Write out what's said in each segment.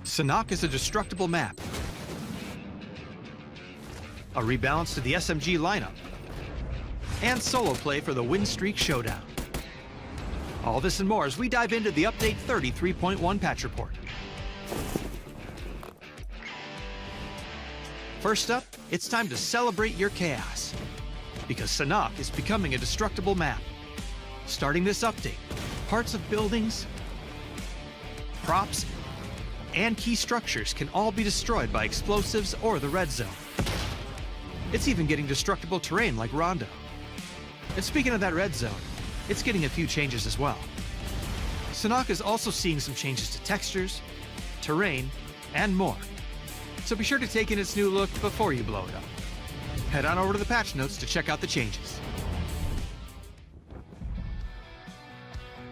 Sanhok is a destructible map, a rebalance to the SMG lineup, and solo play for the Win Streak Showdown. All this and more as we dive into the Update 33.1 patch report. First up, it's time to celebrate your chaos, because Sanhok is becoming a destructible map. Starting this update, parts of buildings, props, and key structures can all be destroyed by explosives or the red zone. It's even getting destructible terrain like Rondo. And speaking of that red zone, it's getting a few changes as well. Sanhok is also seeing some changes to textures, terrain, and more. So be sure to take in its new look before you blow it up. Head on over to the patch notes to check out the changes.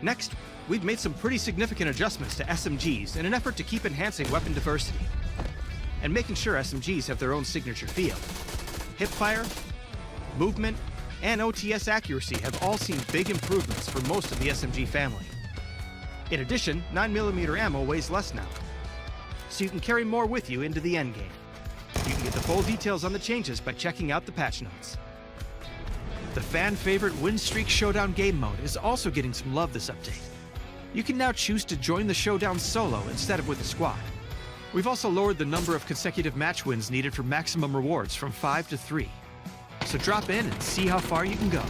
Next, we've made some pretty significant adjustments to SMGs in an effort to keep enhancing weapon diversity and making sure SMGs have their own signature feel. Hipfire, movement, and OTS accuracy have all seen big improvements for most of the SMG family. In addition, 9mm ammo weighs less now, so you can carry more with you into the endgame. You can get the full details on the changes by checking out the patch notes. The fan-favorite Win Streak Showdown game mode is also getting some love this update. You can now choose to join the showdown solo instead of with a squad. We've also lowered the number of consecutive match wins needed for maximum rewards from 5 to 3. So drop in and see how far you can go.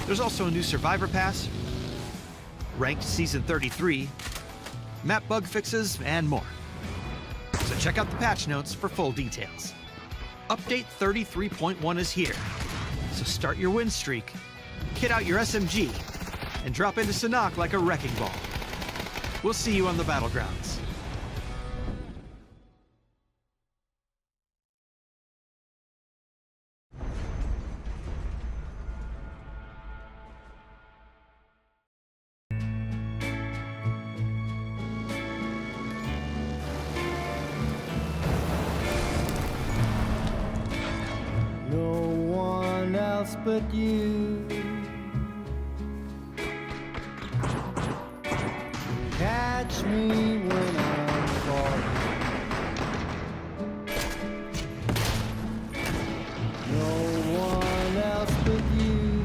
There's also a new Survivor Pass, ranked Season 33, map bug fixes, and more. So check out the patch notes for full details. Update 33.1 is here. So start your win streak, kit out your SMG, and drop into Sanhok like a wrecking ball. We'll see you on the Battlegrounds. But you catch me when I'm falling. No one else but you.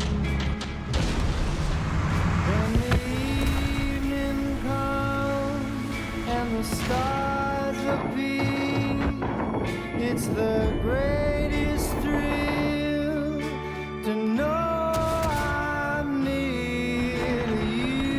When the evening comes and the stars appear, it's the greatest thrill to know I'm near you.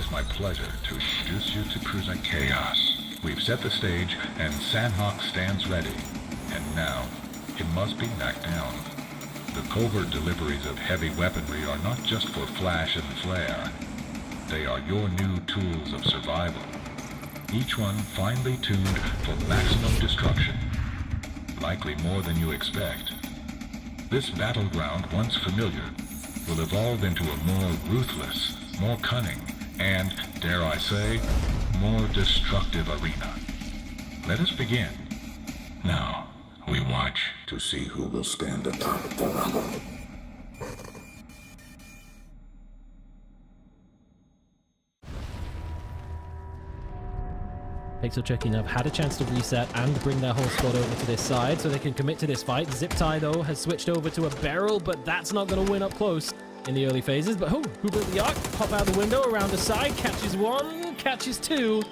is my pleasure to introduce you to Cruiser Chaos. We've set the stage, and Sandhawk stands ready. And now, it must be knocked down. The covert deliveries of heavy weaponry are not just for flash and flare. They are your new tools of survival. Each one finely tuned for maximum destruction. Likely more than you expect. This battleground, once familiar, will evolve into a more ruthless, more cunning, and, dare I say, more destructive arena. Let us begin. Now, we watch to see who will stand atop the rubble. Pixel Chucky have had a chance to reset and bring their whole squad over to this side so they can commit to this fight. Zip-Tie, though, has switched over to a barrel, but that's not going to win up close in the early phases. But who built the arc? Pop out the window, around the side, catches one, catches two.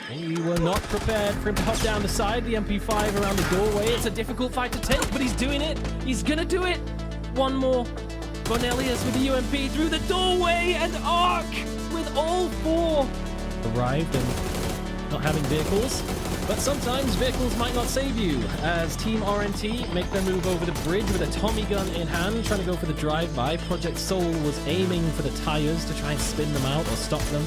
He were not prepared for him to hop down the side. The MP5 around the doorway. It's a difficult fight to take, but he's doing it. He's going to do it. One more. Bonelius with the UMP through the doorway, and arc with all four. Arrived and not having vehicles, but sometimes vehicles might not save you, as Team RNT make their move over the bridge with a Tommy gun in hand, trying to go for the drive-by. Project Soul was aiming for the tires to try and spin them out or stop them.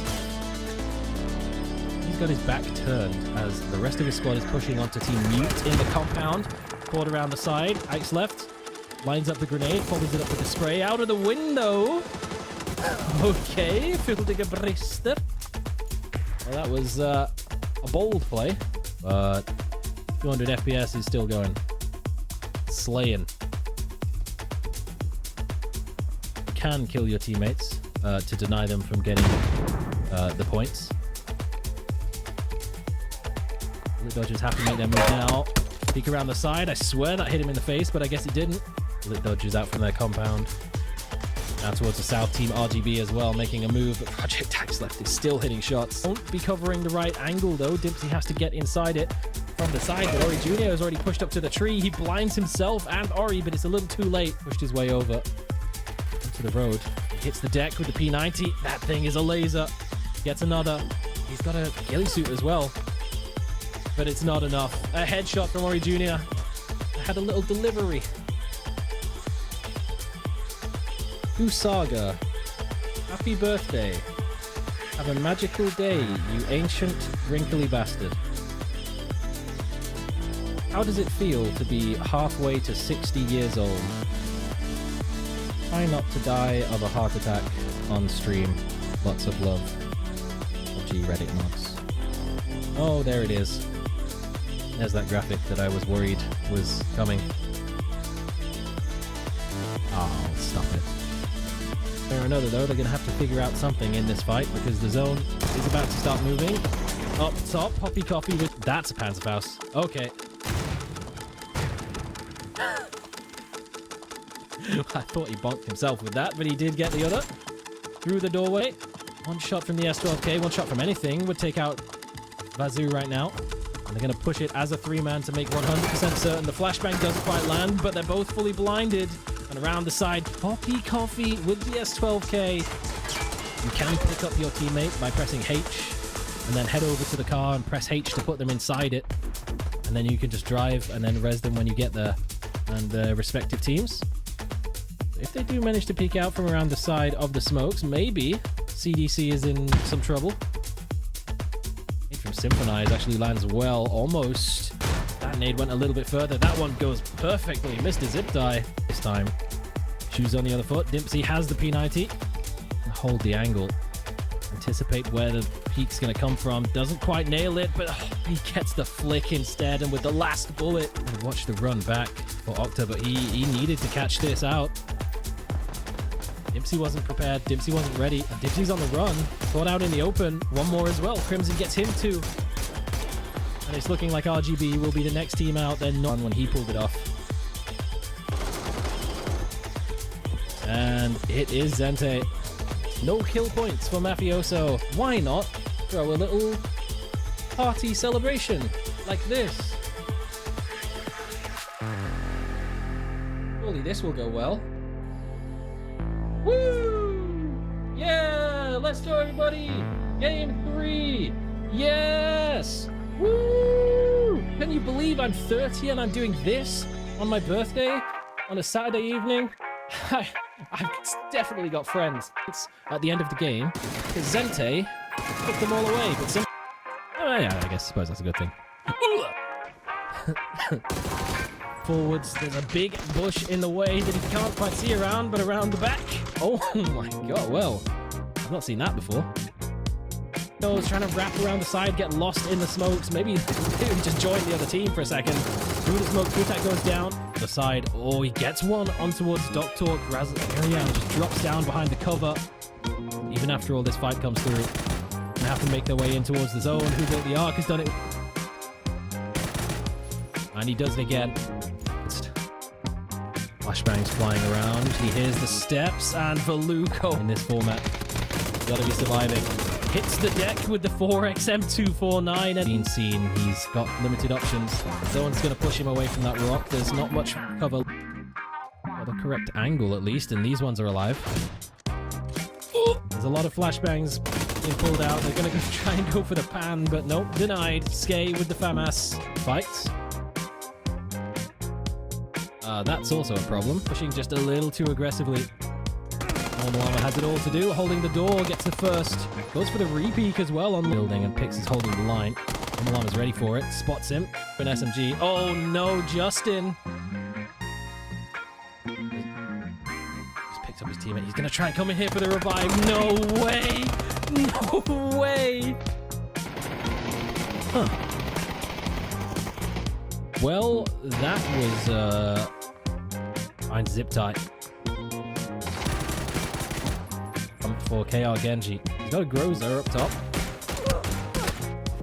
He's got his back turned as the rest of his squad is pushing onto Team Mute in the compound. Caught around the side, Ike's left, lines up the grenade, follows it up with the spray out of the window. Okay, Fildiger Brister. Well, that was a bold play, but 200 FPS is still going. Slaying. You can kill your teammates to deny them from getting the points. The Dodgers have to make their move now. Peek around the side. I swear that hit him in the face, but I guess it didn't. The Dodgers out from their compound. Now towards the south, Team RGB as well, making a move, but Project Axe left is still hitting shots. Won't be covering the right angle, though. Dimpsey has to get inside it from the side, but Ori Jr. has already pushed up to the tree. He blinds himself and Ori, but it's a little too late. Pushed his way over onto the road. He hits the deck with the P90. That thing is a laser. Gets another. He's got a ghillie suit as well, but it's not enough. A headshot from Ori Jr. Had a little delivery. Usaga, happy birthday. Have a magical day, you ancient, wrinkly bastard. How does it feel to be halfway to 60 years old? Try not to die of a heart attack on stream. Lots of love. PUBG Reddit mods. Oh, there it is. There's that graphic that I was worried was coming. Oh, stop it. Or another, though, they're going to have to figure out something in this fight because the zone is about to start moving. Up top, Poppy Coffee with... That's a Panzerfaust. Okay. I thought he bonked himself with that, but he did get the other. Through the doorway. One shot from the S12K, one shot from anything would take out Vazoo right now. And they're going to push it as a three-man to make 100% certain the flashbang doesn't quite land, but they're both fully blinded. And around the side, Poppy Coffee with the S12K. You can pick up your teammate by pressing H and then head over to the car and press H to put them inside it. And then you can just drive and then res them when you get there and their respective teams. If they do manage to peek out from around the side of the smokes, maybe CDC is in some trouble. Nade from Symphonize actually lands well, almost. That nade went a little bit further. That one goes perfectly. Missed a zip tie this time. Shoes on the other foot. Dimpsey has the P90. And hold the angle. Anticipate where the peak's going to come from. Doesn't quite nail it, but he gets the flick instead. And with the last bullet, and watch the run back for Octa, but he needed to catch this out. Dimpsey wasn't prepared. Dimpsey wasn't ready. And Dimpsey's on the run. Caught out in the open. One more as well. Crimson gets him too. And it's looking like RGB will be the next team out, then not when he pulled it off. And it is Zente. No kill points for Mafioso. Why not throw a little party celebration like this? Surely this will go well. Woo! Yeah! let's go, everybody. Game 3. Yes. Woo! Can you believe I'm 30 and I'm doing this on my birthday on a Saturday evening? I've definitely got friends. It's at the end of the game because Zente took them all away. But oh yeah, I suppose that's a good thing. Forwards, there's a big bush in the way that he can't quite see around, but around the back. Oh my god, well, I've not seen that before. No, he's trying to wrap around the side, get lost in the smokes. Maybe just join the other team for a second. Through the smoke, two attack goes down. The side, oh, he gets one on towards Doc Talk. Marianne just drops down behind the cover. Even after all this fight comes through, they have to make their way in towards the zone. Who built the arc has done it. And he does it again. Flashbangs flying around. He hears the steps, and Veluco in this format, gotta be surviving. Hits the deck with the 4XM249 and seen. He's got limited options. Someone's gonna push him away from that rock. There's not much cover. Got the correct angle at least, and these ones are alive. There's a lot of flashbangs being pulled out. They're gonna try and go for the pan, but nope, denied. Skay with the FAMAS fights. That's also a problem. Pushing just a little too aggressively. Omalama has it all to do. Holding the door, gets the first. Goes for the repeak as well on the building, and Pix is holding the line. Omalama's ready for it. Spots him. An SMG. Oh no, Justin. Just picked up his teammate. He's going to try and come in here for the revive. No way. No way. Huh. Well, that was, fine zip tie. For KR Genji. He's got a Grozer up top.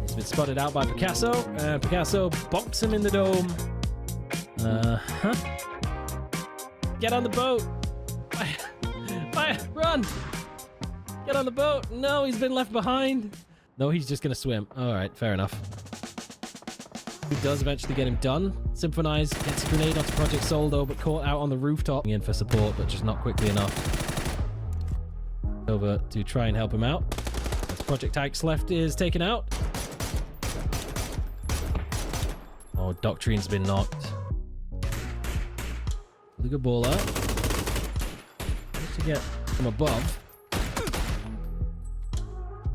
He's been spotted out by Picasso, and Picasso bonks him in the dome. Get on the boat! Fire! Run! Get on the boat! No, he's been left behind. No, he's just gonna swim. Alright, fair enough. He does eventually get him done. Symphonize gets a grenade onto Project Soldo, but caught out on the rooftop. In for support, but just not quickly enough. Over to try and help him out. As Project Ike's left is taken out. Oh, Doctrine's been knocked. Luga Baller. To get from above.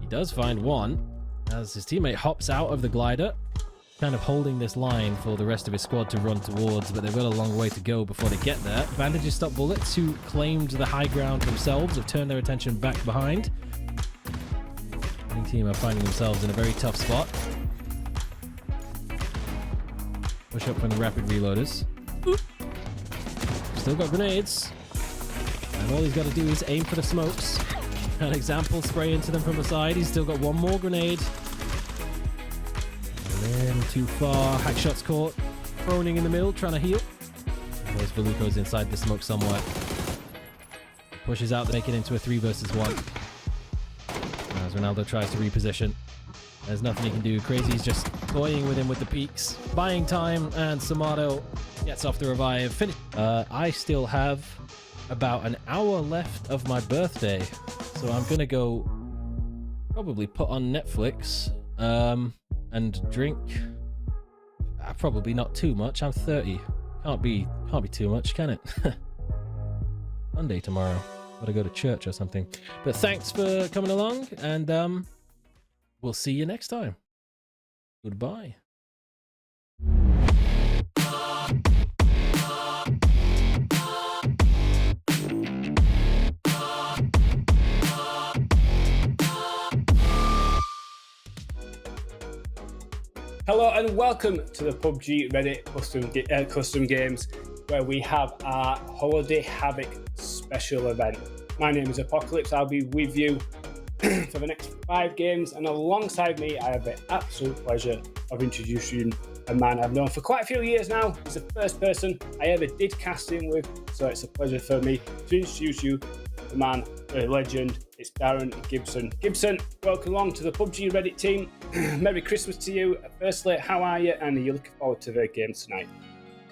He does find one as his teammate hops out of the glider. Kind of holding this line for the rest of his squad to run towards, but they've got a long way to go before they get there. Bandages stop bullets, who claimed the high ground themselves, have turned their attention back behind. The team are finding themselves in a very tough spot. Push up from the rapid reloaders. Still got grenades. And all he's got to do is aim for the smokes. An example, spray into them from the side. He's still got one more grenade. Too far. Hack shot's caught. Proning in the middle, trying to heal. There's Veluco's inside the smoke somewhere. Pushes out to make it into a 3 versus 1. As Ronaldo tries to reposition. There's nothing he can do. Crazy's just toying with him with the peaks. Buying time, and Samato gets off the revive. Finish. I still have about an hour left of my birthday. So I'm gonna go probably put on Netflix. And drink. Probably not too much. I'm 30. Can't be too much, can it? Sunday tomorrow. Gotta go to church or something. But thanks for coming along, and we'll see you next time. Goodbye. Hello and welcome to the PUBG Reddit custom games, where we have our Holiday Havoc special event. My name is Apocalypse. I'll be with you for the next 5 games, and alongside me I have the absolute pleasure of introducing a man I've known for quite a few years now. He's the first person I ever did casting with, so it's a pleasure for me to introduce you, the man, the legend. It's Darren Gibson. Gibson, welcome along to the PUBG Reddit team. Merry Christmas to you. Firstly, how are you? And are you looking forward to the game tonight?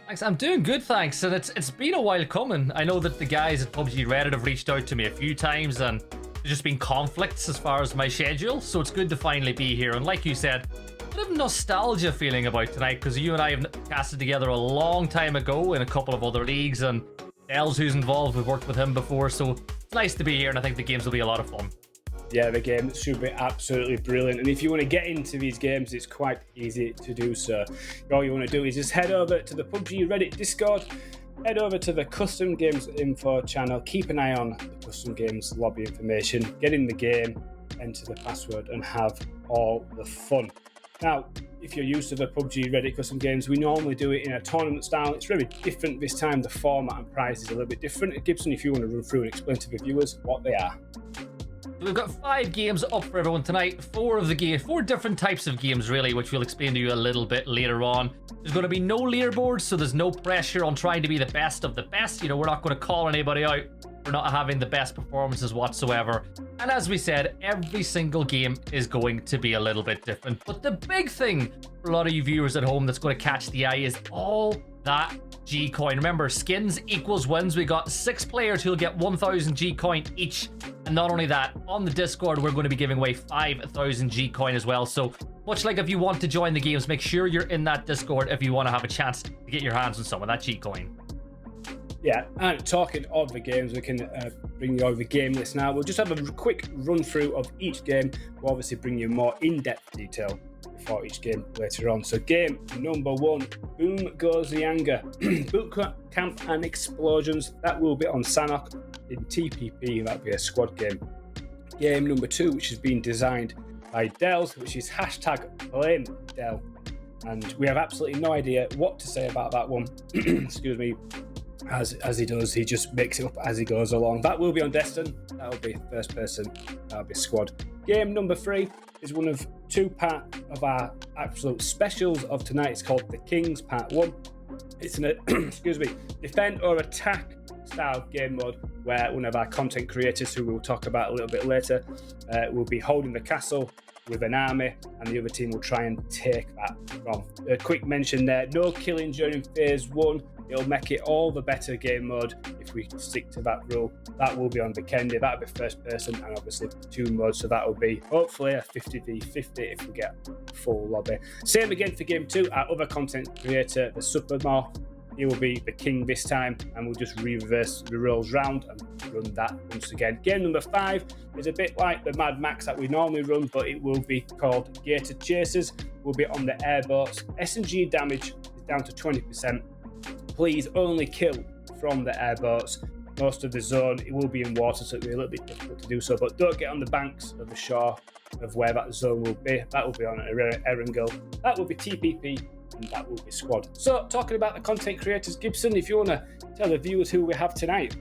Thanks, I'm doing good, thanks. And it's been a while coming. I know that the guys at PUBG Reddit have reached out to me a few times, and there's just been conflicts as far as my schedule, so it's good to finally be here. And like you said, a bit of nostalgia feeling about tonight, because you and I have casted together a long time ago in a couple of other leagues, and Els, who's involved, we've worked with him before, so it's nice to be here, and I think the games will be a lot of fun. Yeah, the game should be absolutely brilliant. And if you want to get into these games, it's quite easy to do so. All you want to do is just head over to the PUBG Reddit Discord, head over to the Custom Games Info channel, keep an eye on the Custom Games lobby information, get in the game, enter the password, and have all the fun. Now, if you're used to the PUBG Reddit Custom Games, we normally do it in a tournament style. It's really different this time. The format and prize is a little bit different. Gibson, if you want to run through and explain to the viewers what they are. We've got 5 games up for everyone tonight. 4 different types of games, really, which we'll explain to you a little bit later on. There's going to be no leaderboards, so there's no pressure on trying to be the best of the best. You know, we're not going to call anybody out for not having the best performances whatsoever. And as we said, every single game is going to be a little bit different. But the big thing for a lot of you viewers at home that's going to catch the eye is all that G-Coin. Remember, skins equals wins. We got 6 players who'll get 1,000 G-Coin each. And not only that, on the Discord, we're going to be giving away 5,000 G-Coin as well. So much like if you want to join the games, make sure you're in that Discord if you want to have a chance to get your hands on some of that G-Coin. Yeah, and talking of the games, we can bring you over the game list now. We'll just have a quick run through of each game. We'll obviously bring you more in-depth detail before each game later on. So game number 1, Boom Goes the Anger. Boot Camp and Explosions. That will be on Sanhok in TPP. That'll be a squad game. Game number 2, which has been designed by Dells, which is #BlameDell. And we have absolutely no idea what to say about that one. Excuse me. As he does, he just makes it up as he goes along. That will be on Destin. That'll be first person. That'll be squad. Game number 3 is one of 2 part of our absolute specials of tonight. It's called The Kings Part 1. It's an excuse me, defend or attack style game mode where one of our content creators, who we'll talk about a little bit later, will be holding the castle with an army, and the other team will try and take that from. A quick mention there, no killing during phase 1. It'll make it all the better game mode if we stick to that rule. That will be on Vikendi. That'll be first person, and obviously 2 modes. So that will be hopefully a 50v50 if we get full lobby. Same again for game 2. Our other content creator, the Supermorph, he will be the king this time, and we'll just reverse the rolls round and run that once again. Game number 5 is a bit like the Mad Max that we normally run, but it will be called Gator Chasers. We'll be on the airboats. S&G damage is down to 20%. Please only kill from the airboats. Most of the zone, it will be in water, so it'll be a little bit difficult to do so, but don't get on the banks of the shore of where that zone will be. That will be on Erangel. That will be TPP, and that will be squad. So, talking about the content creators, Gibson, if you want to tell the viewers who we have tonight.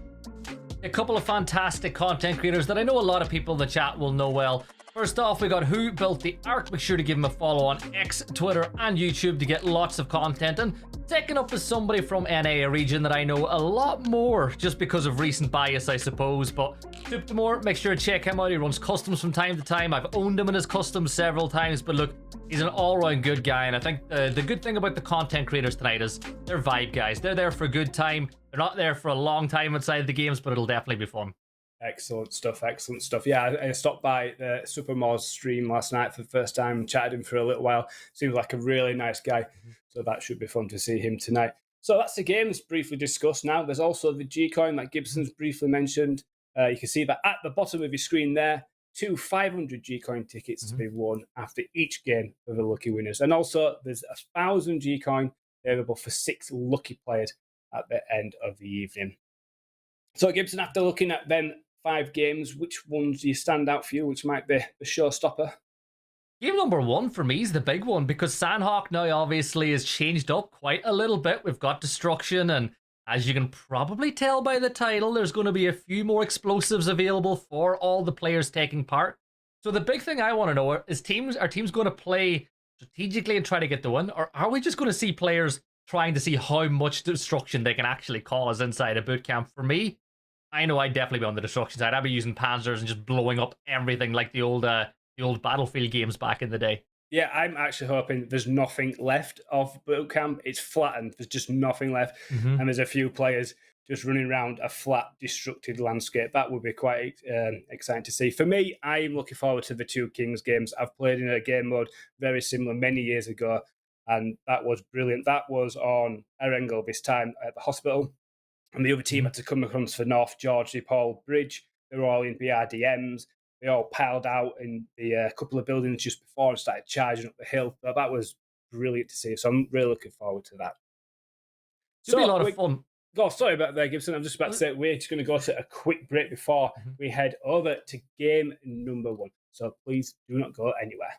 A couple of fantastic content creators that I know a lot of people in the chat will know well. First off, we got Who Built the Ark. Make sure to give him a follow on X, Twitter, and YouTube to get lots of content. And second up is somebody from NA, a region that I know a lot more just because of recent bias, I suppose. But Suptamore, make sure to check him out. He runs customs from time to time. I've owned him in his customs several times, but look, he's an all-round good guy. And I think the good thing about the content creators tonight is they're vibe guys. They're there for a good time. They're not there for a long time inside the games, but it'll definitely be fun. Excellent stuff, excellent stuff. Yeah, I stopped by the Supermore's stream last night for the first time, chatted him for a little while. Seems like a really nice guy, so that should be fun to see him tonight. So that's the games briefly discussed now. There's also the G-Coin that Gibson's briefly mentioned. You can see that at the bottom of your screen there, 2 500 G-Coin tickets to be won after each game for the lucky winners. And also there's 1,000 G-Coin available for 6 lucky players at the end of the evening. So Gibson, after looking at them 5 games, which ones do you stand out for you? Which might be the showstopper? Game number 1 for me is the big one because Sanhok now obviously has changed up quite a little bit. We've got destruction, and as you can probably tell by the title, there's going to be a few more explosives available for all the players taking part. So the big thing I want to know is are teams going to play strategically and try to get the win, or are we just going to see players trying to see how much destruction they can actually cause inside a boot camp? For me, I know I'd definitely be on the destruction side. I'd be using panzers and just blowing up everything like the old Battlefield games back in the day. Yeah, I'm actually hoping there's nothing left of boot camp. It's flattened. There's just nothing left. And there's a few players just running around a flat, destructed landscape. That would be quite exciting to see. For me, I'm looking forward to the Two Kings games. I've played in a game mode very similar many years ago, and that was brilliant. That was on Erangel this time at the hospital, and the other team had to come across the North George DePaul Bridge. They were all in BRDMs. They all piled out in the couple of buildings just before and started charging up the hill. But that was brilliant to see. So I'm really looking forward to that. It'll be a lot of fun. Oh, sorry about that, Gibson. I'm just about to say we're just going to go to a quick break before we head over to game number 1. So please do not go anywhere.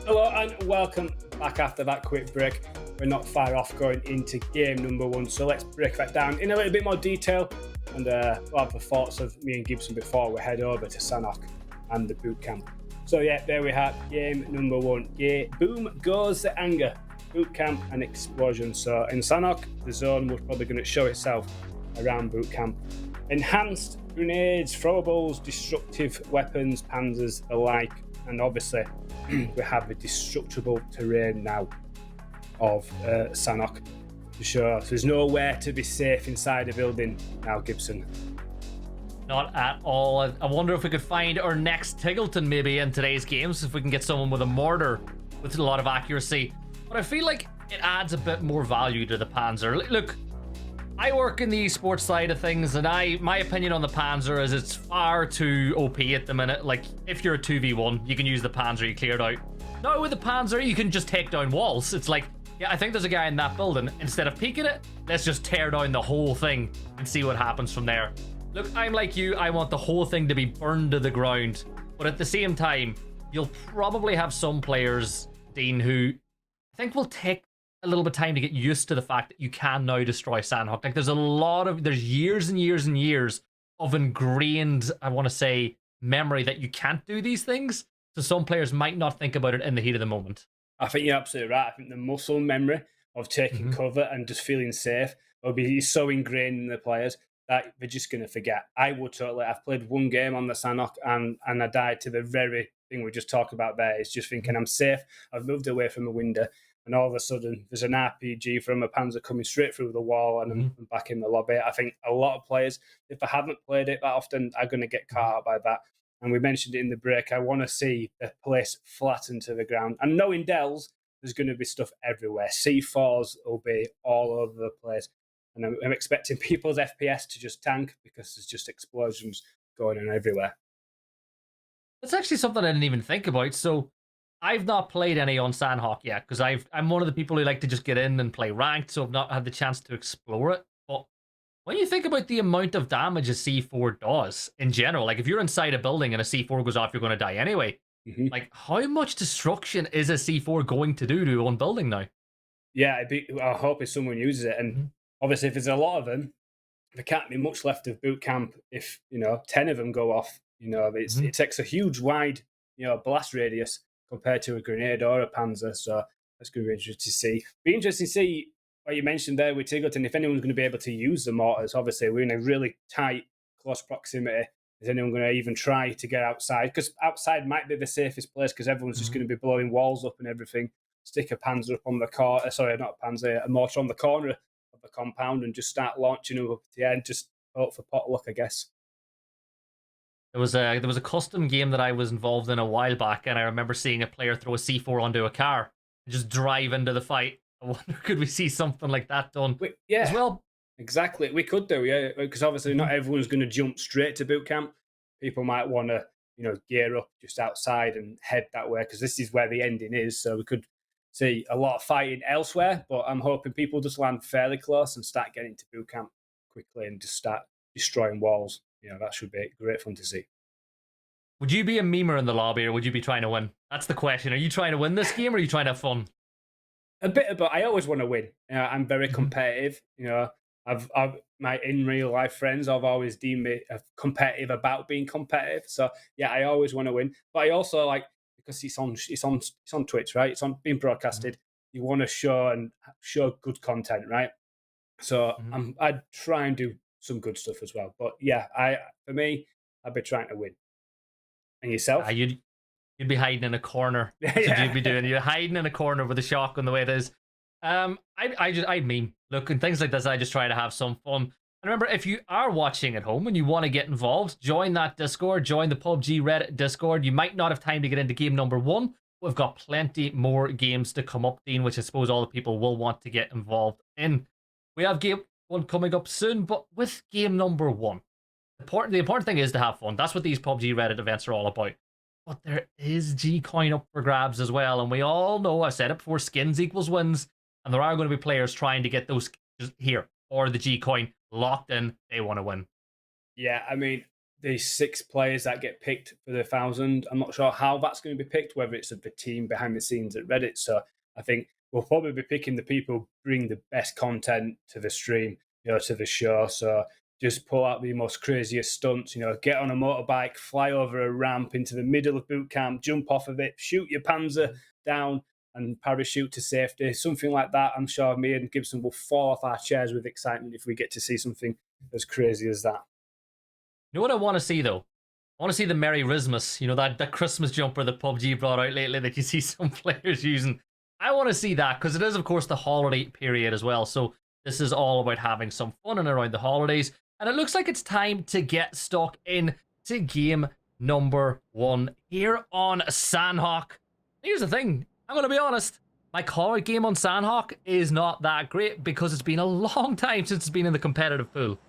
Hello and welcome back after that quick break. We're not far off going into game number 1, so let's break that down in a little bit more detail and we'll have the thoughts of me and Gibson before we head over to Sanhok and the boot camp. So yeah, there we have game number 1. Yeah, boom goes the anger. Boot camp and explosion. So in Sanhok, the zone was probably going to show itself around boot camp. Enhanced grenades, throwables, destructive weapons, panzers, the like, and obviously we have the destructible terrain now of Sanhok to show us. There's nowhere to be safe inside a building now, Gibson. Not at all. I wonder if we could find our next Tiggleton maybe in today's games, if we can get someone with a mortar with a lot of accuracy. But I feel like it adds a bit more value to the Panzer. Look, I work in the esports side of things, and my opinion on the Panzer is it's far too OP at the minute. Like, if you're a 2v1, you can use the Panzer you cleared out. Now with the Panzer, you can just take down walls. It's like, Yeah, I think there's a guy in that building. Instead of peeking it, let's just tear down the whole thing and see what happens from there. Look, I'm like you. I want the whole thing to be burned to the ground. But at the same time, you'll probably have some players, Dean, who I think will take a little bit of time to get used to the fact that you can now destroy Sandhawk. Like, there's years and years and years of ingrained, I want to say, memory that you can't do these things. So some players might not think about it in the heat of the moment. I think you're absolutely right. I think the muscle memory of taking cover and just feeling safe will be so ingrained in the players that they're just going to forget. I would totally. I've played one game on the Sandhawk and I died to the very thing we just talked about there. It's just thinking I'm safe. I've moved away from the window, and all of a sudden there's an RPG from a Panzer coming straight through the wall, and I'm back in the lobby. I think a lot of players, if I haven't played it that often, are going to get caught out by that. And we mentioned it in the break. I want to see the place flattened to the ground. And knowing Dells, there's going to be stuff everywhere. C4s will be all over the place. And I'm expecting people's FPS to just tank because there's just explosions going on everywhere. That's actually something I didn't even think about. So I've not played any on Sandhawk yet because I'm one of the people who like to just get in and play ranked, so I've not had the chance to explore it. But when you think about the amount of damage a C4 does in general, like if you're inside a building and a C4 goes off, you're going to die anyway. Like, how much destruction is a C4 going to do to one building now? Yeah, I hope if someone uses it. And obviously, if there's a lot of them, there can't be much left of boot camp if, 10 of them go off. It takes a huge, wide, blast radius compared to a grenade or a Panzer. So that's going to be interesting to see. Be interesting to see what you mentioned there with Tiggleton. If anyone's going to be able to use the mortars, obviously, we're in a really tight, close proximity. Is anyone going to even try to get outside? Because outside might be the safest place because everyone's just going to be blowing walls up and everything. Stick a Panzer up on the corner. Sorry, not a Panzer, a mortar on the corner of the compound and just start launching them up at the end. Just hope for potluck, I guess. There was a custom game that I was involved in a while back, and I remember seeing a player throw a C4 onto a car and just drive into the fight. I wonder, could we see something like that done as well? Exactly. We could do, yeah, because obviously not everyone's going to jump straight to boot camp. People might want to, gear up just outside and head that way because this is where the ending is. So we could see a lot of fighting elsewhere, but I'm hoping people just land fairly close and start getting to boot camp quickly and just start destroying walls. That should be great fun to see. Would you be a memer in the lobby or would you be trying to win? That's the question. Are you trying to win this game or are you trying to have fun? A bit of, but I always want to win. I'm very competitive. I've my in real life friends have always deemed me competitive about being competitive. So yeah, I always want to win. But I also like because it's on Twitch, right? It's on being broadcasted. You want to show good content, right? So I'd try and do some good stuff as well. But yeah, for me, I'd be trying to win. And yourself? You'd be hiding in a corner. That's what you'd be doing. You're hiding in a corner with a shotgun the way it is. I'd meme. Look, and things like this, I just try to have some fun. And remember, if you are watching at home and you want to get involved, join that Discord, join the PUBG Reddit Discord. You might not have time to get into game number 1. We've got plenty more games to come up, Dean, which I suppose all the people will want to get involved in. We have game 1 coming up soon, but with game number 1, the important thing is to have fun. That's what these PUBG Reddit events are all about. But there is G-Coin up for grabs as well, and we all know, I've said it before, skins equals wins. And there are going to be players trying to get those here or the G-Coin locked in. They want to win. Yeah, I mean, the 6 players that get picked for the 1,000, I'm not sure how that's going to be picked, whether it's of the team behind the scenes at Reddit. So I think we'll probably be picking the people who bring the best content to the stream, to the show. So just pull out the most craziest stunts, get on a motorbike, fly over a ramp into the middle of boot camp, jump off of it, shoot your Panzer down, and parachute to safety, something like that. I'm sure me and Gibson will fall off our chairs with excitement if we get to see something as crazy as that. You know what I want to see, though? I want to see the Merry Christmas, that Christmas jumper that PUBG brought out lately that you see some players using. I want to see that because it is, of course, the holiday period as well. So this is all about having some fun and around the holidays. And it looks like it's time to get stuck in to game number 1 here on Sandhawk. Here's the thing. I'm going to be honest, my call game on Sandhawk is not that great because it's been a long time since it's been in the competitive pool.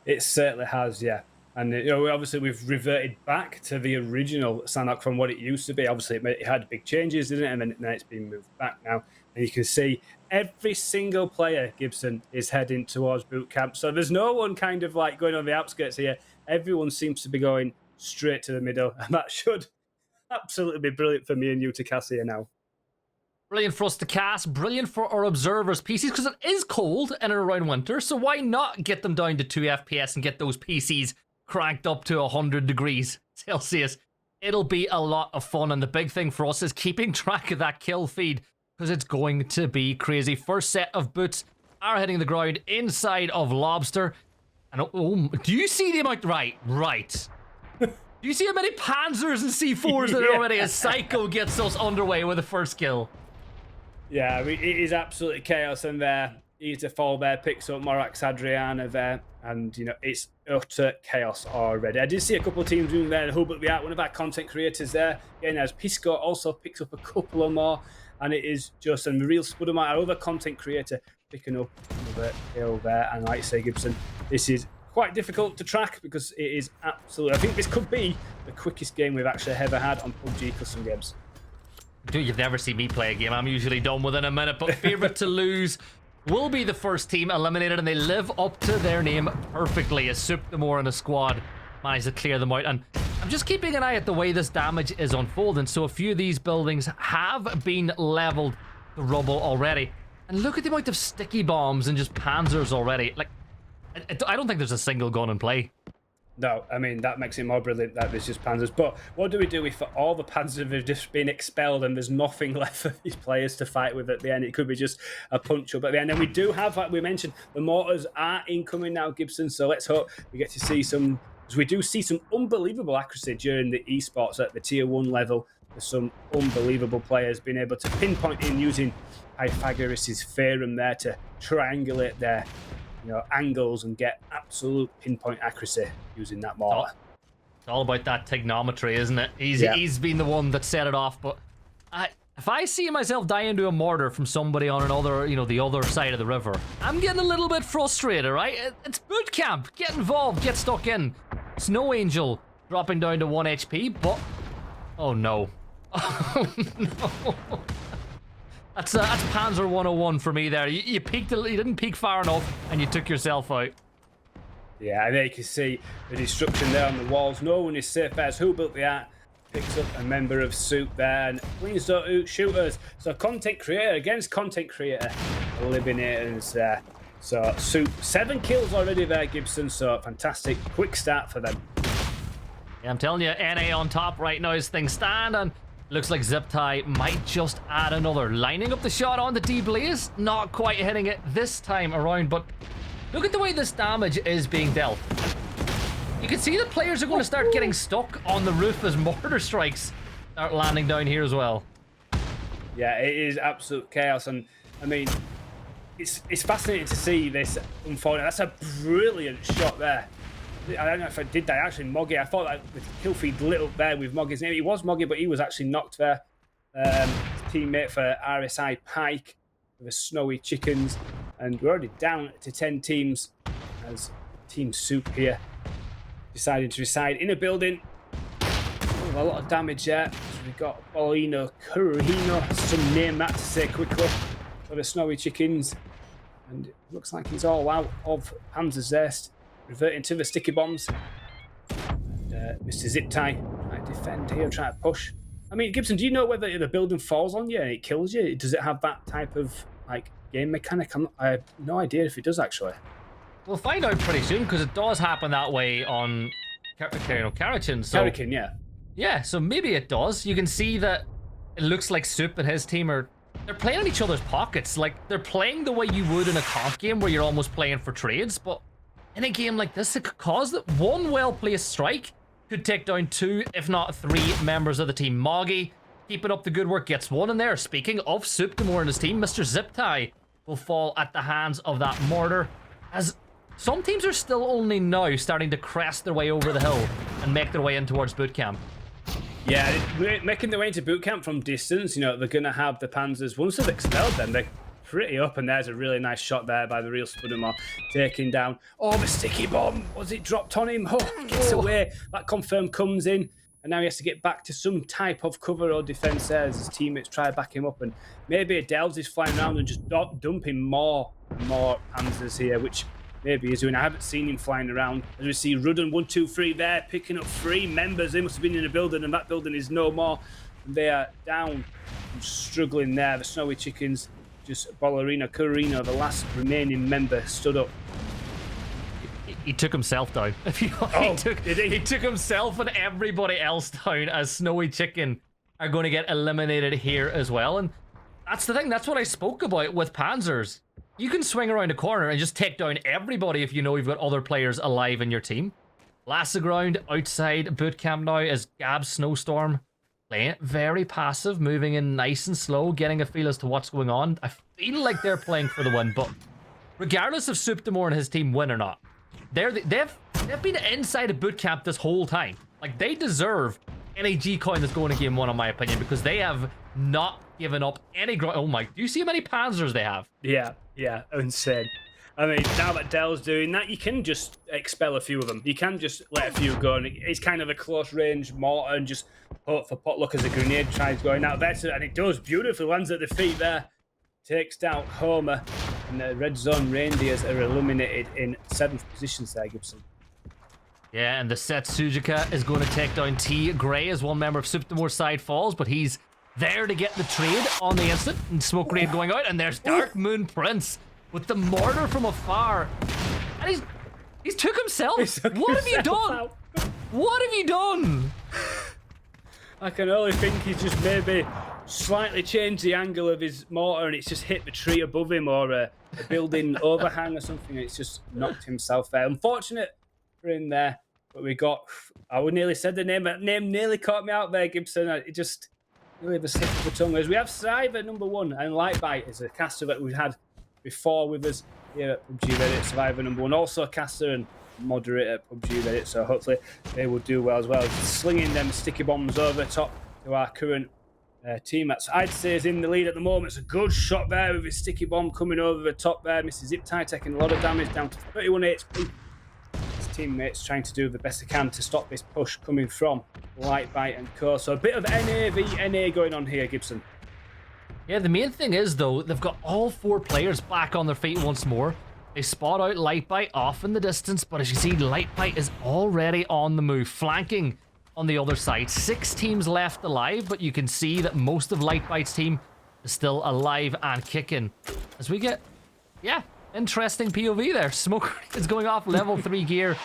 It certainly has, yeah. And obviously we've reverted back to the original Sandhawk from what it used to be. Obviously it had big changes, didn't it? And then it's been moved back now. And you can see every single player, Gibson, is heading towards boot camp. So there's no one kind of like going on the outskirts here. Everyone seems to be going straight to the middle. And that should absolutely be brilliant for me and you to cast here now. Brilliant for us to cast, brilliant for our observers' PCs, because it is cold in and around winter, so why not get them down to 2 FPS and get those PCs cranked up to 100 degrees Celsius? It'll be a lot of fun, and the big thing for us is keeping track of that kill feed, because it's going to be crazy. First set of boots are hitting the ground inside of Lobster, and do you see the amount? Right. Do you see how many Panzers and C4s that are already? A Psycho gets us underway with the first kill. Yeah, I mean, it is absolutely chaos in there. Easy to fall there, picks up Morax Adriana there, and, you know, it's utter chaos already. I did see a couple of teams doing there, Hub at the Art, one of our content creators there. Again, as Pisco also picks up a couple of more, and it is just a real Spudamar, our other content creator, picking up another kill there. And like I say, Gibson, this is quite difficult to track because it is absolutely... I think this could be the quickest game we've actually ever had on PUBG Custom Games. Dude, you've never seen me play a game. I'm usually done within a minute, but favourite to lose will be the first team eliminated, and they live up to their name perfectly as Soup the More and the squad managed to clear them out. And I'm just keeping an eye at the way this damage is unfolding. So a few of these buildings have been leveled to rubble already. And look at the amount of sticky bombs and just panzers already. Like, I don't think there's a single gun in play. No, I mean, that makes it more brilliant that there's just panzers. But what do we do if all the panzers have just been expelled and there's nothing left for these players to fight with at the end? It could be just a punch-up at the end. And we do have, like we mentioned, the mortars are incoming now, Gibson. So let's hope we get to see some... Because we do see some unbelievable accuracy during the esports at the tier 1 level. There's some unbelievable players being able to pinpoint in using Pythagoras' theorem there to triangulate their angles and get absolute pinpoint accuracy using that mortar. It's all about that trigonometry, isn't it? He's been the one that set it off, but if I see myself dying to a mortar from somebody on another, the other side of the river, I'm getting a little bit frustrated, right? It's boot camp. Get involved, get stuck in. Snow Angel dropping down to 1 HP, but oh no. Oh no. That's Panzer 101 for me there. You didn't peek far enough, and you took yourself out. Yeah, and there you can see the destruction there on the walls. No one is safe as Who Built the Art picks up a member of Soup there, and please don't shoot us. So content creator against content creator eliminators there. So Soup, 7 kills already there, Gibson. So fantastic, quick start for them. Yeah, I'm telling you, NA on top right now as things stand, and looks like Ziptie might just add another. Lining up the shot on the D-Blaze, not quite hitting it this time around, but look at the way this damage is being dealt. You can see the players are going to start getting stuck on the roof as mortar strikes start landing down here as well. Yeah, it is absolute chaos, and I mean, it's fascinating to see this unfolding. That's a brilliant shot there. I don't know if I did that actually, Moggy. I thought that the kill feed lit up there with Moggy's name. He was Moggy, but he was actually knocked there. His teammate for RSI Pike with the Snowy Chickens. And we're already down to 10 teams as Team Soup here deciding to reside in a building. Oh, a lot of damage there. So we've got Bolino Curino, some name that to say quickly, for the Snowy Chickens. And it looks like he's all out of Panzer Zest. Reverting to the sticky bombs. And, Mr. Ziptie trying to defend here, trying to push. I mean, Gibson, do you know whether the building falls on you and it kills you? Does it have that type of game mechanic? I have no idea if it does actually. We'll find out pretty soon because it does happen that way on Karakin. So, Karakin, yeah. Yeah, so maybe it does. You can see that it looks like Soup and his team they're playing in each other's pockets. Like, they're playing the way you would in a comp game where you're almost playing for trades, but in a game like this, it could cause that one well-placed strike could take down 2, if not 3 members of the team. Moggy, keeping up the good work, gets 1 in there. Speaking of Soup the More and his team, Mr. Ziptie will fall at the hands of that mortar, as some teams are still only now starting to crest their way over the hill and make their way in towards boot camp. Yeah, making their way into boot camp from distance, they're going to have the Panzers. Once they've expelled them, they're pretty up, and there's a really nice shot there by the real Spudamore, taking down. Oh, the sticky bomb! Was it dropped on him? Oh, gets away. That confirm comes in. and now he has to get back to some type of cover or defense there as his teammates try to back him up, and maybe Delves is flying around and just dumping more and more Panzers here, which maybe he's doing. I haven't seen him flying around. As we see Rudden 1, 2, 3 there, picking up 3 members. They must have been in a building, and that building is no more. And they are down and struggling there. The Snowy Chickens, just Ballerina Carino, the last remaining member, stood up. He took himself down. He took himself and everybody else down, as Snowy Chicken are going to get eliminated here as well. And that's the thing. That's what I spoke about with Panzers. You can swing around a corner and just take down everybody if you know you've got other players alive in your team. Lasseground outside boot camp now as Gab's Snowstorm playing it very passive, moving in nice and slow, getting a feel as to what's going on. I feel like they're playing for the win, but regardless if Suptamore and his team win or not, they've been inside a boot camp this whole time. Like, they deserve any G coin that's going to game 1, in my opinion, because they have not given up any ground. Oh my, do you see how many Panzers they have? Yeah, insane. I mean, now that Dell's doing that, you can just expel a few of them. You can just let a few go, and it's kind of a close-range mortar and just hope for potluck as a grenade tries going out there. And it does beautifully, lands at the feet there. Takes down Homer, and the red zone reindeers are eliminated in 7th positions there, Gibson. Yeah, and the Setsujuka is going to take down T. Gray as one member of Suptamore's side falls, but he's there to get the trade on the instant. And smoke grenade going out, and there's Dark Moon Prince with the mortar from afar. And he's took himself. What have you done? What have you done? I can only think he's just maybe slightly changed the angle of his mortar, and it's just hit the tree above him or a building overhang or something. It's just knocked himself there. Unfortunate for him there, but we got, I would nearly said the name, that name nearly caught me out there, Gibson. It just really was slip of the tongue. As we have Cyber number 1 and Lightbite is a caster that we've had before with us here at PUBG Reddit. Survivor number 1, also a caster and moderator at PUBG Reddit, so hopefully they will do well as well. Slinging them sticky bombs over top to our current team that's, I'd say, is in the lead at the moment. It's a good shot there with his sticky bomb coming over the top there. Mr. Zip Tie taking a lot of damage, down to 31 HP. His teammates trying to do the best they can to stop this push coming from Lightbite and Co. So a bit of NA v NA going on here, Gibson. Yeah, the main thing is, though, they've got all 4 players back on their feet once more. They spot out Lightbite off in the distance, but as you see, Lightbite is already on the move, flanking on the other side. 6 teams left alive, but you can see that most of Lightbite's team is still alive and kicking. As we get, yeah, interesting POV there. Smoke is going off level 3 gear.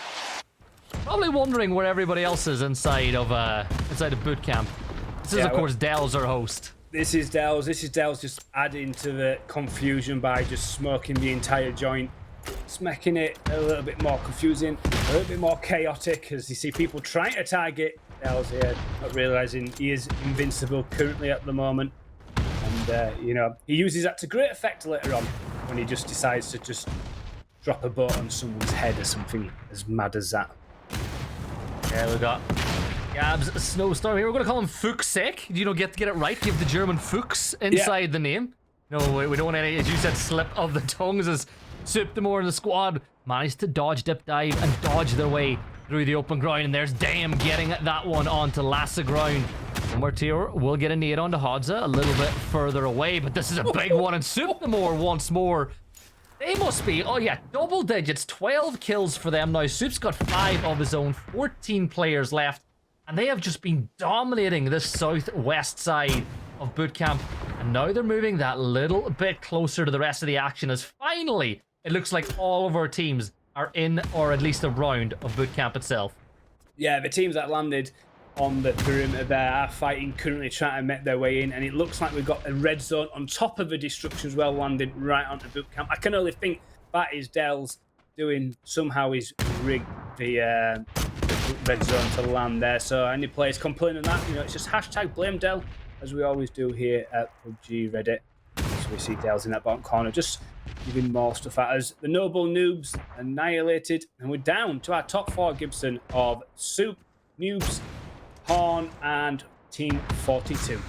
Probably wondering where everybody else is inside of boot camp. This is, of course, Dell's our host. This is Dells just adding to the confusion by just smoking the entire joint. It's making it a little bit more confusing, a little bit more chaotic, as you see people trying to target Dells here, not realising he is invincible currently at the moment. And, you know, he uses that to great effect later on when he just decides to just drop a boat on someone's head or something as mad as that. Yeah, we got Gab's Snowstorm here. We're going to call him Fuchsek. You know, get it right. Give the German Fuchs inside the name. No, we don't want any, as you said, slip of the tongues, as Suptamore and the squad managed to dodge, dip, dive, and dodge their way through the open ground. And there's Dame getting that one onto Lasseground. Mortier will get a nade onto Hodza a little bit further away, but this is a big one. And Suptamore once more. They must be, oh yeah, double digits. 12 kills for them now. Soup's got 5 of his own, 14 players left. And they have just been dominating this southwest side of boot camp. And now they're moving that little bit closer to the rest of the action, as finally it looks like all of our teams are in, or at least around, of boot camp itself. Yeah, the teams that landed on the perimeter there are fighting, currently trying to make their way in. And it looks like we've got a red zone on top of the destruction as well, landed right onto boot camp. I can only think that is Dell's doing, somehow he's rigged the red zone to land there. So any players complaining that, you know, it's just hashtag blame Dell, as we always do here at PUBG Reddit. So we see Dell's in that bottom corner, just giving more stuff out as the Noble Noobs annihilated. And we're down to our top 4, Gibson, of Soup, Noobs, Horn, and Team 42.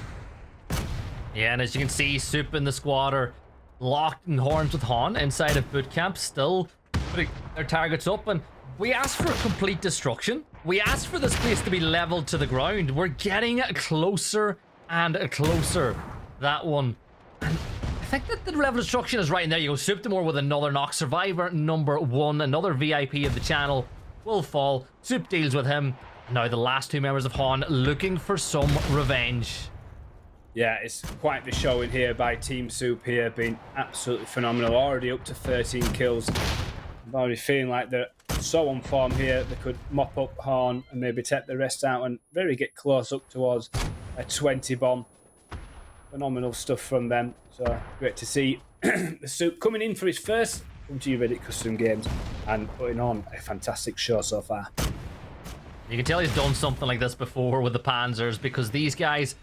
Yeah, and as you can see, Soup and the squad are locked in horns with Horn inside of boot camp, still putting their targets up. And we asked for complete destruction We asked for this place to be leveled to the ground. We're getting closer and closer. That one. And I think that the level instruction is right in there. You go Suptamore with another knock. Survivor number 1, another VIP of the channel, will fall. Soup deals with him. Now the last 2 members of Han looking for some revenge. Yeah, it's quite the showing here by Team Soup here, being absolutely phenomenal. Already up to 13 kills. I'm already feeling like they're so on form here. They could mop up Han and maybe take the rest out and very get close up towards a 20 bomb. Phenomenal stuff from them. So great to see the Soup coming in for his first PUBG Reddit custom games and putting on a fantastic show so far. You can tell he's done something like this before with the Panzers, because these guys...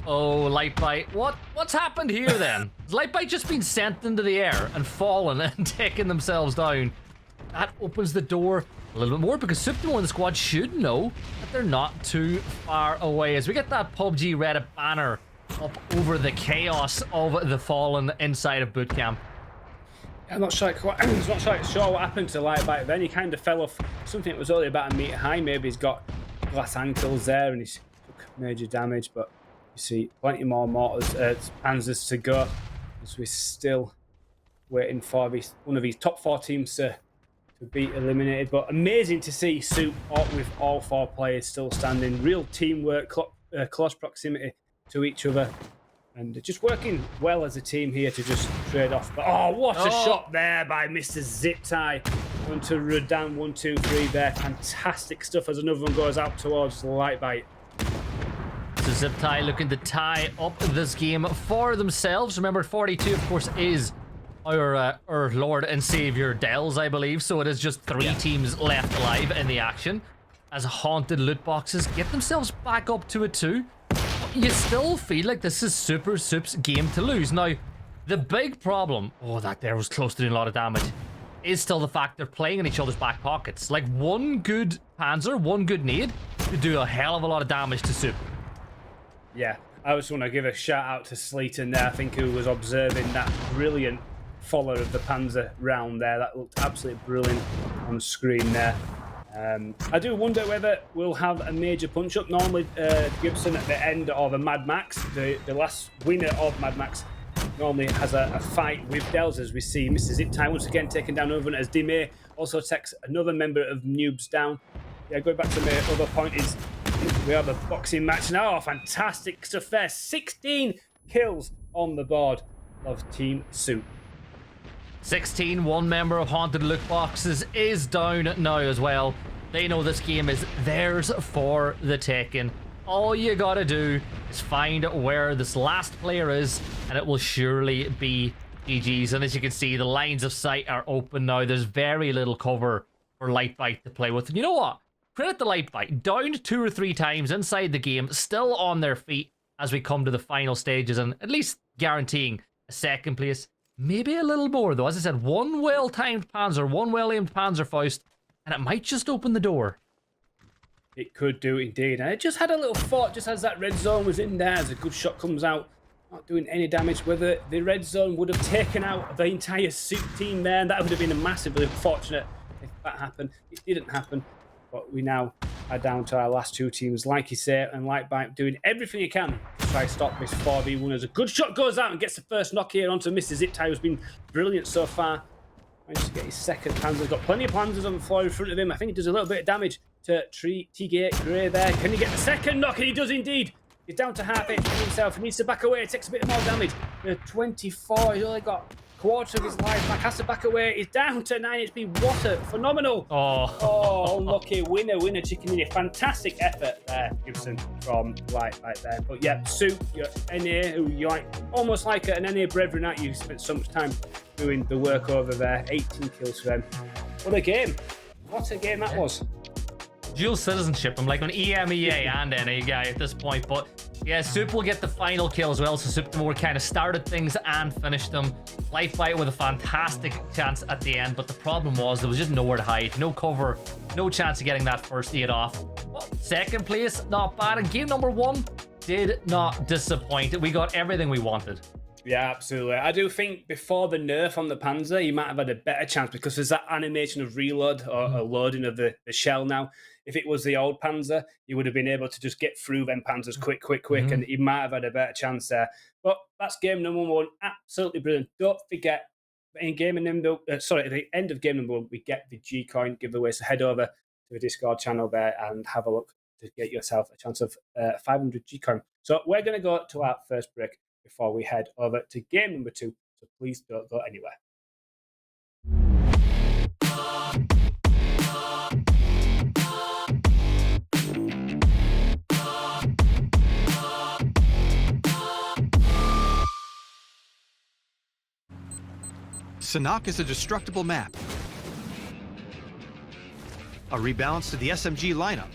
Oh, Lightbite. What's happened here then? Has Lightbite just been sent into the air and fallen and taken themselves down? That opens the door a little bit more, because Suptamore in the squad should know that they're not too far away. As we get that PUBG Reddit banner up over the chaos of the fallen inside of boot camp. I'm not sure sure what happened to Lightbite then. He kind of fell off something that was only about a metre high. Maybe he's got glass ankles there and he's took major damage, but you see plenty more mortars, panzers to go, as we're still waiting for one of these top 4 teams to be eliminated. But amazing to see Soup with all 4 players still standing. Real teamwork, close proximity to each other, and just working well as a team here to just trade off. But oh, what a shot there by Mr. Zip Tie. One to Rodan, 1, 2, 3 there. Fantastic stuff as another one goes out towards the Lightbite. So Zip Tie looking to tie up this game for themselves. Remember, 42, of course, is our Lord and Savior Dells, I believe. So it is just 3 teams left alive in the action, as haunted loot boxes get themselves back up to a 2. You still feel like this is Super Soup's game to lose. Now, the big problem, oh, that there was close to doing a lot of damage, is still the fact they're playing in each other's back pockets. Like, one good Panzer, one good nade could do a hell of a lot of damage to Soup. Yeah, I just want to give a shout out to Sleaton there, I think, who was observing that brilliant follow of the Panzer round there. That looked absolutely brilliant on screen there. I do wonder whether we'll have a major punch-up. Normally, Gibson at the end of a Mad Max, the last winner of Mad Max, normally has a fight with Dells, as we see Mr. Zip Tie once again taken down over, as Dimay also takes another member of Noobs down. Yeah, going back to my other point is we have a boxing match now. Oh, fantastic stuff there. 16 kills on the board of Team Soup. 16, 1 member of Haunted Loot Boxes is down now as well. They know this game is theirs for the taking. All you gotta do is find where this last player is, and it will surely be GG's. And as you can see, the lines of sight are open now. There's very little cover for Lightbite to play with. And you know what? Credit the Lightbite. Downed 2 or 3 times inside the game, still on their feet as we come to the final stages, and at least guaranteeing a 2nd place. Maybe a little more, though. As I said, 1 well-timed Panzer, 1 well-aimed Panzerfaust, and it might just open the door. It could do indeed. And it just had a little thought, just as that red zone was in there, as a good shot comes out, not doing any damage, whether the red zone would have taken out the entire Soup team there, and that would have been massively unfortunate if that happened. It didn't happen, but we now are down to our last 2 teams, like you say, and Lightbite doing everything he can to try to stop this 4v1, as a good shot goes out and gets the first knock here onto Mr. Zip Tie, who's been brilliant so far. Managed to get his 2nd Panzer. Got plenty of Panzers on the floor in front of him. I think he does a little bit of damage to T-Gate Grey there. Can he get the 2nd knock? And he does indeed. He's down to half HP himself. He needs to back away. It takes a bit more damage. 24. He's only got a quarter of his life back. Has to back away. He's down to 9 HP. What a phenomenal. Oh, unlucky. Winner chicken in. Fantastic effort there, Gibson, from Lightbite there. But yeah, Soup, your NA, who you like, almost like an NA brethren, aren't you? Spent so much time doing the work over there. 18 kills for them. What a game. What a game that was. Dual citizenship. I'm like an EMEA and NA guy at this point, but yeah, Soup will get the final kill as well, so Suptamore kind of started things and finished them. Lightbite with a fantastic chance at the end, but the problem was there was just nowhere to hide, no cover, no chance of getting that first 8 off. Well, 2nd place, not bad, and game number 1 did not disappoint. We got everything we wanted. Yeah, absolutely. I do think before the nerf on the Panzer, you might have had a better chance because there's that animation of reload or loading of the shell now. If it was the old Panzer, you would have been able to just get through them Panzers quick, and you might have had a better chance there. But that's game number one. Absolutely brilliant. Don't forget, at the end of game number one, we get the G coin giveaway. So head over to the Discord channel there and have a look to get yourself a chance of 500 G coin. So we're going to go to our first break before we head over to game number two. So please don't go anywhere. Sanhok is a destructible map, a rebalance to the SMG lineup,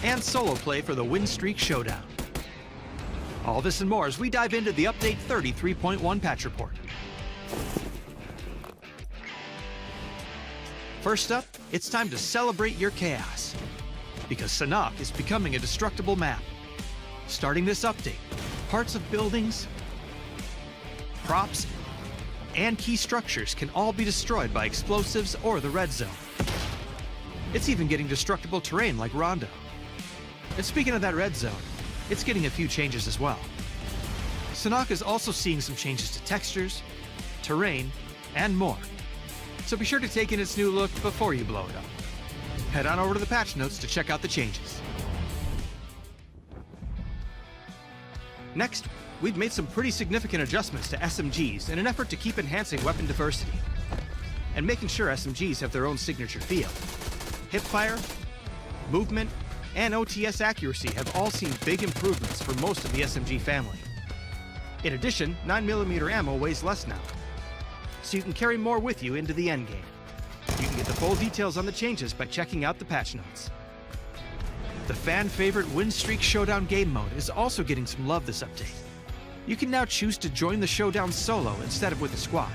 and solo play for the Win Streak Showdown. All this and more as we dive into the Update 33.1 patch report. First up, it's time to celebrate your chaos, because Sanhok is becoming a destructible map. Starting this update, parts of buildings, props, and key structures can all be destroyed by explosives or the red zone. It's even getting destructible terrain like Rondo. And speaking of that red zone, it's getting a few changes as well. Sanhok is also seeing some changes to textures, terrain, and more. So be sure to take in its new look before you blow it up. Head on over to the patch notes to check out the changes. Next, we've made some pretty significant adjustments to SMGs in an effort to keep enhancing weapon diversity and making sure SMGs have their own signature feel. Hipfire, movement, and OTS accuracy have all seen big improvements for most of the SMG family. In addition, 9mm ammo weighs less now, so you can carry more with you into the endgame. You can get the full details on the changes by checking out the patch notes. The fan-favorite Win Streak Showdown game mode is also getting some love this update. You can now choose to join the showdown solo instead of with a squad.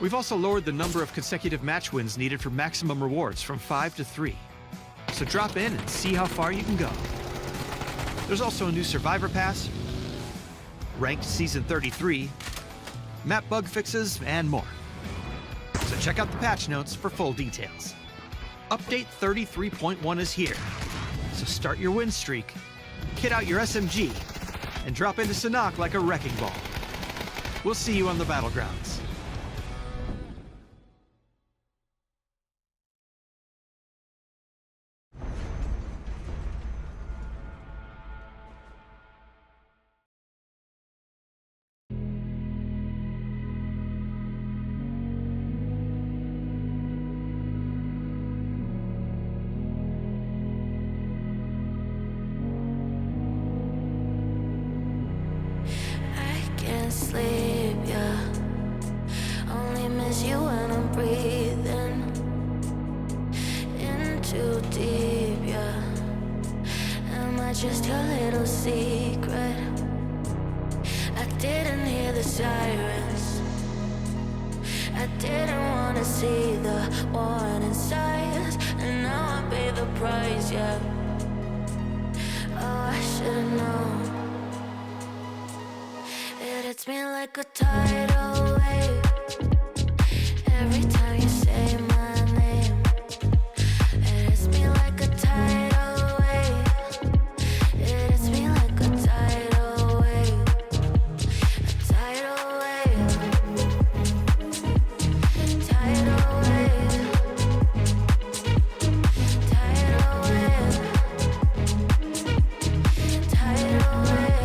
We've also lowered the number of consecutive match wins needed for maximum rewards from 5 to 3. So drop in and see how far you can go. There's also a new Survivor Pass, ranked Season 33, map bug fixes, and more. So check out the patch notes for full details. Update 33.1 is here. So start your win streak, kit out your SMG, and drop into Sanhok like a wrecking ball. We'll see you on the Battlegrounds. Sleep, yeah. Only miss you when I'm breathing in too deep, yeah. Am I just your little secret? I didn't hear the sirens. I didn't want to see the warning signs, and now I pay the price, yeah. Oh, I should've known. It's me like a tidal wave. Every time you say my name, it hits me like a tidal wave. It hits me like a tidal wave. A tidal wave. Tidal wave. Tidal wave. Tidal wave.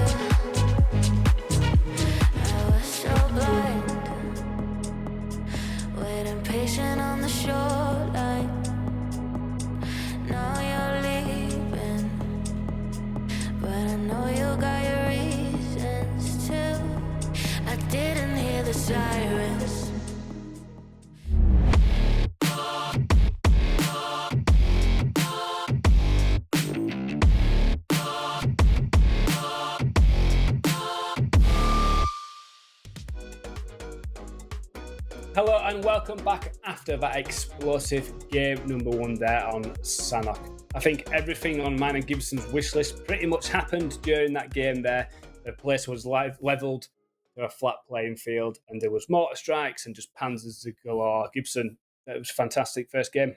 Patient on the shoreline. Now you're leaving, but I know you got your reasons too. I didn't hear the sirens. Hello and welcome back after that explosive game number one there on Sanhok. I think everything on mine and Gibson's wish list pretty much happened during that game there. The place was leveled a flat playing field, and there was mortar strikes and just panzers to galore. Gibson, it was a fantastic first game.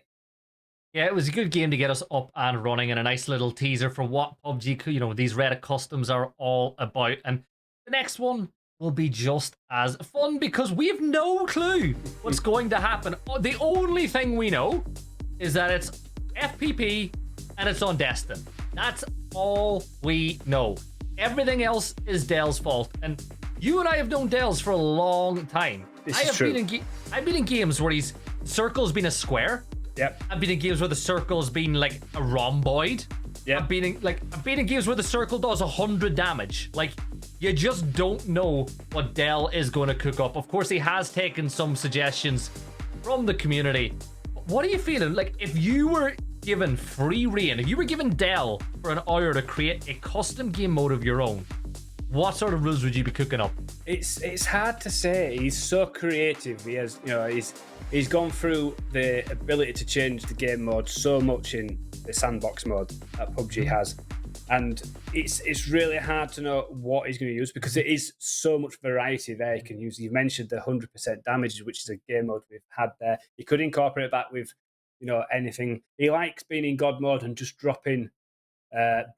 Yeah, it was a good game to get us up and running, and a nice little teaser for what PUBG, these Reddit customs are all about. And the next one will be just as fun because we have no clue what's going to happen. The only thing we know is that it's FPP and it's on Destin. That's all we know. Everything else is Dell's fault. And you and I have known Dell's for a long time. This is true. I've been in games where circle's been a square. Yep. I've been in games where the circle's been like a rhomboid. Yep. I've been in games where the circle does 100 damage. Like, you just don't know what Dell is going to cook up. Of course, he has taken some suggestions from the community. What are you feeling? Like, if you were given free reign, if you were given Dell for an hour to create a custom game mode of your own, what sort of rules would you be cooking up? It's hard to say. He's so creative. He has, he's gone through the ability to change the game mode so much in the sandbox mode that PUBG has, and it's really hard to know what he's going to use because there is so much variety there. He can use. You mentioned the 100% damage, which is a game mode we've had there. He could incorporate that with, anything. He likes being in God mode and just dropping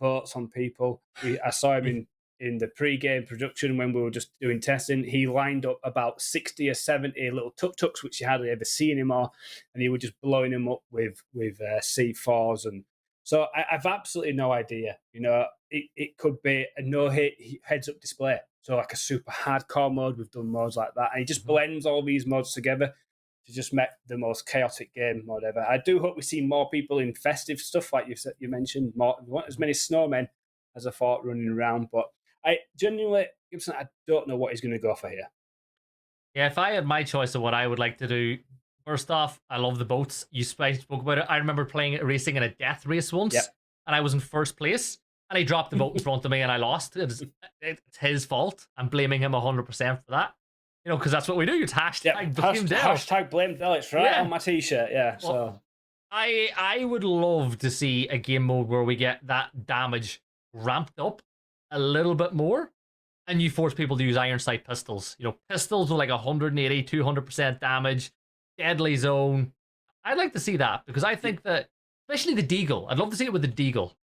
boats on people. I saw him in the pre-game production when we were just doing testing. He lined up about 60 or 70 little tuk-tuks, which you hardly ever see anymore, and he was just blowing them up with C4s. And so I've absolutely no idea. It could be a no-hit heads-up display, so like a super hardcore mode. We've done modes like that, and he just blends all these modes together to just make the most chaotic game mode ever. I do hope we see more people in festive stuff, like you mentioned. We want as many snowmen as I thought running around, but I genuinely, Gibson, I don't know what he's going to go for here. Yeah, if I had my choice of what I would like to do, first off, I love the boats. You spoke about it. I remember racing in a death race once, and I was in first place, and he dropped the boat in front of me, and I lost. It's his fault. I'm blaming him 100% for that. Because that's what we do. It's hashtag blame Dell. Hashtag blame Dell. It's right on my t-shirt. Yeah. Well, so I would love to see a game mode where we get that damage ramped up a little bit more, and you force people to use iron sight pistols. Pistols with like 180, 200% damage, deadly zone. I'd like to see that because I think that, especially the Deagle, I'd love to see it with the Deagle.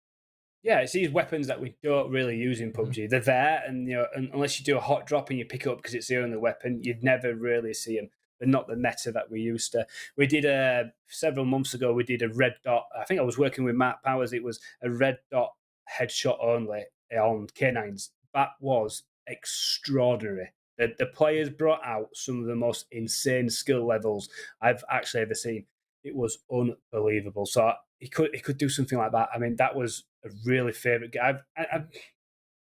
Yeah, it's these weapons that we don't really use in PUBG. They're there, and unless you do a hot drop and you pick it up because it's the only weapon, you'd never really see them. They're not the meta that we used to. We did several months ago. We did a red dot. I think I was working with Matt Powers. It was a red dot headshot only on K9s. That was extraordinary. The players brought out some of the most insane skill levels I've actually ever seen. It was unbelievable. So he could do something like that. I mean, that was a really favourite game.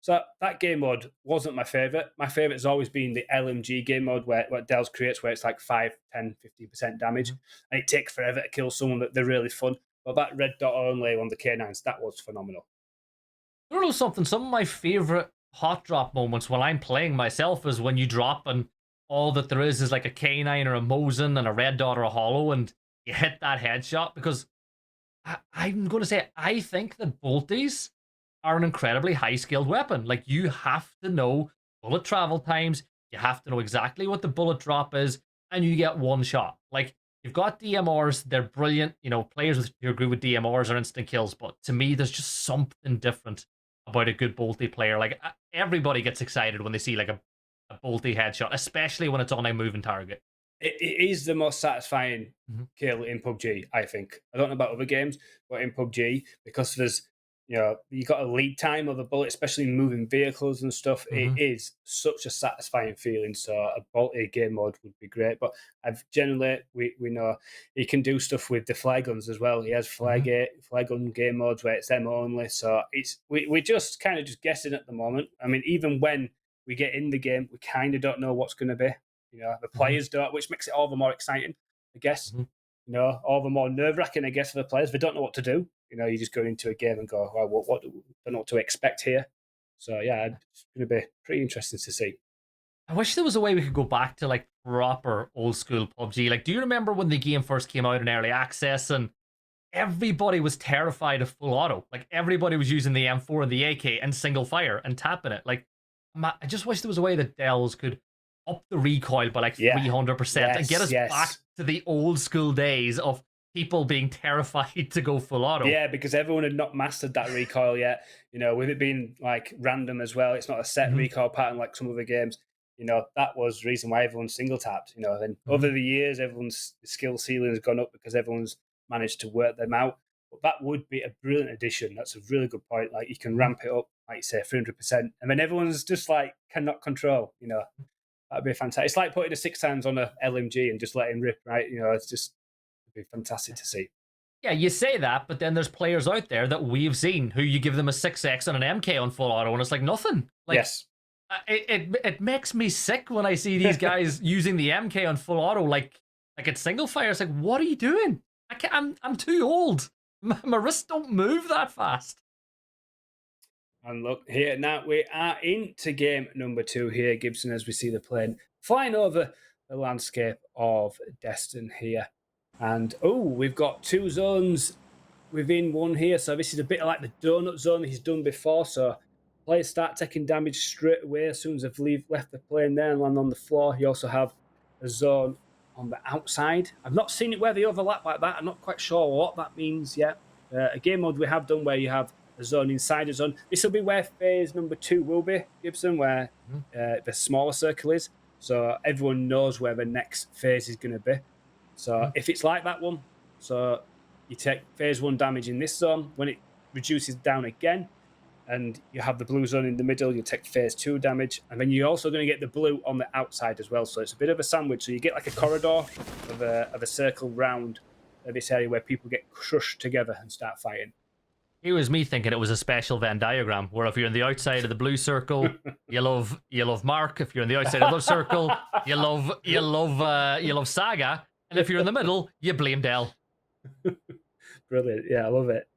So that game mode wasn't my favourite. My favourite has always been the LMG game mode where Dell's creates, where it's like 5, 10, 15% damage, and it takes forever to kill someone. They're really fun. But that red dot only on the K9s, that was phenomenal. I don't know something. Some of my favorite hot drop moments when I'm playing myself is when you drop and all that there is like a K9 or a Mosin and a red dot or a hollow, and you hit that headshot. Because I'm going to say, I think that bolties are an incredibly high-skilled weapon. Like, you have to know bullet travel times, you have to know exactly what the bullet drop is, and you get one shot. Like, you've got DMRs, they're brilliant. Players who agree with DMRs are instant kills, but to me, there's just something different about a good bolty player. Like, everybody gets excited when they see like a bolty headshot, especially when it's on a moving target. It is the most satisfying kill in PUBG, I think. I don't know about other games, but in PUBG, because there's, you got a lead time of the bullet, especially in moving vehicles and stuff. It is such a satisfying feeling. So a bolty game mode would be great. But we know he can do stuff with the flare guns as well. He has flare gun game modes where it's them only. So we're just kind of just guessing at the moment. I mean, even when we get in the game, we kind of don't know what's going to be. The players don't, which makes it all the more exciting, I guess. All the more nerve-wracking, I guess, for the players. They don't know what to do. You just go into a game and go, well, what don't know what to expect here. So, yeah, it's going to be pretty interesting to see. I wish there was a way we could go back to, like, proper old-school PUBG. Like, do you remember when the game first came out in early access and everybody was terrified of full auto? Like, everybody was using the M4 and the AK and single fire and tapping it. Like, I just wish there was a way that Dells could up the recoil by like 300% and get us back to the old school days of people being terrified to go full auto. Yeah, because everyone had not mastered that recoil yet. You know, with it being like random as well, it's not a set recoil pattern like some other games. You know, that was the reason why everyone's single tapped. You know, and over the years, everyone's skill ceiling has gone up because everyone's managed to work them out. But that would be a brilliant addition. That's a really good point. Like, you can ramp it up, like you say, 300%, and then everyone's just like cannot control. You know, that'd be fantastic. It's like putting a 6 times on a LMG and just letting rip, right? You know, it's just it'd be fantastic to see. Yeah, you say that, but then there's players out there that we've seen who you give them a 6x and an MK on full auto, and it's like nothing. Like, yes. It makes me sick when I see these guys using the MK on full auto like it's single fire. It's like, what are you doing? I'm too old. My wrists don't move that fast. And look here now, we are into game number 2 here, Gibson, as we see the plane flying over the landscape of Destin here. And we've got 2 zones within one here. So this is a bit like the donut zone he's done before. So players start taking damage straight away as soon as they've left the plane there and land on the floor. You also have a zone on the outside. I've not seen it where they overlap like that. I'm not quite sure what that means yet. A game mode we have done where you have a zone inside a zone. This will be where phase number 2 will be, Gibson, where the smaller circle is. So everyone knows where the next phase is going to be. So if it's like that one, so you take phase 1 damage in this zone, when it reduces down again, and you have the blue zone in the middle, you take phase 2 damage, and then you're also going to get the blue on the outside as well. So it's a bit of a sandwich. So you get like a corridor of a circle round this area where people get crushed together and start fighting. It was me thinking it was a special Venn diagram where if you're on the outside of the blue circle, you love Mark. If you're on the outside of the circle, you love Saga, and if you're in the middle, you blame Dell. Brilliant. Yeah, I love it.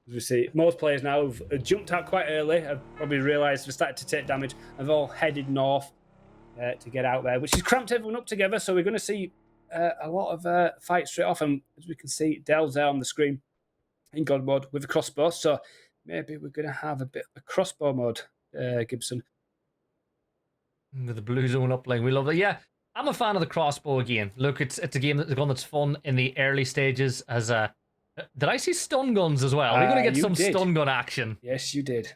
As we see, most players now have jumped out quite early. Have probably realised they've started to take damage. Have all headed north to get out there, which has cramped everyone up together. So we're going to see a lot of fights straight off. And as we can see, Dell's there on the screen in God mode with a crossbow. So maybe we're going to have a bit of a crossbow mode, Gibson. With the blue zone uplink, we love that. Yeah, I'm a fan of the crossbow again. Look, it's a game that's fun in the early stages. As did I see stun guns as well? We're going to get some stun gun action. Yes, you did.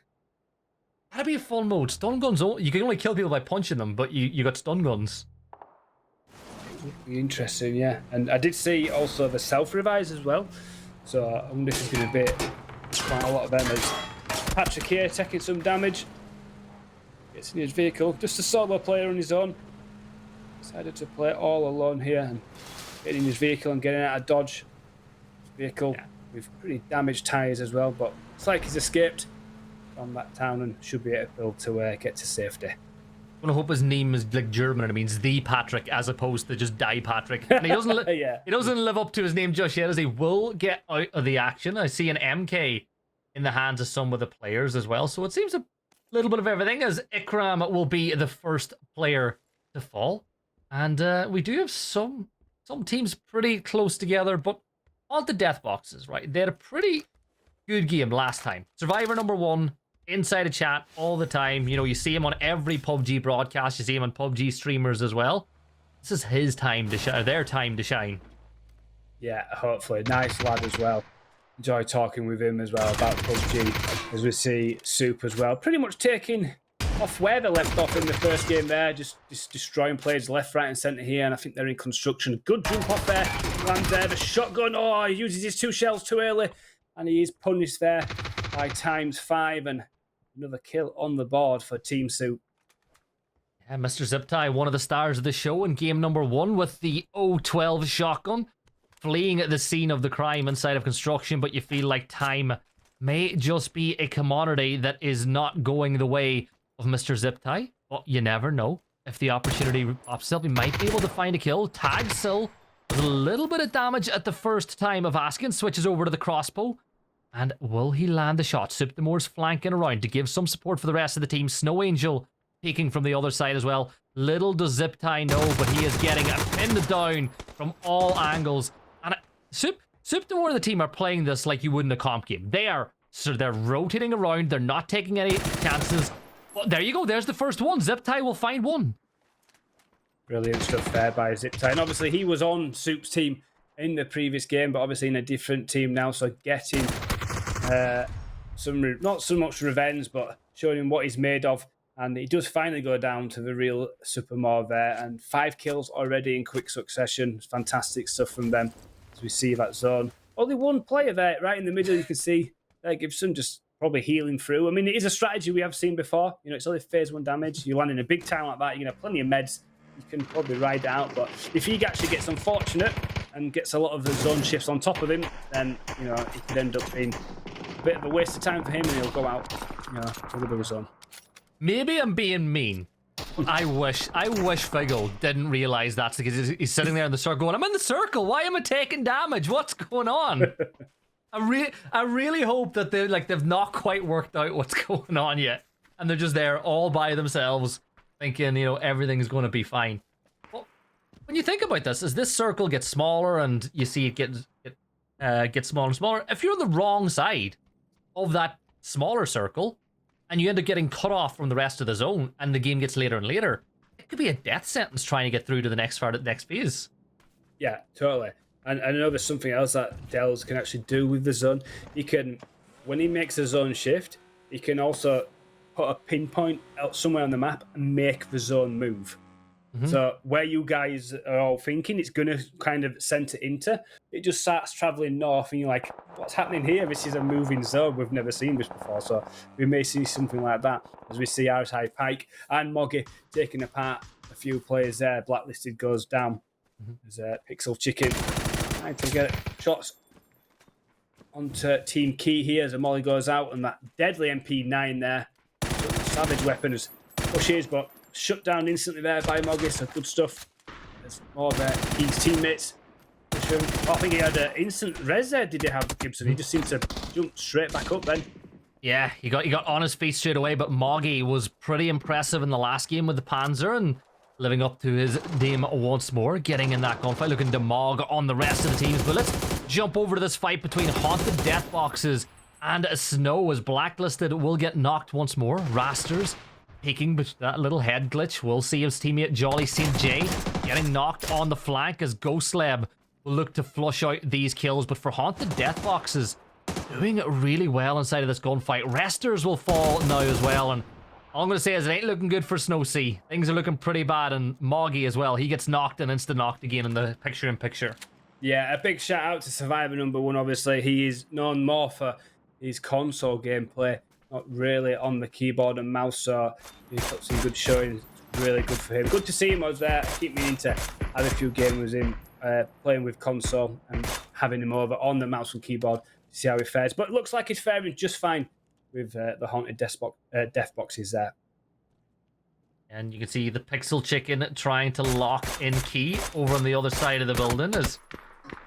That'd be a fun mode. Stun guns, you can only kill people by punching them, but you got stun guns. Be interesting, yeah. And I did see also the self-revives as well. So I wonder if there's going to be quite a lot of them. As Patrick here taking some damage. Gets in his vehicle. Just a solo player on his own. Decided to play all alone here and getting in his vehicle and getting out of dodge. Vehicle with pretty damaged tyres as well, but it's like he's escaped from that town and should be able to get to safety. I hope his name is like German and it means the Patrick as opposed to just Die Patrick. And he doesn't he doesn't live up to his name just yet, as he will get out of the action. I see an MK in the hands of some of the players as well, so it seems a little bit of everything, as Ikram will be the first player to fall. And we do have some teams pretty close together, but on the death boxes, right? They had a pretty good game last time. Survivor number 1, inside a chat all the time. You know, you see him on every PUBG broadcast. You see him on PUBG streamers as well. This is his time to shine, their time to shine. Yeah, hopefully. Nice lad as well. Enjoy talking with him as well about PUBG. As we see Soup as well, pretty much taking off where they left off in the first game there, just destroying players left, right and centre here, and I think they're in construction. Good jump off there, lands there, the shotgun, he uses his 2 shells too early, and he is punished there by ×5, and another kill on the board for Team Soup. Yeah, Mr. Ziptie, one of the stars of the show in game number 1 with the 012 shotgun, fleeing at the scene of the crime inside of construction, but you feel like time may just be a commodity that is not going the way of Mr. Ziptie, but you never know. If the opportunity pops up, he might be able to find a kill. Tag still with a little bit of damage at the first time of asking. Switches over to the crossbow. And will he land the shot? Suptamore's flanking around to give some support for the rest of the team. Snow Angel peeking from the other side as well. Little does Ziptie know, but he is getting pinned down from all angles. And Suptamore and the team are playing this like you would in a comp game. They're rotating around. They're not taking any chances. Well, there you go. There's the first one. Zip Tie will find one. Brilliant stuff there by Zip Tie. And obviously he was on Soup's team in the previous game, but obviously in a different team now. So getting not so much revenge, but showing him what he's made of. And he does finally go down to the real Supermore there. And 5 kills already in quick succession. Fantastic stuff from them as we see that zone. Only one player there right in the middle. You can see Gibson just probably healing through. I mean, it is a strategy we have seen before. You know, it's only phase 1 damage. You land in a big town like that, you can have plenty of meds. You can probably ride it out. But if he actually gets unfortunate and gets a lot of the zone shifts on top of him, then, you know, it could end up being a bit of a waste of time for him and he'll go out, you know, to the bigger zone. Maybe I'm being mean. I wish Figgle didn't realize that because he's sitting there in the circle going, I'm in the circle. Why am I taking damage? What's going on? I really hope that they've not quite worked out what's going on yet, and they're just there all by themselves, thinking, you know, everything's going to be fine. Well, when you think about this, as this circle gets smaller and you see it get smaller and smaller, if you're on the wrong side of that smaller circle, and you end up getting cut off from the rest of the zone, and the game gets later and later, it could be a death sentence trying to get through to the next phase. Yeah, totally. And I know there's something else that Dells can actually do with the zone. He can, when he makes a zone shift, he can also put a pinpoint out somewhere on the map and make the zone move. Mm-hmm. So where you guys are all thinking it's going to kind of center into, it just starts traveling north and you're like, what's happening here? This is a moving zone. We've never seen this before. So we may see something like that as we see RSI Pike and Moggy taking apart a few players there. Blacklisted goes down. Mm-hmm. There's Pixel Chicken trying to get shots onto Team Key here as a molly goes out, and that deadly MP9 there. Savage weapons pushes, but shut down instantly there by Moggy, so good stuff. There's more of Key's teammates. I think he had an instant res there, did he have, Gibson? He just seemed to jump straight back up then. Yeah, he got on his feet straight away, but Moggy was pretty impressive in the last game with the Panzer and living up to his name once more, getting in that gunfight, looking to Mog on the rest of the teams. But let's jump over to this fight between Haunted Death Boxes and Snow, as Blacklisted will get knocked once more. Rasters peeking that little head glitch. We'll see his teammate Jolly St. J getting knocked on the flank as Ghostlab will look to flush out these kills. But for Haunted Death Boxes, doing really well inside of this gunfight. Resters will fall now as well, and all I'm going to say is it ain't looking good for Snow C. Things are looking pretty bad, and Moggy as well. He gets knocked and insta-knocked again in the picture-in-picture. Yeah, a big shout-out to Survivor #1, obviously. He is known more for his console gameplay, not really on the keyboard and mouse, so he's got some good showing. Really good for him. Good to see him. I was there. I keep meaning to have a few games with him playing with console and having him over on the mouse and keyboard to see how he fares. But it looks like he's faring just fine with the Haunted Death Boxes there. And you can see the Pixel Chicken trying to lock in Key over on the other side of the building, as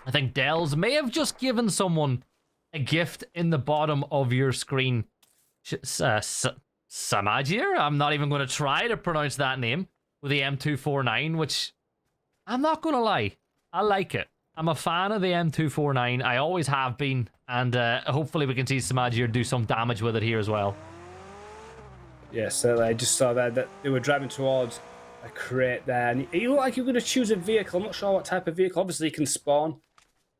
I think Dells may have just given someone a gift in the bottom of your screen. Samajir? I'm not even going to try to pronounce that name with the M249, which I'm not going to lie, I like it. I'm a fan of the M249. I always have been, and hopefully we can see Samajir do some damage with it here as well. Yeah, so I just saw there that they were driving towards a crate there, and he looked like he was going to choose a vehicle. I'm not sure what type of vehicle. Obviously, you can spawn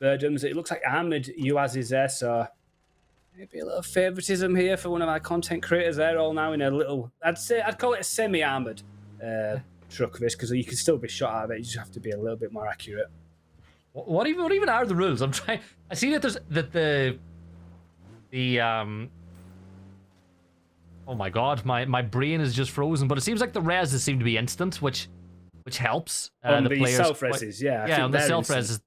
Birdums. It looks like armored UAZ is there, so maybe a little favoritism here for one of our content creators there, all now in a little, I'd call it a semi-armored truck, this, because you can still be shot out of it. You just have to be a little bit more accurate. What even are the rules? I'm trying. I see that there's the oh my god, my brain is just frozen. But it seems like the reses seem to be instant, which helps. On the players, self-reses, yeah. Yeah, on the self-reses,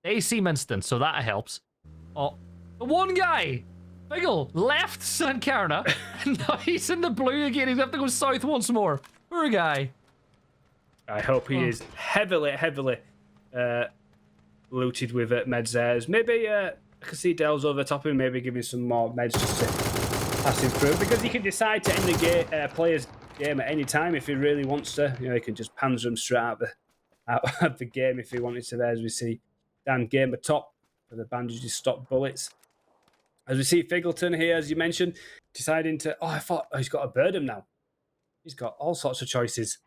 they seem instant, so that helps. Oh, the one guy, Figgle, left Sankarna, and now he's in the blue again. He's have to go south once more. Poor guy. I hope he is heavily looted with meds there. Maybe I can see Dells over the top of him, maybe giving some more meds just to pass him through, because he can decide to end the player's game at any time if he really wants to. You know, he can just panzer him straight out of the game if he wanted to there, as we see Dan Gamer top for the bandages stop bullets. As we see Figgleton here, as you mentioned, deciding to, I thought, he's got a Birdum now. He's got all sorts of choices.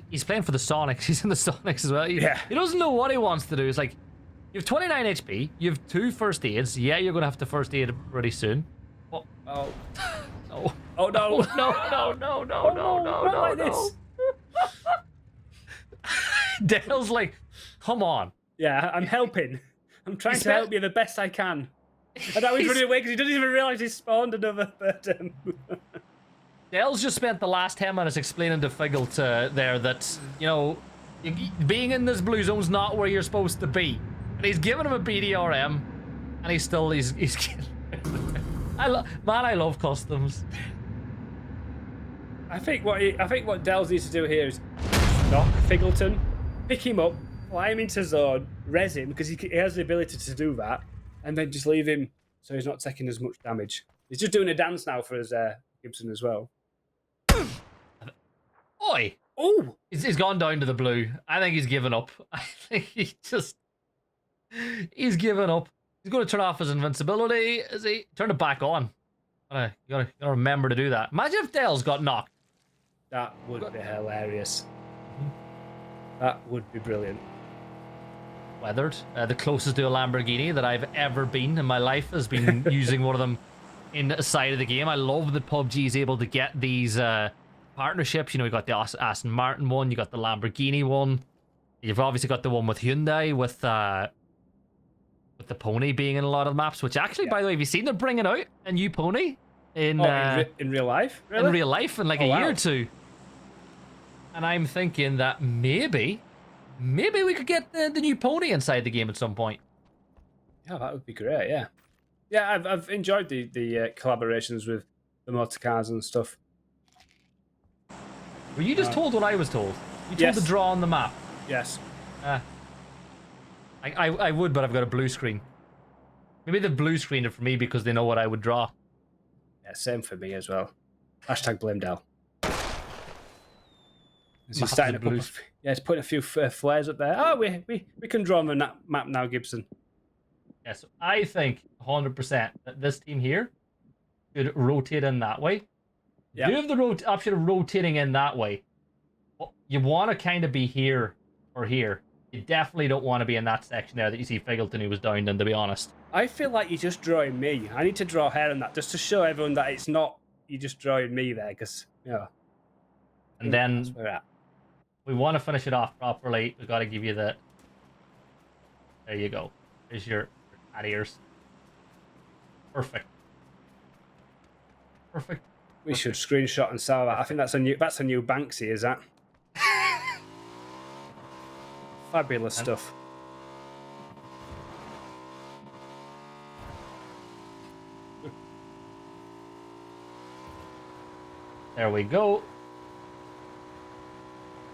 He's playing for the Sonics. He's in the Sonics as well. He doesn't know what he wants to do. It's like, you have 29 HP, you have 2 first aids. Yeah, you're going to have to first aid pretty soon. Oh. Oh. No. Oh, no. No, like this. Dale's like, come on. Yeah, I'm helping. I'm trying to help you the best I can. And now he's running away because he doesn't even realise he's spawned another third. Dale's just spent the last 10 minutes explaining to Figgle there that, you know, being in this blue zone's not where you're supposed to be. And he's giving him a BDRM, and he's kidding. I love customs. I think what Dells needs to do here is knock Figgleton, pick him up, fly him into zone, res him because he has the ability to do that, and then just leave him so he's not taking as much damage. He's just doing a dance now for his Gibson as well. Oi! Oh! He's gone down to the blue. I think he's given up. I think he's given up. He's going to turn off his invincibility. Is he? Turn it back on. You gotta remember to do that. Imagine if Dale's got knocked. That would be hilarious. That would be brilliant. Weathered. The closest to a Lamborghini that I've ever been in my life has been using one of them inside of the game. I love that PUBG is able to get these partnerships. You know, you got the Aston Martin one, you got the Lamborghini one. You've obviously got the one with Hyundai with the pony being in a lot of maps, which actually, by the way, have you seen they're bringing out a new pony in real life? Really? In real life in like a year or two. And I'm thinking that maybe we could get the new pony inside the game at some point. Yeah, that would be great. Yeah, I've enjoyed the collaborations with the motor cars and stuff. Were you just told what I was told? You told Yes. to draw on the map. Yes. I would, but I've got a blue screen. Maybe they've blue screened it for me because they know what I would draw. Yeah, same for me as well. Hashtag blame Dell. He's starting to he's putting a few flares up there. Oh, we can draw on the map now, Gibson. Yeah, so I think 100% that this team here should rotate in that way. Yeah. You have the option of rotating in that way. You want to kind of be here or here. You definitely don't want to be in that section there that you see Figgleton who was down in, to be honest. I feel like you're just drawing me. I need to draw hair on that just to show everyone that it's not you just drawing me there, because And then that's where we're at. we want to finish it off properly. We've got to give you the. There you go. There's your cat ears. Perfect. Perfect. We should screenshot and sell that. I think that's a new Banksy, is that? Fabulous stuff. There we go.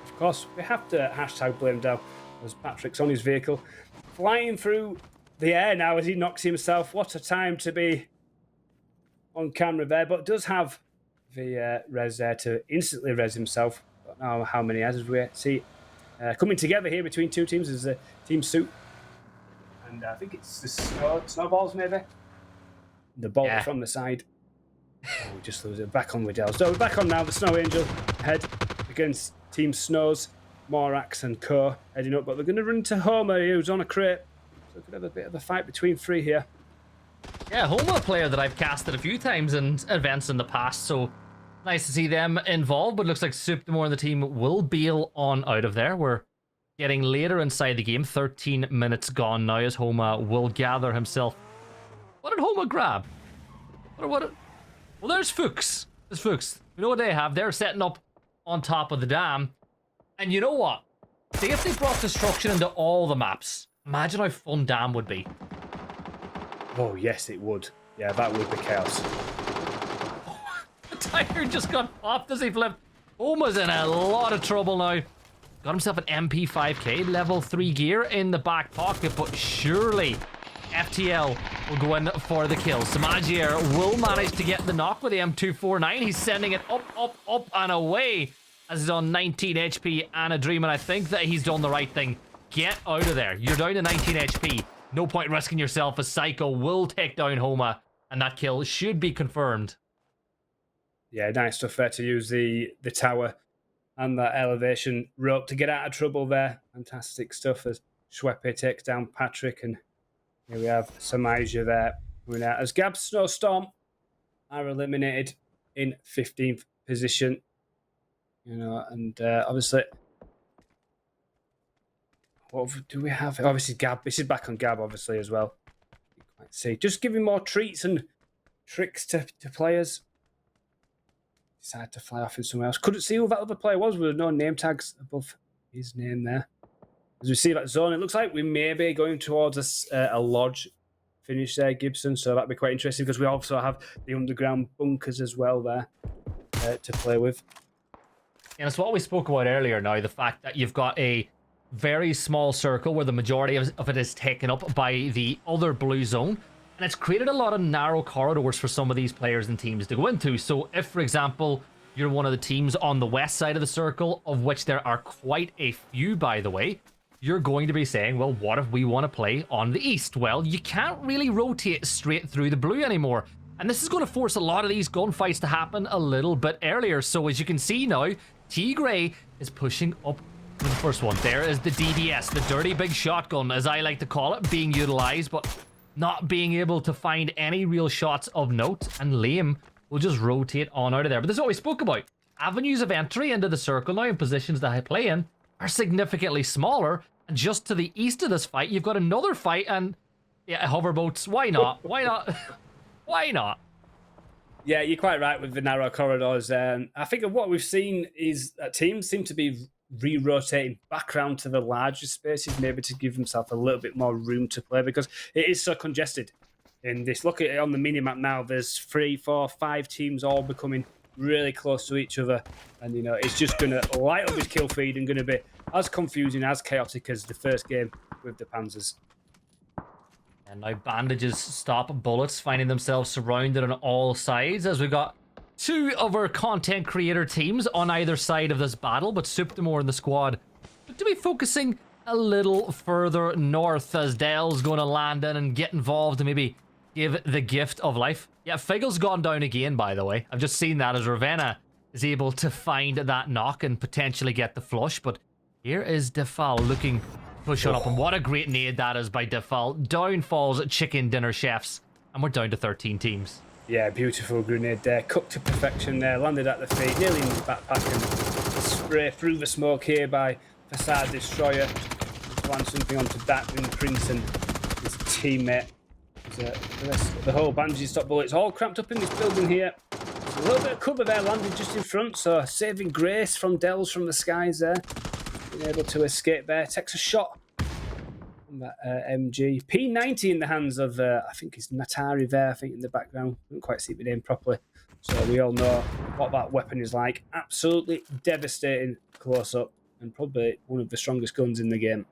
Of course, we have to hashtag blame Dell as Patrick's on his vehicle, flying through the air now as he knocks himself. What a time to be on camera there, but does have the res there to instantly res himself. Don't know how many as we see coming together here between two teams is a team suit, and I think it's the snowballs maybe. The ball from the side. Oh, we just lose it. Back on with Dell. So we're back on now. The Snow Angel head against Team Snows, Morax and Co. heading up, but they're going to run to Homer, who's on a crate. So we could have a bit of a fight between three here. Yeah, Homer, a player that I've casted a few times in events in the past, so nice to see them involved, but looks like Suptamore and the team will bail on out of there. We're getting later inside the game, 13 minutes gone now as Homer will gather himself. What did Homer grab? Well, there's Fuchs. There's Fuchs. We know what they have. They're setting up on top of the dam. And you know what? See if they brought destruction into all the maps. Imagine how fun dam would be. Oh, yes, it would. Yeah, that would be chaos. The tire just got popped as he flipped. Homer's in a lot of trouble now. Got himself an MP5K, level 3 gear in the back pocket, but surely FTL will go in for the kill. Samagier will manage to get the knock with the M249. He's sending it up, and away as he's on 19 HP and a dream, and I think that he's done the right thing. Get out of there. You're down to 19 HP. No point risking yourself as Psycho will take down Homer, and that kill should be confirmed. Yeah, nice stuff there to use the tower and that elevation rope to get out of trouble there. Fantastic stuff as Schweppe takes down Patrick, and here we have Samaja there coming out as Gab Snowstorm are eliminated in 15th position. You know, and obviously, what do we have? Obviously, Gab. This is back on Gab, obviously, as well. You can see, just giving more treats and tricks to players. Decided to fly off in somewhere else. Couldn't see who that other player was with no name tags above his name there. As we see that zone, it looks like we may be going towards a lodge finish there, Gibson. So that'd be quite interesting because we also have the underground bunkers as well there to play with. And it's what we spoke about earlier now, the fact that you've got a very small circle where the majority of it is taken up by the other blue zone. And it's created a lot of narrow corridors for some of these players and teams to go into. So if, for example, you're one of the teams on the west side of the circle, of which there are quite a few, by the way, you're going to be saying, well, what if we want to play on the east? Well, you can't really rotate straight through the blue anymore. And this is going to force a lot of these gunfights to happen a little bit earlier. So as you can see now, T-Gray is pushing up for the first one. There is the DBS, the dirty big shotgun, as I like to call it, being utilized, but not being able to find any real shots of note, and Liam will just rotate on out of there. But this is what we spoke about. Avenues of entry into the circle now in positions that I play in are significantly smaller, and just to the east of this fight, you've got another fight, and yeah, hoverboats, why not? Why not? Why not? Yeah, you're quite right with the narrow corridors. I think what we've seen is that teams seem to be re-rotating back around to the larger spaces, maybe to give themselves a little bit more room to play, because it is so congested in this. Look at it on the mini-map now. There's 3, 4, 5 teams all becoming really close to each other, and you know, it's just going to light up his kill feed and going to be as confusing, as chaotic as the first game with the Panzers. And now bandages stop bullets, finding themselves surrounded on all sides, as we've got 2 of our content creator teams on either side of this battle, but Suptamore in the squad to be focusing a little further north, as Dell's going to land in and get involved and maybe give the gift of life. Yeah, Figgle's gone down again, by the way. I've just seen that as Ravenna is able to find that knock and potentially get the flush, but here is Defal looking push on up, and what a great nade that is by Defal. Down falls chicken dinner chefs, and we're down to 13 teams. Yeah, beautiful grenade there, cooked to perfection there, landed at the feet, nearly in the backpack, and spray through the smoke here by Facade Destroyer. Land something onto Darkwing Prince and his teammate. The whole Banshee stop bullets all cramped up in this building here. A little bit of cover there, landed just in front, so saving grace from Dells from the skies there. Being able to escape there, takes a shot from that MG. P90 in the hands of, I think it's Natari there, I think in the background. Couldn't quite see the name properly. So we all know what that weapon is like. Absolutely devastating close up, and probably one of the strongest guns in the game.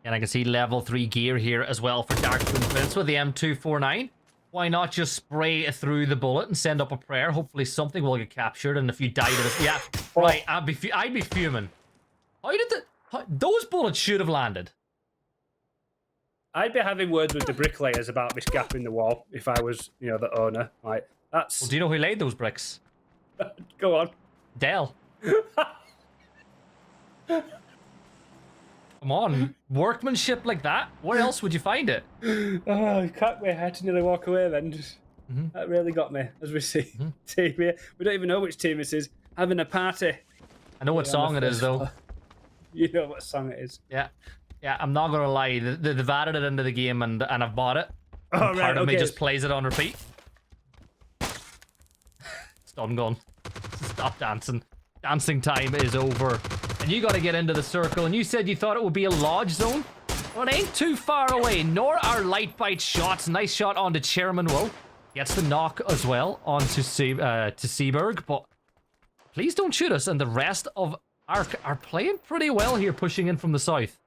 And I can see level 3 gear here as well for Darkwing Prince with the M249. Why not just spray through the bullet and send up a prayer? Hopefully something will get captured, and if you die to this... Yeah, right, I'd be fuming. How did those bullets should have landed? I'd be having words with the bricklayers about this gap in the wall if I was, you know, the owner. Like, that's... Well, do you know who laid those bricks? Go on. Dell. Come on, workmanship like that? Where else would you find it? Oh, I can't wait. I had to nearly walk away then. That really got me, as we see. Team here. We don't even know which team this is. Having a party. I know what song it is, though. You know what song it is. Yeah. Yeah, I'm not going to lie. They've added it into the game, and I've bought it. Oh, right, part of me just plays it on repeat. Stun gun. Stop dancing. Dancing time is over. And you got to get into the circle, and you said you thought it would be a lodge zone? Well, it ain't too far away, nor are light bite shots. Nice shot onto Chairman Will. Gets the knock as well onto Seaberg, but please don't shoot us. And the rest of Ark are playing pretty well here, pushing in from the south.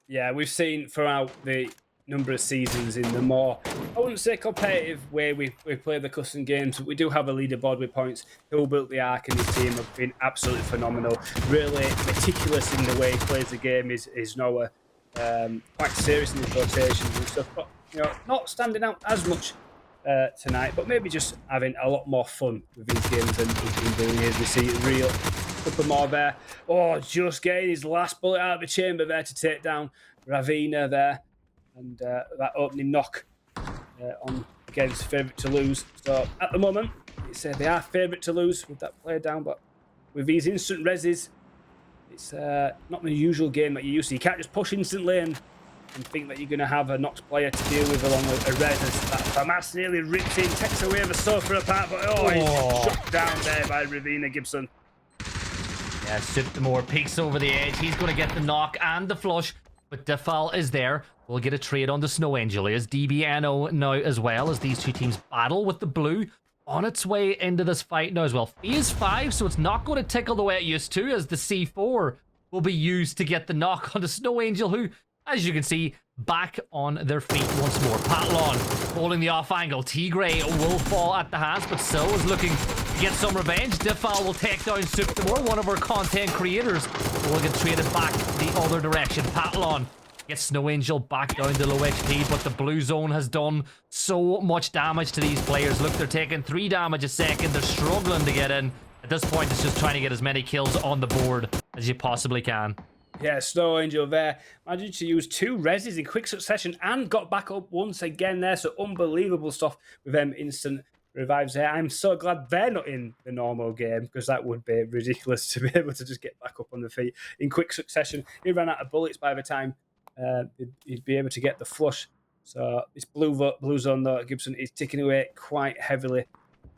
Yeah, we've seen throughout the number of seasons in the more, I wouldn't say competitive way we play the custom games, but we do have a leaderboard with points. Who built the Ark and his team have been absolutely phenomenal. Really meticulous in the way he plays the game. Is Noah quite serious in his rotations and stuff, but you know, not standing out as much tonight, but maybe just having a lot more fun with these games than he's been doing here. As we see real couple more there. Oh, just getting his last bullet out of the chamber there to take down Ravina there, and that opening knock on against favourite to lose. So at the moment, it's they are favourite to lose with that player down, but with these instant reses, it's not the usual game that you used to. You can't just push instantly and think that you're going to have a knocked player to deal with along with a res. As that FAMAS nearly rips in, takes away the sofa apart, but he's shut down there by Ravina Gibson. Yeah, Subreddits peeks over the edge. He's going to get the knock and the flush, but Defal is there. We'll get a trade on the Snow Angel. Is DBNO now as well, as these two teams battle with the blue on its way into this fight now as well. Phase 5, so it's not going to tickle the way it used to, as the C4 will be used to get the knock on the Snow Angel, who, as you can see, back on their feet once more. Patlon holding the off angle. T-Gray will fall at the hands, but Sil is looking to get some revenge. Defal will take down Subreddits, one of our content creators. Will get traded back the other direction. Patlon gets Snow Angel back down to low HP, but the blue zone has done so much damage to these players. Look, they're taking 3 damage a second. They're struggling to get in. At this point, it's just trying to get as many kills on the board as you possibly can. Yeah, Snow Angel there managed to use 2 reses in quick succession and got back up once again there. So unbelievable stuff with them instant revives there. I'm so glad they're not in the normal game, because that would be ridiculous to be able to just get back up on the feet in quick succession. He ran out of bullets by the time he'd be able to get the flush. So this blue zone though, Gibson is ticking away quite heavily,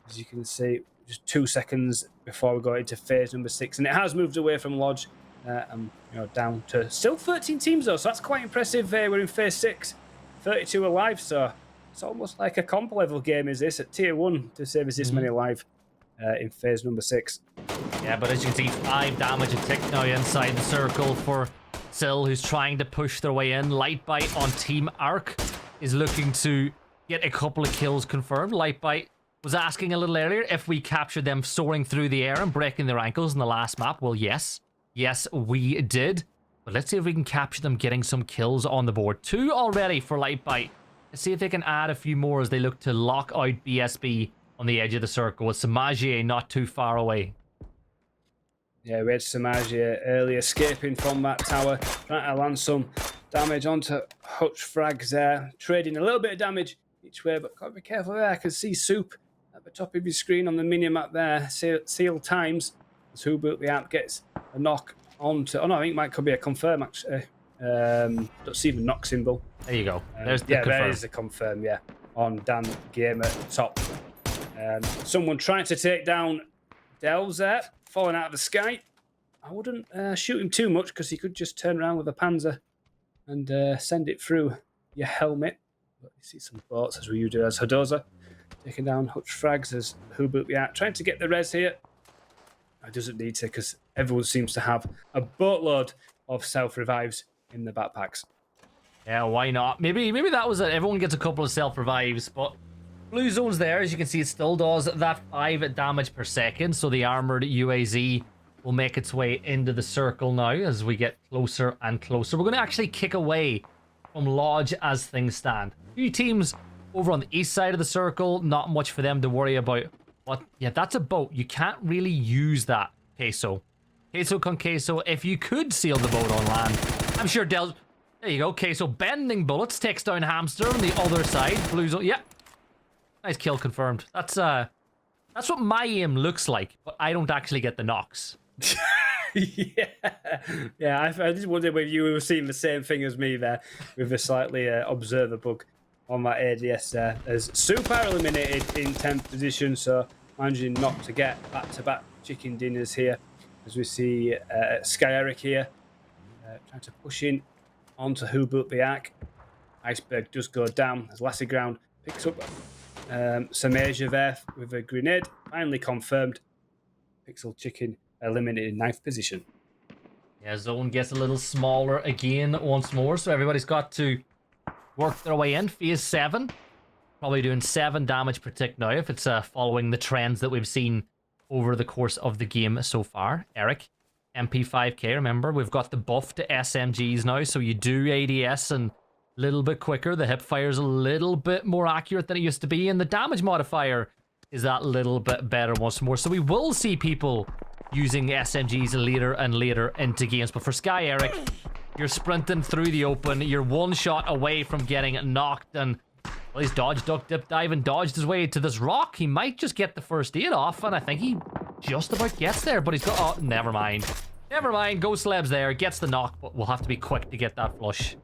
as you can see. Just 2 seconds before we go into phase number 6, and it has moved away from Lodge. And down to still 13 teams though, so that's quite impressive. We're in phase 6, 32 alive, so it's almost like a comp level game is this at tier 1 to save us this many alive in phase number 6. Yeah, but as you can see, 5 damage a tick now inside the circle for Sil, who's trying to push their way in. Lightbite on Team Arc is looking to get a couple of kills confirmed. Lightbite was asking a little earlier if we captured them soaring through the air and breaking their ankles in the last map. Well, yes. Yes, we did. But let's see if we can capture them getting some kills on the board. 2 already for Lightbite. Let's see if they can add a few more as they look to lock out BSB on the edge of the circle, with Samagier not too far away. Yeah, we had Samagier early escaping from that tower, trying to land some damage onto Hutch frags there, trading a little bit of damage each way, but gotta be careful there. I can see Soup at the top of your screen on the minimap there, seal times. As Who Built the App gets a knock onto... Oh no, I think it could be a confirm actually. Don't see the knock symbol. There you go. There's the confirm. There is the confirm, yeah. On Dan Game at top. Someone trying to take down Delves there, falling out of the sky. I wouldn't shoot him too much, because he could just turn around with a Panzer and send it through your helmet. But you see some boats as we do as Hodoza. Taking down Hutch frags as Who Built the App. Trying to get the res here. I doesn't need to, because everyone seems to have a boatload of self-revives in the backpacks. Yeah, why not? Maybe that was it. Everyone gets a couple of self-revives, but blue zone's there. As you can see, it still does that 5 damage per second, so the armored UAZ will make its way into the circle now as we get closer and closer. We're going to actually kick away from Lodge as things stand. A few teams over on the east side of the circle, not much for them to worry about. But yeah, that's a boat. You can't really use that, Queso. Queso con Queso. If you could seal the boat on land, I'm sure Del... There you go, Queso. Bending bullets takes down Hamster on the other side. Blue zone. Yeah. Nice kill confirmed. That's what my aim looks like, but I don't actually get the knocks. Yeah. I just wondered whether you were seeing the same thing as me there, with the slightly observer bug on that ADS there, as Super eliminated in 10th position, so managing not to get back-to-back chicken dinners here, as we see Sky Eric here trying to push in onto Who Built the Ark. Iceberg does go down as Lassie Ground picks up Samasia there with a grenade, finally confirmed. Pixel Chicken eliminated in 9th position. Yeah, zone gets a little smaller again once more, so everybody's got to work their way in. Phase 7. Probably doing 7 damage per tick now, if it's following the trends that we've seen over the course of the game so far. Eric, MP5K, remember, we've got the buff to SMGs now, so you do ADS and little bit quicker. The hip fire is a little bit more accurate than it used to be, and the damage modifier is that little bit better once more. So we will see people using SMGs later and later into games. But for Sky Eric, you're sprinting through the open. You're one shot away from getting knocked, and well, he's dodged, duck, dip, dive, and dodged his way to this rock. He might just get the first aid off, and I think he just about gets there, but he's got... Oh, never mind. Never mind. Ghost Leb's there, gets the knock, but we'll have to be quick to get that flush.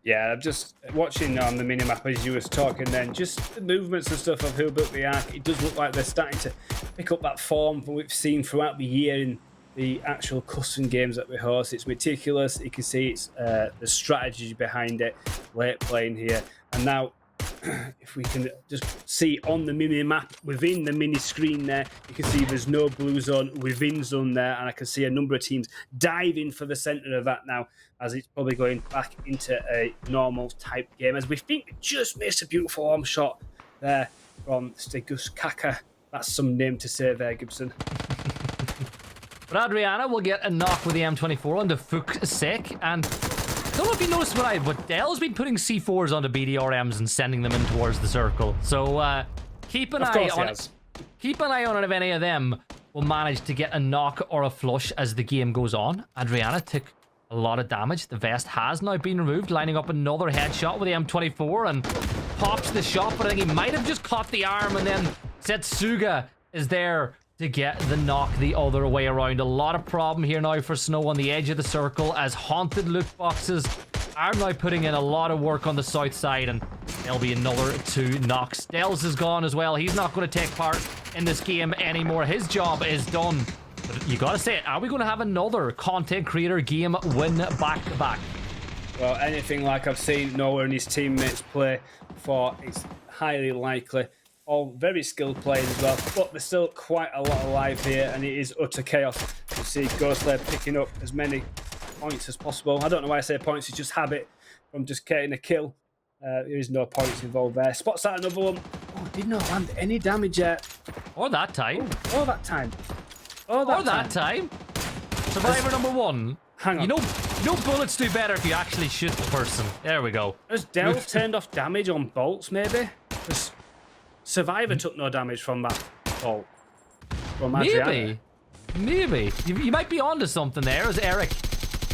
Yeah, I'm just watching on the minimap as you was talking then, just the movements and stuff of who built the arc. It does look like they're starting to pick up that form that we've seen throughout the year in the actual custom games that we host. It's meticulous. You can see it's the strategy behind it, late playing here. And now, if we can just see on the mini-map, within the mini-screen there, you can see there's no blue zone within zone there, and I can see a number of teams diving for the centre of that now, as it's probably going back into a normal type game, as we think we just missed a beautiful arm shot there from Stegus Kaka. That's some name to say there, Gibson. But Adriana will get a knock with the M24 onto Fook's sake, and I don't know if you noticed but Dell's been putting C4s onto BDRMs and sending them in towards the circle. So keep an eye on it. Keep an eye on it if any of them will manage to get a knock or a flush as the game goes on. Adriana took a lot of damage. The vest has now been removed, lining up another headshot with the M24 and pops the shot, but I think he might have just caught the arm, and then Setsuga is there to get the knock the other way around. A lot of problem here now for Snow on the edge of the circle, as haunted loot boxes are now putting in a lot of work on the south side, and there'll be another 2 knocks. Dells is gone as well. He's not going to take part in this game anymore. His job is done. But you gotta say it, are we going to have another content creator game win back-to-back? Well, anything like I've seen Noah and his teammates play before, it's highly likely. All very skilled players as well, but there's still quite a lot of life here, and it is utter chaos. You see Ghostlair picking up as many points as possible. I don't know why I say points, it's just habit from just getting a kill. There is no points involved there. Spots out another one. Oh, did not land any damage yet. Or that time. Or that time. Or that time. Survivor number 1. Hang on. You know bullets do better if you actually shoot the person. There we go. Has Delve turned off damage on bolts, maybe? Survivor took no damage from that bolt. From Adriana. Maybe. You might be onto something there, as Eric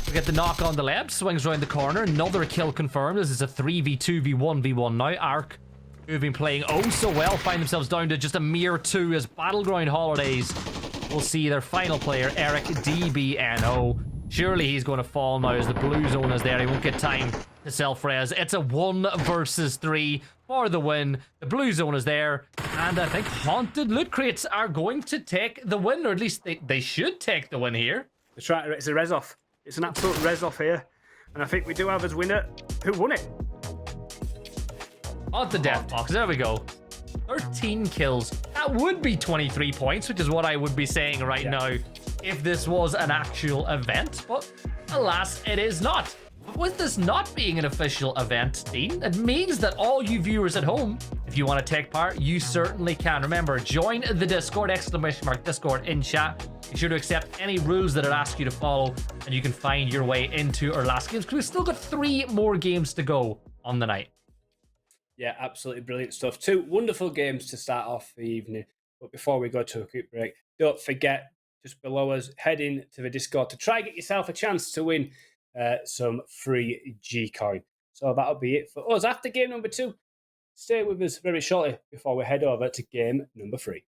will get the knock on the left, swings around the corner. Another kill confirmed. This is a 3v2 v1v1 now. Ark, who've been playing oh so well, find themselves down to just a mere 2 as Battleground Holidays will see their final player, Eric DBNO. Surely he's going to fall now as the blue zone is there. He won't get time to self-res. It's a 1 versus 3 for the win. The blue zone is there, and I think Haunted Loot Crates are going to take the win, or at least they should take the win here. It's a res off. It's an absolute res off here, and I think we do have as winner who won it. On the death box. There we go. 13 kills. That would be 23 points, which is what I would be saying right now if this was an actual event, but alas, it is not. With this not being an official event, Dean, it means that all you viewers at home, if you want to take part, you certainly can. Remember, join the Discord, !Discord in chat. Be sure to accept any rules that it asks you to follow, and you can find your way into our last games, because we've still got 3 more games to go on the night. Yeah, absolutely brilliant stuff. 2 wonderful games to start off the evening. But before we go to a quick break, don't forget, just below us, head in to the Discord to try and get yourself a chance to win some free G-Coin. So that'll be it for us after game number 2. Stay with us very shortly before we head over to game number 3.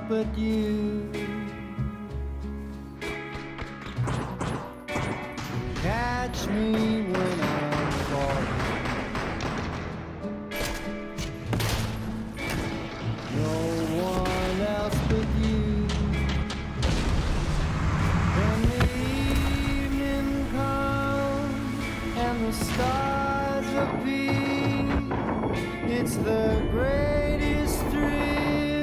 But you catch me when I'm falling. No one else but you. When the evening comes and the stars appear, it's the greatest thrill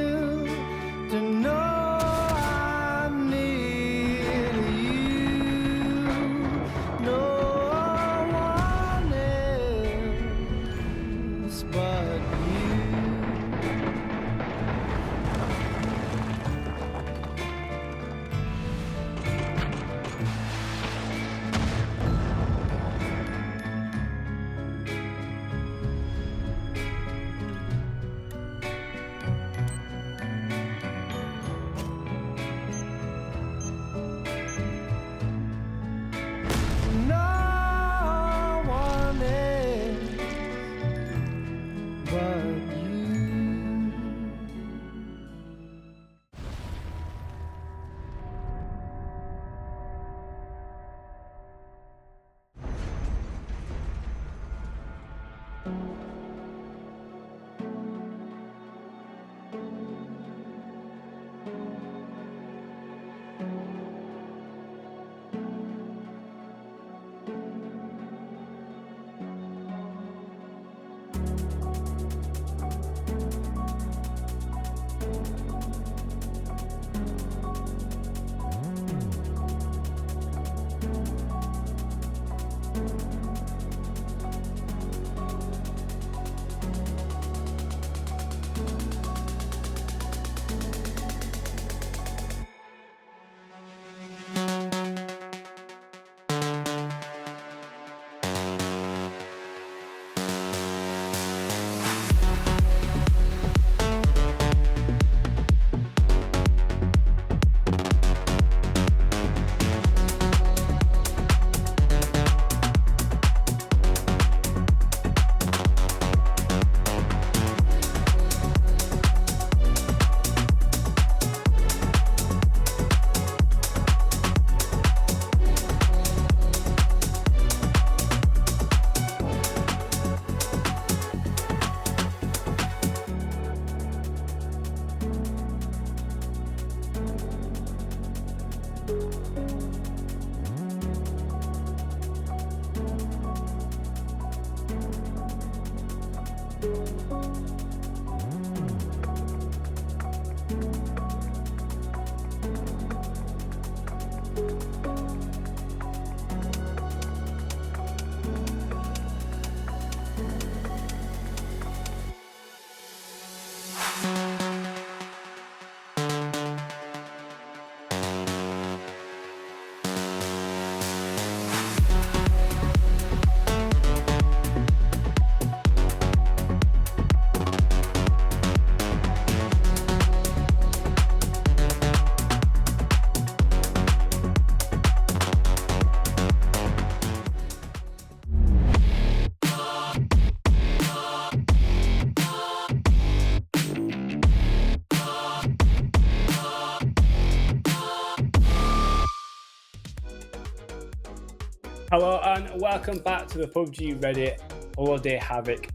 Hello and welcome back to the PUBG Reddit Holiday Havoc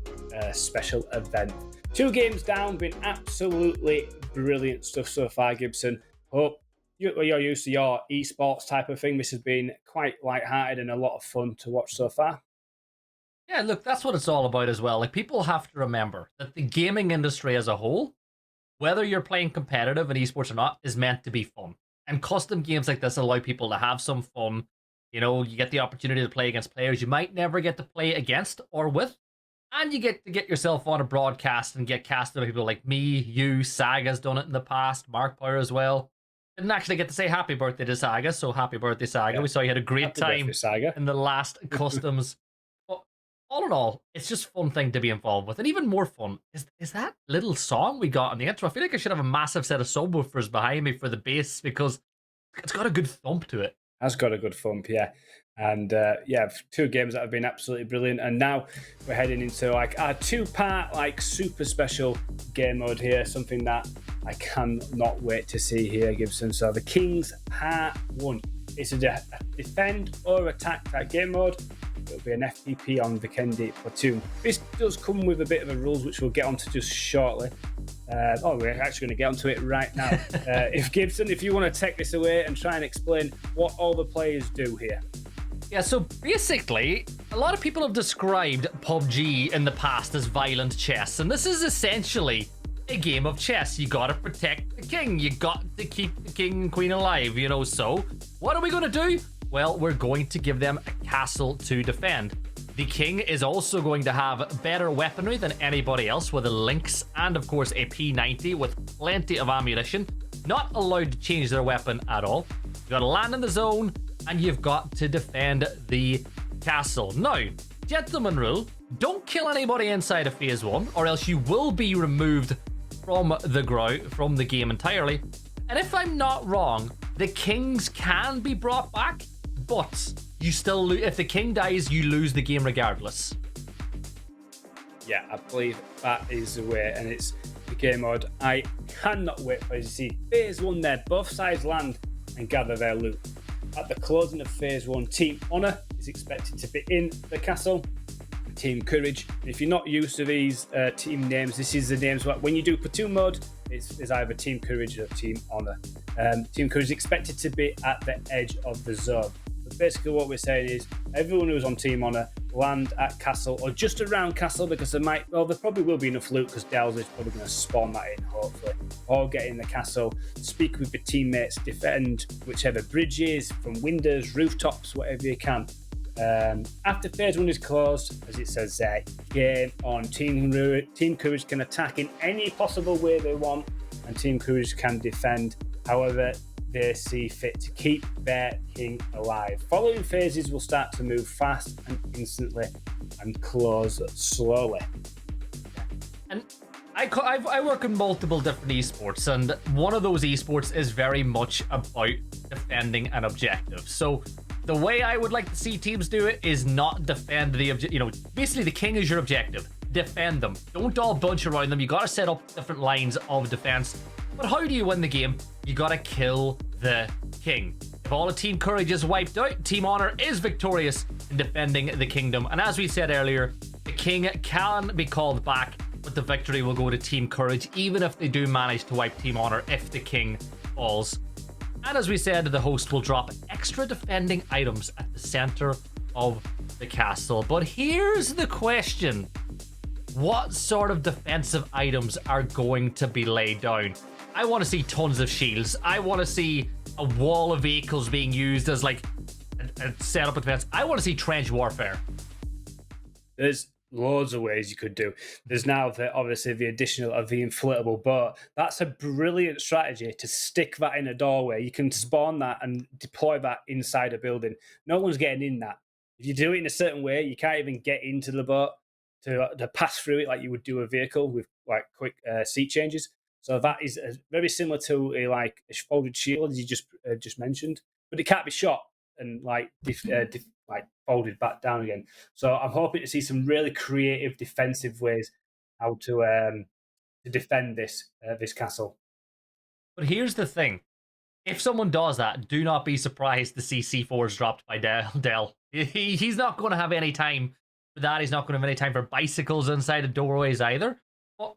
special event. 2 games down, been absolutely brilliant stuff so far, Gibson. Hope you're used to your esports type of thing. This has been quite light-hearted and a lot of fun to watch so far. Yeah, look, that's what it's all about as well. Like, people have to remember that the gaming industry as a whole, whether you're playing competitive in esports or not, is meant to be fun. And custom games like this allow people to have some fun. You know, you get the opportunity to play against players you might never get to play against or with. And you get to get yourself on a broadcast and get casted by people like me, you, Saga's done it in the past, Mark Power as well. Didn't actually get to say happy birthday to Saga, so happy birthday, Saga. Yeah. We saw you had a great time in the last customs. But all in all, it's just a fun thing to be involved with. And even more fun is that little song we got in the intro. I feel like I should have a massive set of subwoofers behind me for the bass because it's got a good thump to it. Has got a good thump, yeah. And yeah, 2 games that have been absolutely brilliant. And now we're heading into like our 2-part like super special game mode here, something that I cannot wait to see here, Gibson. So the Kings Part 1. It's a defend or attack that game mode. It'll be an FTP on Vikendi Platoon. This does come with a bit of a rules, which we'll get onto just shortly. We're actually going to get onto it right now. If you want to take this away and try and explain what all the players do here. Yeah, so basically, a lot of people have described PUBG in the past as violent chess, and this is essentially a game of chess. You gotta protect the king. You got to keep the king and queen alive, you know. So what are we going to do? Well, we're going to give them a castle to defend. The king is also going to have better weaponry than anybody else with a Lynx and, of course, a P90 with plenty of ammunition. Not allowed to change their weapon at all. You got to land in the zone, and you've got to defend the castle. Now, gentleman rule, don't kill anybody inside of phase 1, or else you will be removed from the game entirely. And if I'm not wrong, the kings can be brought back, but you still if the king dies, you lose the game regardless. Yeah, I believe that is the way, and it's the game mode I cannot wait for. As you see, phase 1 there, both sides land and gather their loot. At the closing of phase 1, Team Honor is expected to be in the castle. Team Courage. If you're not used to these team names, this is the names when you do platoon mode, it's either Team Courage or Team Honor. Team Courage is expected to be at the edge of the zone. But basically what we're saying is everyone who's on Team Honor land at castle or just around castle, because there probably will be enough loot because Dells is probably going to spawn that in, hopefully. Or get in the castle, speak with your teammates, defend whichever bridges, from windows, rooftops, whatever you can. After phase 1 is closed, as it says there, game on. Team Courage can attack in any possible way they want, and Team Courage can defend however they see fit to keep their king alive. Following phases will start to move fast and instantly and close slowly. And I work in multiple different esports, and one of those esports is very much about defending an objective. So the way I would like to see teams do it is not defend the objective. You know, basically the king is your objective. Defend them. Don't all bunch around them. You got to set up different lines of defense. But how do you win the game? You got to kill the king. If all of Team Courage is wiped out, Team Honor is victorious in defending the kingdom. And as we said earlier, the king can be called back, but the victory will go to Team Courage, even if they do manage to wipe Team Honor if the king falls. And as we said, the host will drop extra defending items at the center of the castle. But here's the question. What sort of defensive items are going to be laid down? I want to see tons of shields. I want to see a wall of vehicles being used as like a setup of defense. I want to see trench warfare. There's loads of ways you could do. There's now obviously the additional of the inflatable boat. That's a brilliant strategy to stick that in a doorway. You can spawn that and deploy that inside a building. No one's getting in that. If you do it in a certain way, you can't even get into the boat to pass through it like you would do a vehicle with like quick seat changes. So that is very similar to a folded shield, as you just mentioned, but it can't be shot and like folded back down again. So I'm hoping to see some really creative defensive ways how to defend this castle. But here's the thing: if someone does that, do not be surprised to see C4s dropped by Dell. He's not going to have any time for that. He's not going to have any time for bicycles inside of doorways either. But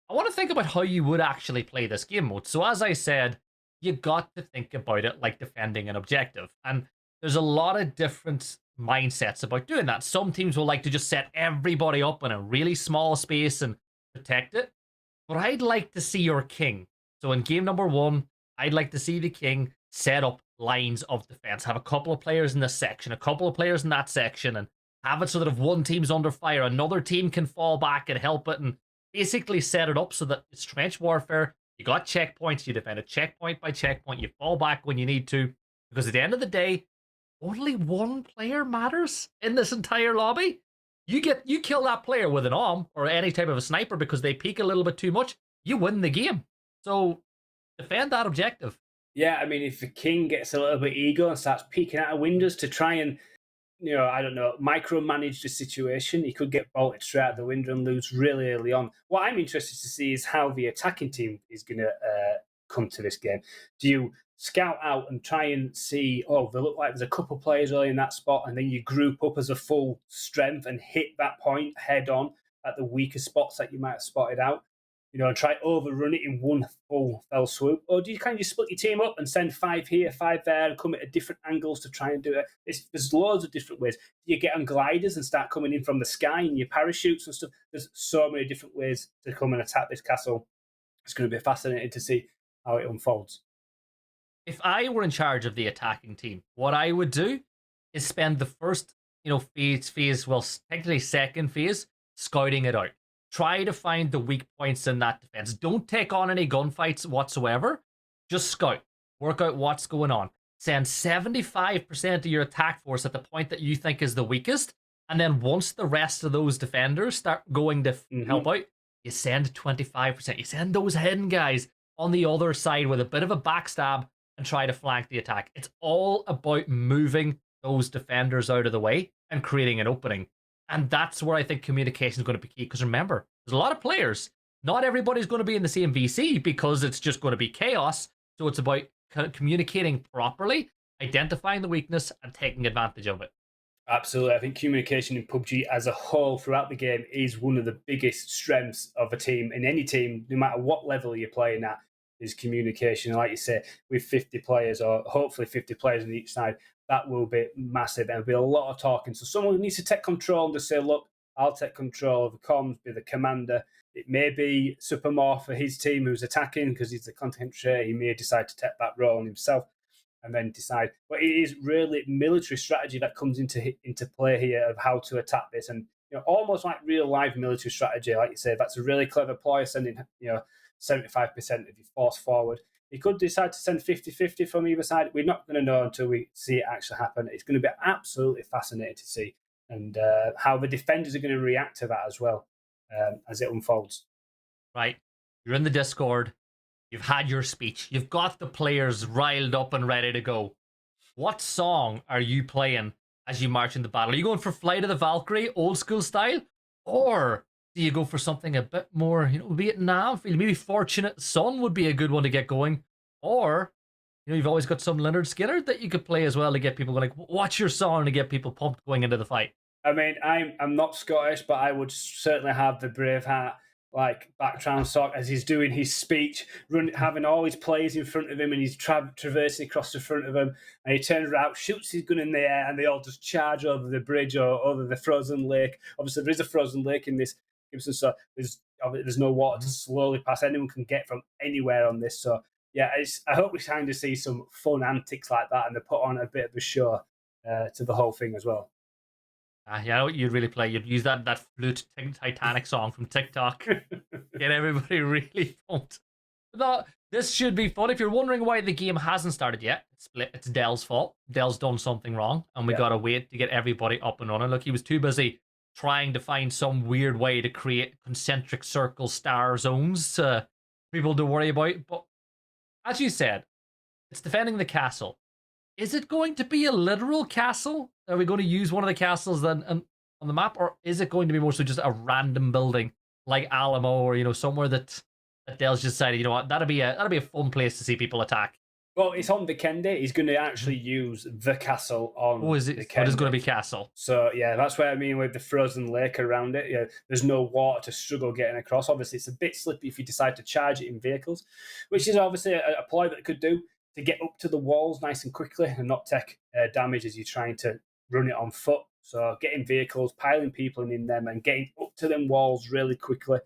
I want to think about how you would actually play this game mode. So as I said, you got to think about it like defending an objective. And there's a lot of different mindsets about doing that. Some teams will like to just set everybody up in a really small space and protect it. But I'd like to see your king. So in game number 1, I'd like to see the king set up lines of defense. Have a couple of players in this section, a couple of players in that section, and have it so that if one team's under fire, another team can fall back and help it, and basically set it up so that it's trench warfare. You got checkpoints, you defend it checkpoint by checkpoint, you fall back when you need to, because at the end of the day, only one player matters in this entire lobby. You kill that player with an arm or any type of a sniper because they peek a little bit too much, you win the game. So defend that objective. Yeah, I mean, if the king gets a little bit ego and starts peeking out of windows to try and, I don't know, micromanage the situation, he could get bolted straight out the window and lose really early on. What I'm interested to see is how the attacking team is going to come to this game. Do you scout out and try and see, they look like there's a couple of players early in that spot, and then you group up as a full strength and hit that point head on at the weaker spots that you might have spotted out? And try overrun it in one full fell swoop? Or do you kind of split your team up and send 5 here, 5 there, and come at different angles to try and do it? There's loads of different ways. Do you get on gliders and start coming in from the sky in your parachutes and stuff? There's so many different ways to come and attack this castle. It's going to be fascinating to see how it unfolds. If I were in charge of the attacking team, what I would do is spend the first, phase, well, technically second phase, scouting it out. Try to find the weak points in that defense. Don't take on any gunfights whatsoever. Just scout. Work out what's going on. Send 75% of your attack force at the point that you think is the weakest. And then once the rest of those defenders start going to help out, you send 25%. You send those hidden guys on the other side with a bit of a backstab and try to flank the attack. It's all about moving those defenders out of the way and creating an opening. And that's where I think communication is going to be key. Because remember, there's a lot of players. Not everybody's going to be in the same VC because it's just going to be chaos. So it's about communicating properly, identifying the weakness, and taking advantage of it. Absolutely. I think communication in PUBG as a whole throughout the game is one of the biggest strengths of a team. In any team, no matter what level you're playing at, is communication. And like you say, with 50 players, or hopefully 50 players on each side, that will be massive. There'll be a lot of talking. So someone needs to take control and just say, look, I'll take control of the comms, be the commander. It may be Supermore for his team who's attacking because he's the content creator. He may decide to take that role on himself and then decide. But it is really military strategy that comes into play here of how to attack this. And almost like real life military strategy, like you say, that's a really clever ploy, sending 75% of your force forward. He could decide to send 50-50 from either side. We're not going to know until we see it actually happen. It's going to be absolutely fascinating to see, and how the defenders are going to react to that as well as it unfolds. Right. You're in the Discord. You've had your speech. You've got the players riled up and ready to go. What song are you playing as you march into battle? Are you going for Flight of the Valkyrie, old school style? Or do you go for something a bit more, Vietnam feel? Maybe Fortunate Son would be a good one to get going. Or, you've always got some Leonard Skinner that you could play as well to get people going, like, what's your song to get people pumped going into the fight? I mean, I'm not Scottish, but I would certainly have the Braveheart background song as he's doing his speech, having all his players in front of him, and he's traversing across the front of them, and he turns around, shoots his gun in the air, and they all just charge over the bridge or over the frozen lake. Obviously, there is a frozen lake in this Gibson, so there's no water to slowly pass. Anyone can get from anywhere on this. So yeah, I hope we kind of see some fun antics like that, and they put on a bit of a show to the whole thing as well. Yeah, you'd really play. You'd use that flute Titanic song from TikTok. Get everybody really pumped. No, this should be fun. If you're wondering why the game hasn't started yet, it's Dell's fault. Dell's done something wrong, and we gotta wait to get everybody up and running. Look, he was too busy trying to find some weird way to create concentric circle star zones for people to worry about. But as you said, it's defending the castle. Is it going to be a literal castle? Are we going to use one of the castles then on the map, or is it going to be mostly just a random building like Alamo, or somewhere that Dell's just decided, that'd be a fun place to see people attack? Well, it's on Vikendi. He's going to actually use the castle on Oh, is it? Vikendi. What is going to be castle? So, yeah, that's what I mean with the frozen lake around it. Yeah, there's no water to struggle getting across. Obviously, it's a bit slippy if you decide to charge it in vehicles, which is obviously a ploy that it could do to get up to the walls nice and quickly and not take damage as you're trying to run it on foot. So, getting vehicles, piling people in them, and getting up to them walls really quickly.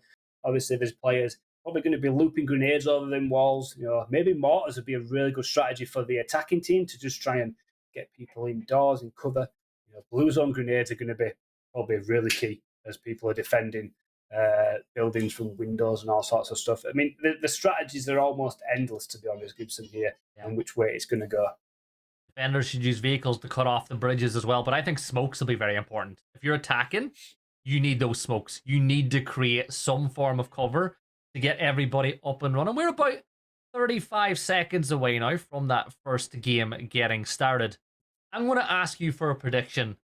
Obviously, there's players probably going to be looping grenades over them walls. Maybe mortars would be a really good strategy for the attacking team to just try and get people indoors in cover. Blue zone grenades are going to be probably really key as people are defending buildings from windows and all sorts of stuff. I mean, the strategies are almost endless, to be honest, Gibson, here, and which way it's going to go. Defenders should use vehicles to cut off the bridges as well, but I think smokes will be very important. If you're attacking, you need those smokes. You need to create some form of cover to get everybody up and running. We're about 35 seconds away now from that first game getting started. I'm going to ask you for a prediction.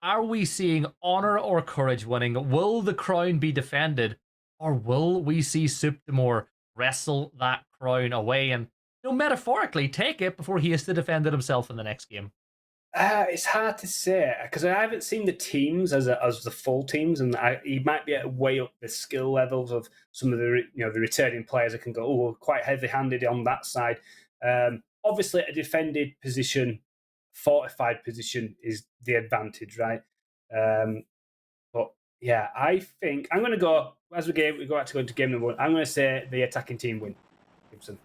Are we seeing Honor or Courage winning? Will the crown be defended? Or will we see Suptimore wrestle that crown away and metaphorically take it before he has to defend it himself in the next game? It's hard to say because I haven't seen the teams as the full teams, and he might be way up the skill levels of some of the the returning players that can go quite heavy-handed on that side. Obviously, a defended position, fortified position is the advantage, right? But yeah, I think I'm going to go as we go into game number one. I'm going to say the attacking team win. Gibson.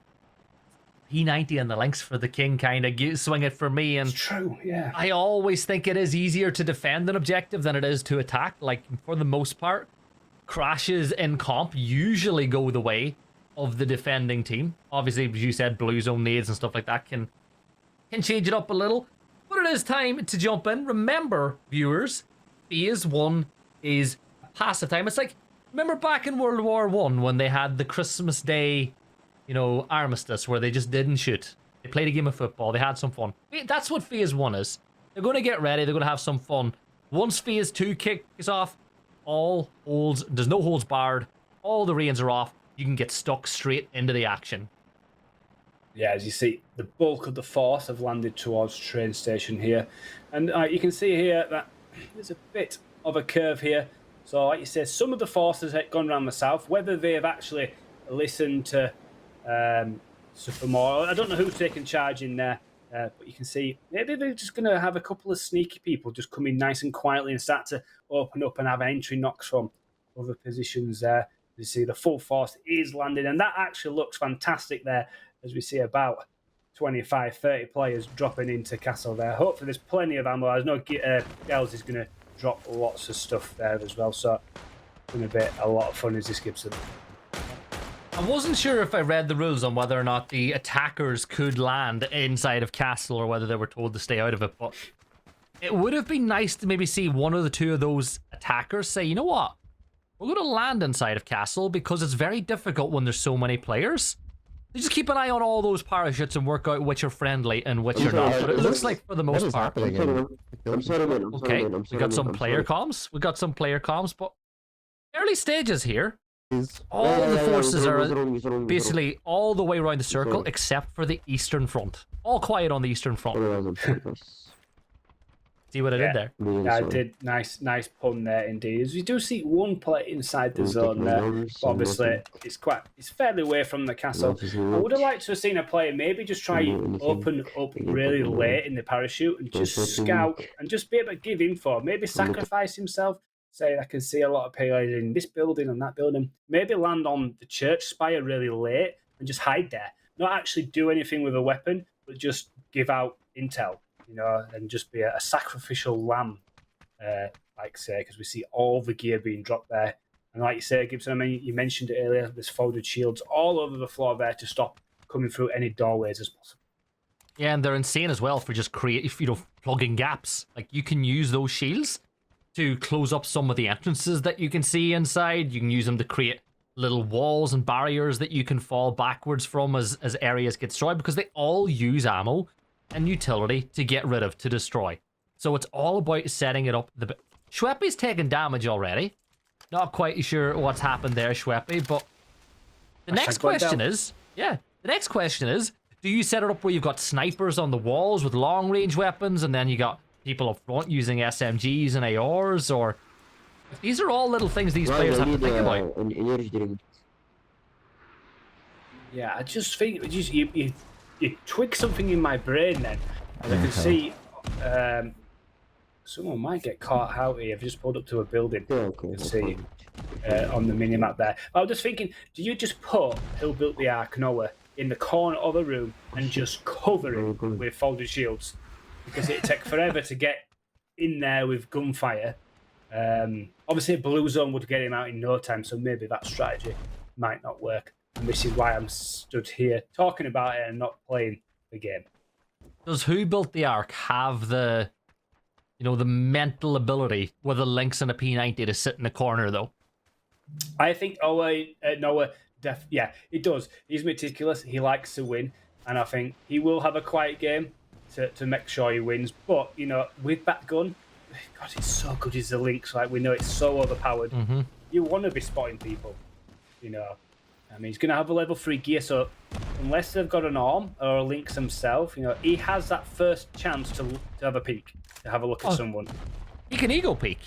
P90 and the links for the king kind of swing it for me, and it's true, yeah. I always think it is easier to defend an objective than it is to attack. Like, for the most part, crashes in comp usually go the way of the defending team. Obviously, as you said, blue zone nades and stuff like that can change it up a little, but it is time to jump in. Remember, viewers, phase 1 is passive time. It's like, remember back in World War I when they had the Christmas Day armistice where they just didn't shoot. They played a game of football. They had some fun. That's what phase 1 is. They're going to get ready. They're going to have some fun. Once phase 2 kicks off, there's no holds barred. All the reins are off. You can get stuck straight into the action. Yeah, as you see, the bulk of the force have landed towards train station here. And you can see here that there's a bit of a curve here. So like you say, some of the forces have gone around the south. Whether they have actually listened to Suptimore, I don't know who's taking charge in there, but you can see maybe they're just going to have a couple of sneaky people just come in nice and quietly and start to open up and have entry knocks from other positions there. You see the full force is landing, and that actually looks fantastic there as we see about 25, 30 players dropping into castle there. Hopefully there's plenty of ammo. I know Gels is going to drop lots of stuff there as well, so it's going to be a lot of fun as this Gibson. I wasn't sure if I read the rules on whether or not the attackers could land inside of castle or whether they were told to stay out of it, but it would have been nice to maybe see one or the two of those attackers say, you know what, we're going to land inside of castle because it's very difficult when there's so many players. So just keep an eye on all those parachutes and work out which are friendly and which are not, but it looks like for the most part. Okay, we got some player comms. We got some player comms, but early stages here. All the forces are basically all the way around the circle except for the eastern front. All quiet on the eastern front. See what I did there? Yeah, I did. Nice pun there indeed. As we do see one player inside the zone there. Obviously, it's fairly away from the castle. I would have liked to have seen a player maybe just try open up really late in the parachute and just scout and just be able to give info. Maybe sacrifice himself. Say, I can see a lot of players in this building and that building. Maybe land on the church spire really late and just hide there. Not actually do anything with a weapon, but just give out intel, and just be a sacrificial lamb, because we see all the gear being dropped there. And like you say, Gibson, I mean, you mentioned it earlier, there's folded shields all over the floor there to stop coming through any doorways as possible. Yeah, and they're insane as well for just plugging gaps. Like, you can use those shields to close up some of the entrances that you can see inside. You can use them to create little walls and barriers that you can fall backwards from as areas get destroyed, because they all use ammo and utility to get rid of, to destroy. So it's all about setting it up. Schweppy's taking damage already. Not quite sure what's happened there, Schweppy, but the next question is, do you set it up where you've got snipers on the walls with long range weapons, and then you got people up front using SMGs and ARs, or these are all little things these players have to think about. An energy drink. Yeah, I just think you twig something in my brain then, and I can see someone might get caught out here. I've just pulled up to a building. Yeah, okay. You can see on the mini-map there. I was just thinking, do you just put Who Built the Ark, Noah, in the corner of the room and just cover it with folded shields? Because it'd take forever to get in there with gunfire. Obviously, a blue zone would get him out in no time, so maybe that strategy might not work. And this is why I'm stood here talking about it and not playing the game. Does Who Built the Ark have the, the mental ability with a Lynx and a P90 to sit in the corner, though? I think Noah, yeah, he does. He's meticulous. He likes to win, and I think he will have a quiet game to make sure he wins. But with that gun, God, it's so good. He's the Lynx. Like, we know it's so overpowered. Mm-hmm. You want to be spotting people. I mean, he's going to have a level 3 gear, so unless they've got an arm or a Lynx himself, he has that first chance to have a peek, to have a look at someone. He can ego peek.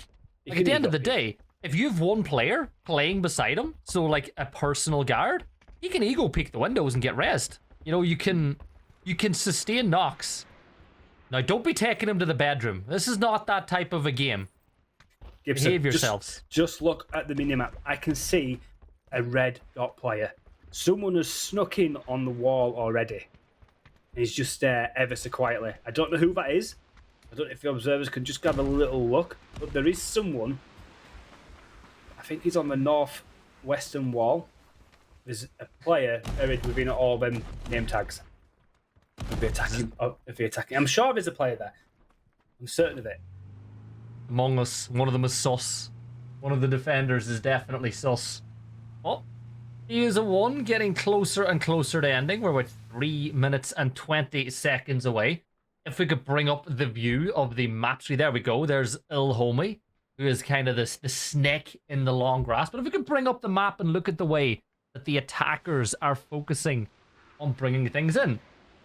Like, at the end of the day, if you've one player playing beside him, so like a personal guard, he can ego peek the windows and get rezzed. You can sustain knocks. Now, don't be taking him to the bedroom. This is not that type of a game. Gibson, behave yourselves. Just look at the minimap. I can see a red dot player. Someone has snuck in on the wall already. He's just there ever so quietly. I don't know who that is. I don't know if the observers can just have a little look, but there is someone. I think he's on the northwestern wall. There's a player buried within all them name tags. If they attacking. I'm sure there's a player there. I'm certain of it. Among Us, one of them is sus. One of the defenders is definitely sus. Oh, he is a 1, getting closer and closer to ending. We're about 3 minutes and 20 seconds away. If we could bring up the view of the map tree, there we go. There's Ilhomi, who is kind of the snake in the long grass. But if we could bring up the map and look at the way that the attackers are focusing on bringing things in.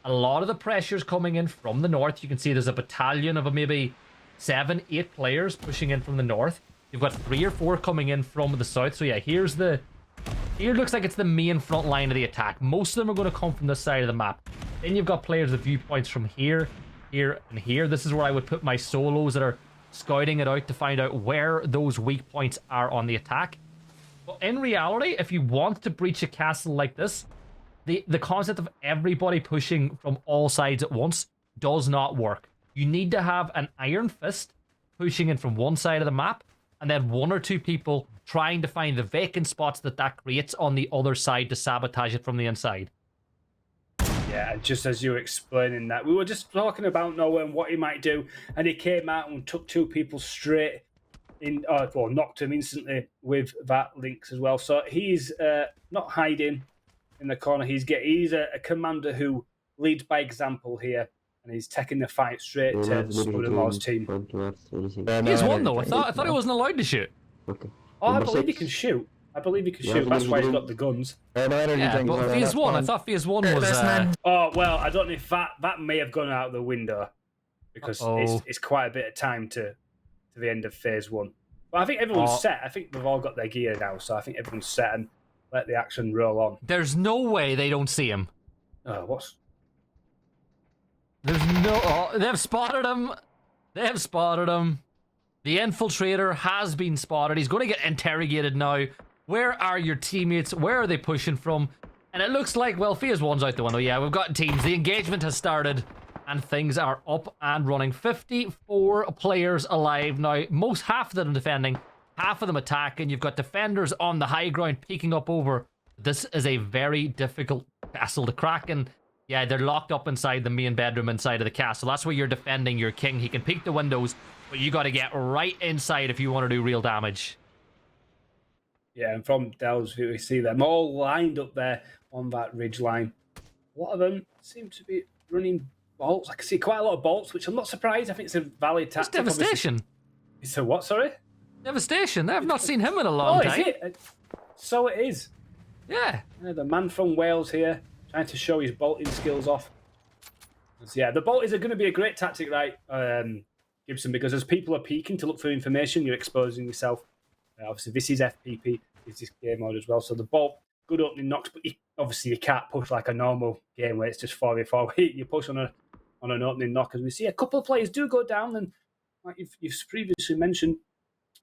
A lot of the pressure's coming in from the north. You can see there's a battalion of maybe 7, 8 players pushing in from the north. You've got 3 or 4 coming in from the south. So yeah, here looks like it's the main front line of the attack. Most of them are going to come from this side of the map. Then you've got players with viewpoints from here, here, and here. This is where I would put my solos that are scouting it out to find out where those weak points are on the attack. But in reality, if you want to breach a castle like this, the concept of everybody pushing from all sides at once does not work. You need to have an iron fist pushing in from one side of the map, and then 1 or 2 people trying to find the vacant spots that creates on the other side to sabotage it from the inside. Yeah, and just as you were explaining that, we were just talking about Noah and what he might do, and he came out and took 2 people straight in, or knocked him instantly with that Lynx as well. So he's not hiding in the corner. He's a commander who leads by example here, and he's taking the fight straight to Spudamor's team. He's won though. I thought he wasn't allowed to shoot. Okay. Oh, I believe he can shoot. That's why he's got the guns. Yeah, but phase 1. I thought phase 1 was. Oh well, I don't know if that may have gone out the window because it's quite a bit of time to the end of phase 1. But I think everyone's set. I think they've all got their gear now, so I think everyone's set and let the action roll on. There's no way they don't see him. What's? There's no. Oh, they've spotted him. They've spotted him. The infiltrator has been spotted. He's going to get interrogated now. Where are your teammates? Where are they pushing from? And it looks like, well, phase 1's out the window. Yeah, we've got teams. The engagement has started. And things are up and running. 54 players alive now. Half of them defending, half of them attacking. You've got defenders on the high ground peeking up over. This is a very difficult castle to crack. And yeah, they're locked up inside the main bedroom inside of the castle. That's where you're defending your king. He can peek the windows, but you got to get right inside if you want to do real damage. Yeah, and from Dell's view, we see them all lined up there on that ridge line. A lot of them seem to be running bolts. I can see quite a lot of bolts, which I'm not surprised. I think it's a valid tactic. It's devastation. It's a what, sorry? Devastation. I've not seen him in a long time. Is it? So it is. Yeah. The man from Wales here. trying to show his bolting skills off. So yeah, the bolt is going to be a great tactic, right, Gibson, because as people are peeking to look for information, you're exposing yourself. Obviously, this is FPP, it's this game mode as well. So the bolt, good opening knocks, but obviously you can't push like a normal game where it's just 4v4. You push on an opening knock, as we see a couple of players do go down, and like you've previously mentioned,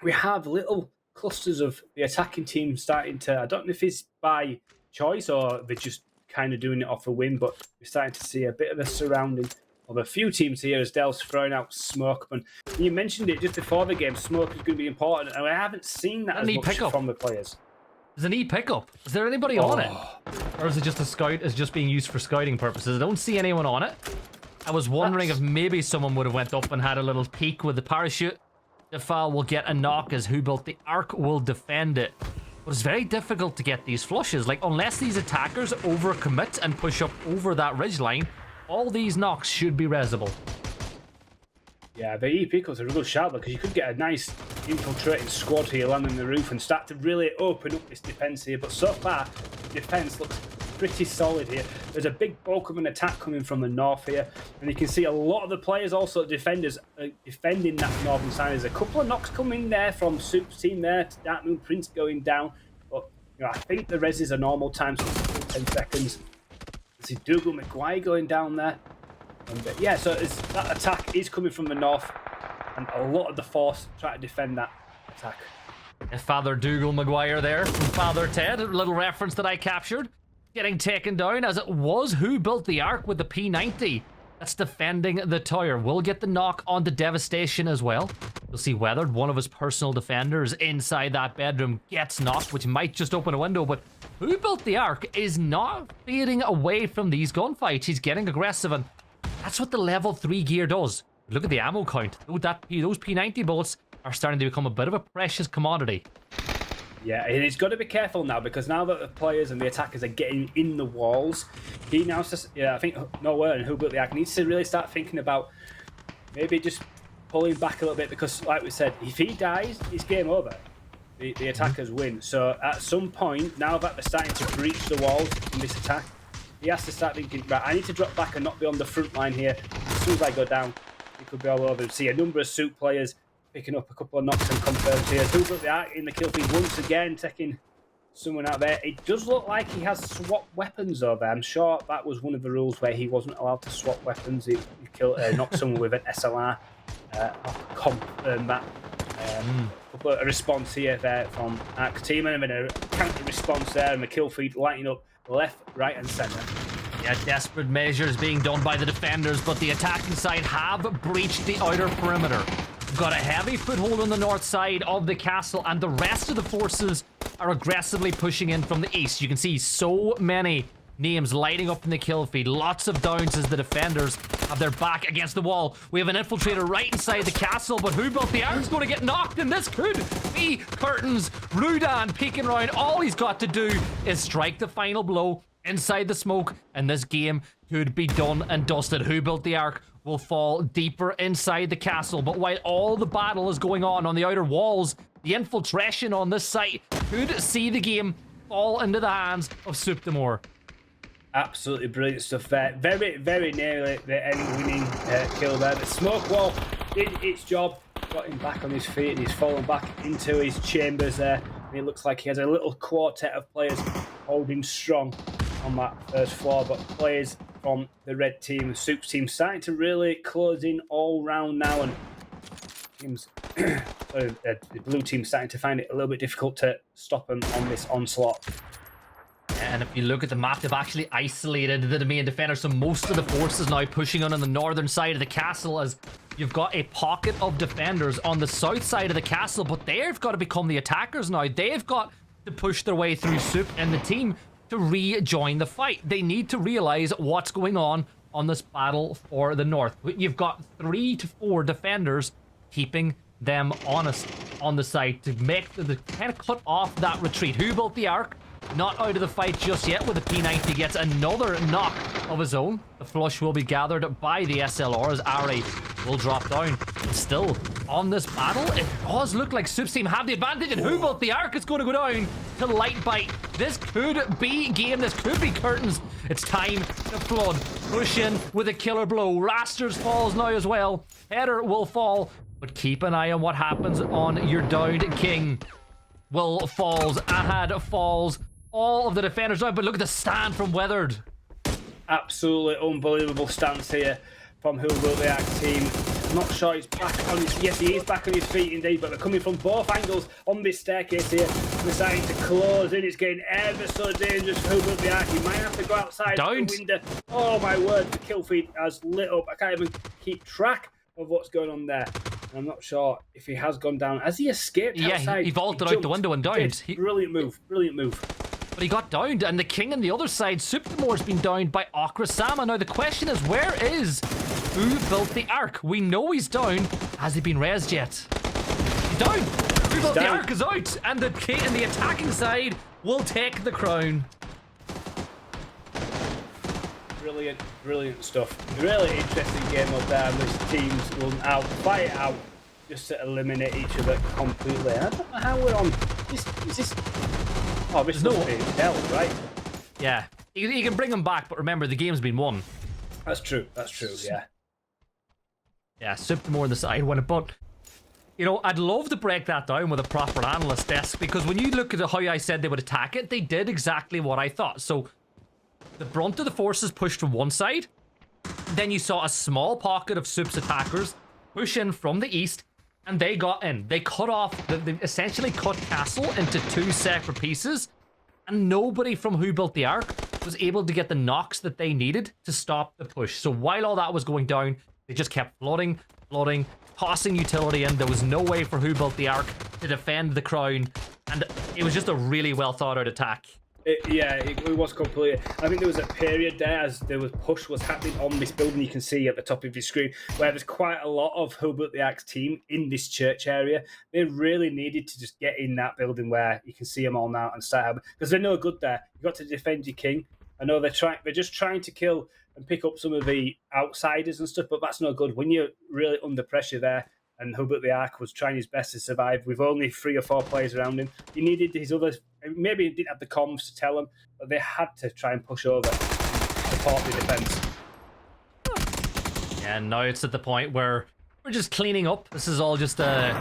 we have little clusters of the attacking team starting to, I don't know if it's by choice or they're just kind of doing it off a whim, but we're starting to see a bit of a surrounding of a few teams here as Dell's throwing out smoke. And you mentioned it just before the game, smoke is going to be important, and I haven't seen that as much from the players. There's an E-pickup. Is there anybody on it? Or is it just a scout? Is just being used for scouting purposes? I don't see anyone on it. I was wondering if maybe someone would have went up and had a little peek with the parachute. Defal will get a knock as Who Built the Ark will defend it. But it's very difficult to get these flushes. Like, unless these attackers overcommit and push up over that ridgeline, all these knocks should be resable. Yeah, the E-pickups are a good shout because you could get a nice infiltrating squad here landing the roof and start to really open up this defense here. But so far, the defense looks pretty solid here. There's a big bulk of an attack coming from the north here, and you can see a lot of the players, also defenders, defending that northern side. There's a couple of knocks coming there from Soup's team there. Dark Moon Prince going down, but you know, I think the res is a normal time, so it's 10 seconds. You see Dougal McGuire going down there, and yeah, so that attack is coming from the north, and a lot of the force try to defend that attack. Father Dougal McGuire there from Father Ted, a little reference that I captured. Getting taken down, as it was Who Built the Ark with the P90 that's defending the tower. Will get the knock on the Devastation as well. You'll see Weathered, one of his personal defenders inside that bedroom, gets knocked, which might just open a window, but Who Built the Ark is not fading away from these gunfights. He's getting aggressive, and that's what the level 3 gear does. Look at the ammo count. Those P90 bullets are starting to become a bit of a precious commodity. Yeah, and he's got to be careful now, because now that the players and the attackers are getting in the walls, he now says, I think Nowhere and Who Built the Ark needs to really start thinking about maybe just pulling back a little bit, because like we said, if he dies, it's game over. The attackers win. So at some point, now that they're starting to breach the walls in this attack, he has to start thinking, right, I need to drop back and not be on the front line here. As soon as I go down, it could be all over. See a number of Soup players picking up a couple of knocks and confirms here. Who Built the Ark in the kill feed once again, taking someone out there. It does look like he has swap weapons though there. I'm sure that was one of the rules where he wasn't allowed to swap weapons. He knocked someone with an SLR. I'll confirm that. A response here there from Ark team, and a counter response there, and the kill feed lighting up left, right, and centre. Yeah, desperate measures being done by the defenders, but the attacking side have breached the outer perimeter. Got a heavy foothold on the north side of the castle, and the rest of the forces are aggressively pushing in from the east. You can see so many names lighting up in the kill feed. Lots of downs as the defenders have their back against the wall. We have an infiltrator right inside the castle, but Who Built the Ark is going to get knocked, and this could be curtains. Rudan peeking around. All he's got to do is strike the final blow inside the smoke, and this game could be done and dusted. Who Built the Ark will fall deeper inside the castle, but while all the battle is going on the outer walls, the infiltration on this site could see the game fall into the hands of Soupdemore. Absolutely brilliant stuff there. Very, very nearly the end-winning kill there. The smoke wall did its job, got him back on his feet, and he's fallen back into his chambers there. And it looks like he has a little quartet of players holding strong on that first floor, but players from the red team, the Soup's team, starting to really close in all round now, and teams, the blue team starting to find it a little bit difficult to stop them on this onslaught. And if you look at the map, they've actually isolated the main defender, so most of the forces now pushing on the northern side of the castle, as you've got a pocket of defenders on the south side of the castle, but they've got to become the attackers now. They've got to push their way through Soup and the team to rejoin the fight. They need to realize what's going on this battle for the north. You've got 3 to 4 defenders keeping them honest on the side to make the kind of cut off that retreat. Who Built the Ark? Not out of the fight just yet, with the P90 gets another knock of his own. The flush will be gathered by the SLR as Ari will drop down. But still, on this battle. It does look like Soup's team have the advantage, and who built the Ark is going to go down to Lightbite. This could be game. This could be curtains. It's time to flood. Push in with a killer blow. Rasters falls now as well. Header will fall, but keep an eye on what happens on your downed king. Will falls. Ahad falls. All of the defenders down, but look at the stand from Weathered. Absolutely unbelievable stance here from Who Built the Ark team. Not sure he's back on his... Yes, he is back on his feet indeed, but they're coming from both angles on this staircase here. They're starting to close in. It's getting ever so dangerous for Who Built the Ark. He might have to go outside the window. Oh my word, the kill feed has lit up. I can't even keep track of what's going on there. And I'm not sure if he has gone down. Has he escaped outside? Yeah, he vaulted out the window and downed. Brilliant move, brilliant move. But he got downed, and the king on the other side, Supermore's been downed by Akrasama. Now the question is, where is Who Built the Ark? We know he's down. Has he been rezzed yet? He's down. Who Built the Ark is out, and the king and the attacking side will take the crown. Brilliant, brilliant stuff. Really interesting game up there, and these teams will now fight it out just to eliminate each other completely. I don't know how we're on. Is this? Oh, this is no hell, right? Yeah, you can bring them back, but remember the game's been won. That's true. Yeah. Yeah, Supermore on the side won it, but you know, I'd love to break that down with a proper analyst desk, because when you look at how I said they would attack it, they did exactly what I thought. So the brunt of the forces pushed from one side, then you saw a small pocket of Soup's attackers push in from the east, and they got in. They cut off, they essentially cut Castle into two separate pieces, and nobody from Who Built the Ark was able to get the knocks that they needed to stop the push. So while all that was going down, they just kept flooding, tossing utility in. There was no way for Who Built the Ark to defend the crown, and it was just a really well thought out attack. It was completely. I think there was a period there as there was push was happening on this building. You can see at the top of your screen where there's quite a lot of Who Built the Ark's team in this church area. They really needed to just get in that building where you can see them all now and start having, because they're no good there. You got to defend your king. I know they're just trying to kill and pick up some of the outsiders and stuff, but that's no good when you're really under pressure there. And Who Built the Ark was trying his best to survive with only 3 or 4 players around him. He needed his others. Maybe he didn't have the comms to tell him, but they had to try and push over, support the defense. Yeah, now it's at the point where we're just cleaning up. This is all just a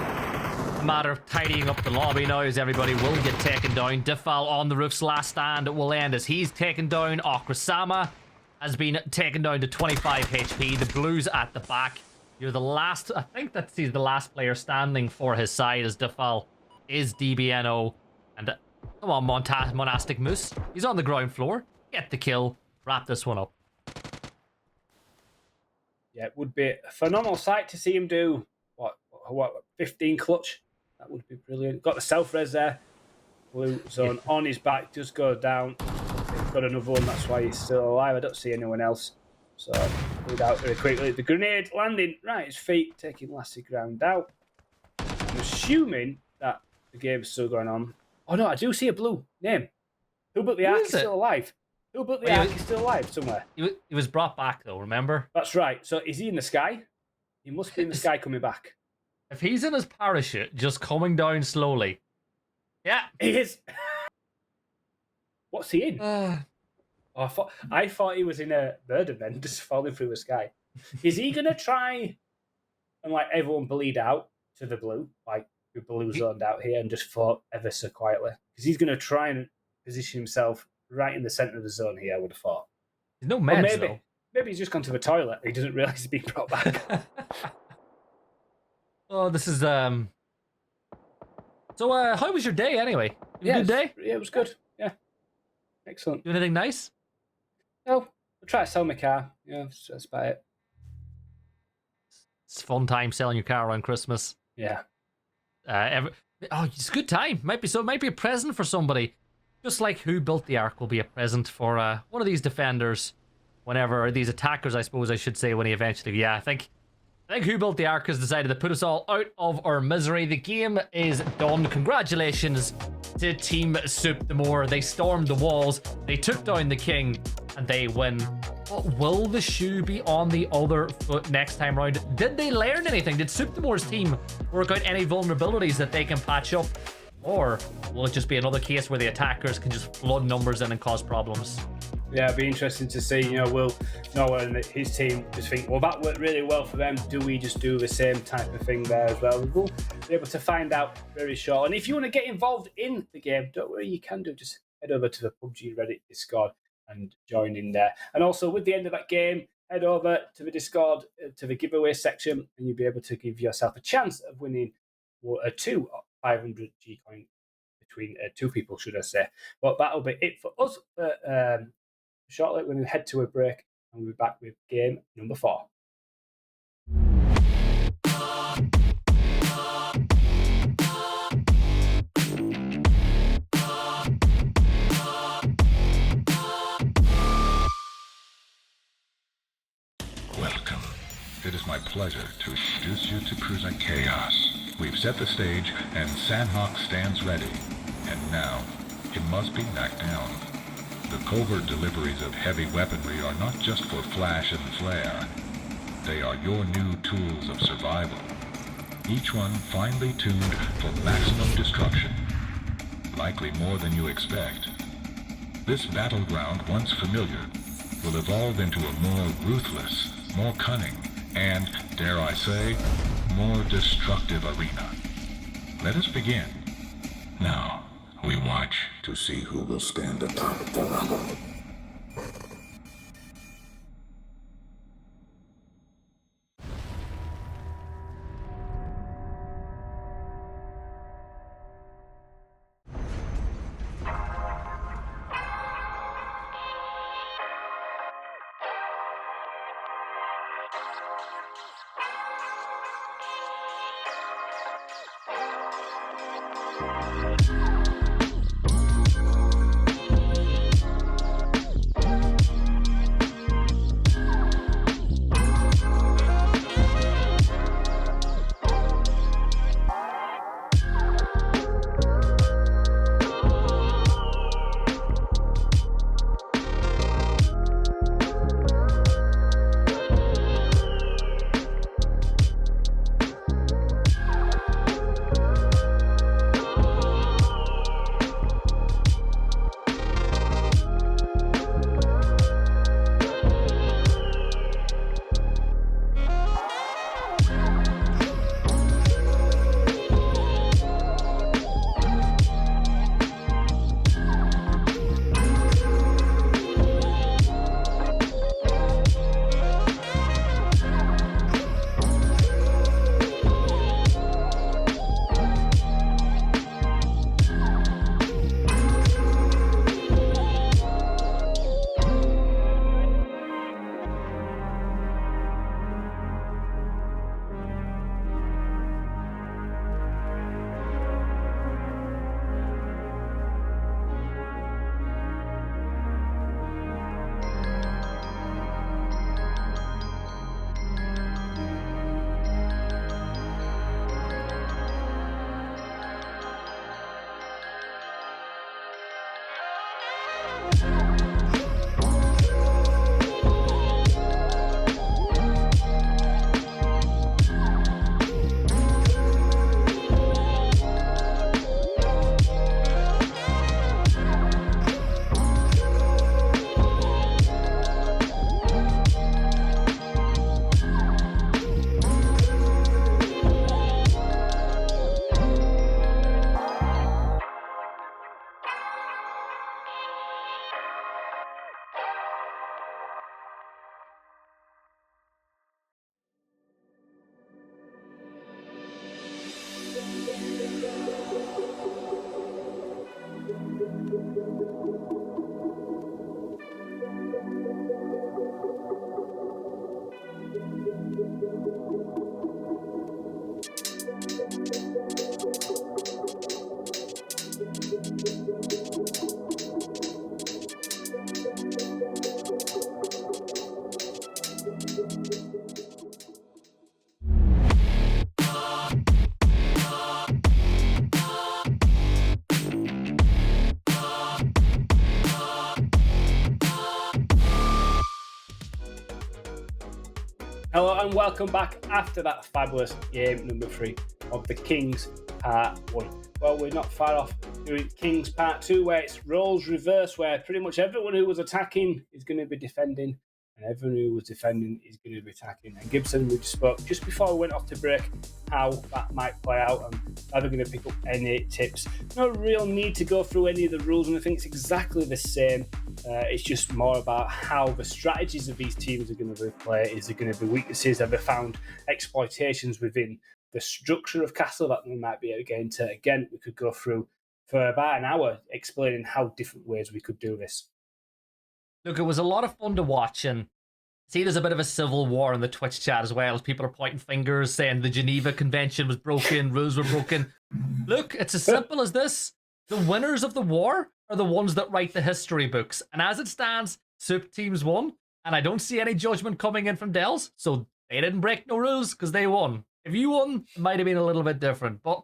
matter of tidying up the lobby now, as everybody will get taken down. Diffal on the roof's last stand will end as he's taken down. Akrasama has been taken down to 25 HP. The Blues at the back. You're the last, I think that's he's the last player standing for his side, as Diffal is DBNO. And come on, Monastic Moose. He's on the ground floor. Get the kill. Wrap this one up. Yeah, it would be a phenomenal sight to see him do, what 15 clutch? That would be brilliant. Got the self-res there. Blue zone on his back, just go down. He's got another one, that's why he's still alive. I don't see anyone else. So, moved out very quickly. The grenade landing right at his feet, taking Lassie Ground out. I'm assuming that the game's still going on. Oh no, I do see a blue name. Who Built the Ark is still alive. Who Built the Ark is still alive somewhere. He was brought back though, remember? That's right. So is he in the sky? He must be in the sky coming back. If he's in his parachute, just coming down slowly. Yeah. He is. What's he in? I thought he was in a bird event, just falling through the sky. Is he going to try and like everyone bleed out to the blue, like the blue zoned out here, and just fought ever so quietly? Because he's going to try and position himself right in the centre of the zone here, I would have thought. There's no meds, though. Maybe he's just gone to the toilet. He doesn't realise he's being brought back. Oh, this is... So, how was your day, anyway? Good day? Yeah, it was good. Yeah. Excellent. Do anything nice? No. I'll try to sell my car. Yeah, that's about it. It's a fun time selling your car around Christmas. Yeah. It's a good time. Might be a present for somebody. Just like Who Built the Ark will be a present for one of these defenders. Whenever, or these attackers, I suppose I should say, when he eventually... Yeah, I think Who Built the Ark has decided to put us all out of our misery. The game is done. Congratulations to Team Soup the More. They stormed the walls, they took down the king, and they win But will the shoe be on the other foot next time round? Did they learn anything? Did Suptamore's team work out any vulnerabilities that they can patch up? Or will it just be another case where the attackers can just flood numbers in and cause problems? Yeah, it'd be interesting to see, will Noah and his team just think, well, that worked really well for them. Do we just do the same type of thing there as well? We'll be able to find out very short. And if you want to get involved in the game, don't worry, you can do. Just head over to the PUBG Reddit Discord and join in there. And also, with the end of that game, head over to the Discord, to the giveaway section, and you'll be able to give yourself a chance of winning two 500 G coin between two people, should I say. But that'll be it for us. Shortly, we're going to head to a break, and we'll be back with game number 4. Welcome. It is my pleasure to introduce you to Cruiser Chaos. We've set the stage, and Sandhawk stands ready. And now, it must be knocked down. The covert deliveries of heavy weaponry are not just for flash and flare. They are your new tools of survival. Each one finely tuned for maximum destruction. Likely more than you expect. This battleground, once familiar, will evolve into a more ruthless, more cunning, and, dare I say, more destructive arena. Let us begin. Now, we watch to see who will stand atop the level. and welcome back after that fabulous game number 3 of the Kings Part 1. Well, we're not far off doing Kings Part 2, where it's roles reverse, where pretty much everyone who was attacking is going to be defending, and everyone who was defending is going to be attacking. And Gibson, we just spoke just before we went off to break how that might play out, and are they going to pick up any tips? No real need to go through any of the rules, and I think it's exactly the same. It's just more about how the strategies of these teams are going to play. Is there going to be weaknesses? Have they found exploitations within the structure of Castle that we might be able to get into? Again, we could go through for about an hour explaining how different ways we could do this. Look, it was a lot of fun to watch, and see, there's a bit of a civil war in the Twitch chat as well, as people are pointing fingers, saying the Geneva Convention was broken, rules were broken. Look, it's as simple as this. The winners of the war are the ones that write the history books. And as it stands, Soup teams won, and I don't see any judgment coming in from Dells, so they didn't break no rules because they won. If you won, it might have been a little bit different, but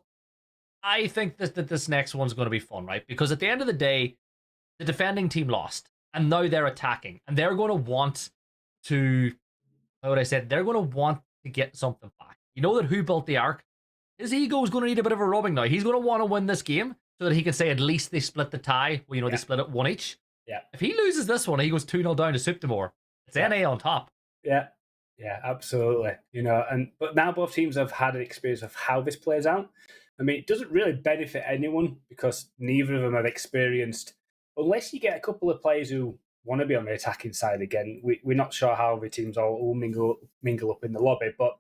I think that this next one's going to be fun, right? Because at the end of the day, the defending team lost, and now they're attacking, and they're going to want to, how would I say it? They're going to want to get something back. You know that who built the Ark? His ego is going to need a bit of a rubbing now. He's going to want to win this game so that he can say at least they split the tie. Well, you know, they split it 1 each. Yeah. If he loses this one, he goes 2-0 down to Suptimore. It's NA on top. Yeah. Yeah, absolutely. You know, but now both teams have had an experience of how this plays out. I mean, it doesn't really benefit anyone because neither of them have experienced, unless you get a couple of players who want to be on the attacking side again. We're not sure how the teams all mingle up in the lobby, but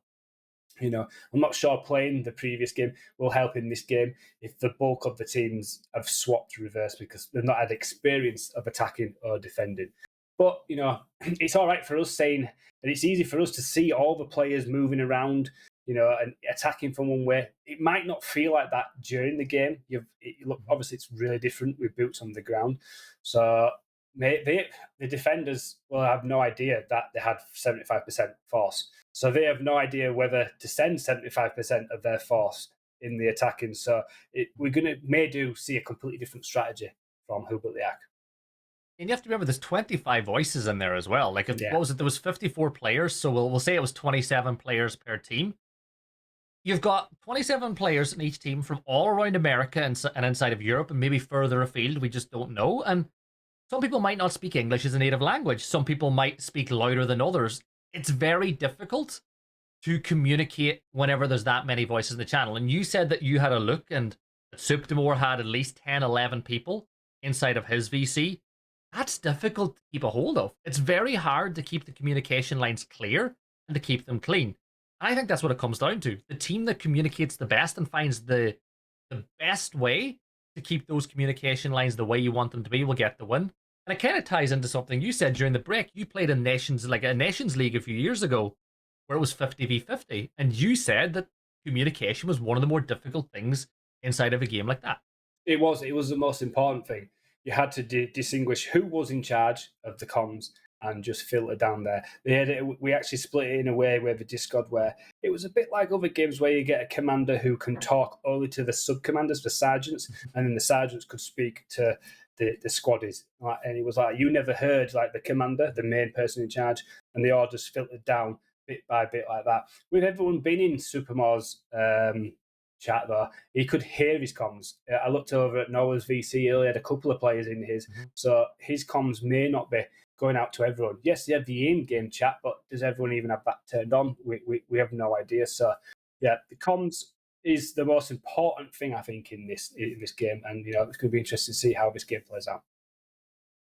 you know, I'm not sure playing the previous game will help in this game if the bulk of the teams have swapped to reverse because they've not had experience of attacking or defending. But, you know, it's all right for us saying, and it's easy for us to see all the players moving around, you know, and attacking from one way. It might not feel like that during the game. Look, obviously, it's really different with boots on the ground. So the defenders will have no idea that they had 75% force. So they have no idea whether to send 75% of their force in the attacking. So may see a completely different strategy from who built the Ark. And you have to remember there's 25 voices in there as well. Like, what was it? There was 54 players, so we'll say it was 27 players per team. You've got 27 players in each team from all around America and inside of Europe and maybe further afield. We just don't know. And some people might not speak English as a native language. Some people might speak louder than others. It's very difficult to communicate whenever there's that many voices in the channel. And you said that you had a look and that Suptimore had at least 10, 11 people inside of his VC. That's difficult to keep a hold of. It's very hard to keep the communication lines clear and to keep them clean. And I think that's what it comes down to. The team that communicates the best and finds the best way to keep those communication lines the way you want them to be will get the win. And it kind of ties into something you said during the break. You played a Nations League a few years ago where it was 50v50. And you said that communication was one of the more difficult things inside of a game like that. It was the most important thing. You had to distinguish who was in charge of the comms and just filter down there. We actually split it in a way where the Discord, where it was a bit like other games where you get a commander who can talk only to the sub-commanders, the sergeants, and then the sergeants could speak to the squaddies. And it was like you never heard like the commander, the main person in charge, and they all just filtered down bit by bit like that. With everyone being in Supermore's chat though, he could hear his comms. I looked over at Noah's VC earlier, had a couple of players in his, so his comms may not be going out to everyone. Yes, they have the in-game chat, but does everyone even have that turned on? We have no idea. So yeah, the comms is the most important thing I think in this game, and you know it's going to be interesting to see how this game plays out.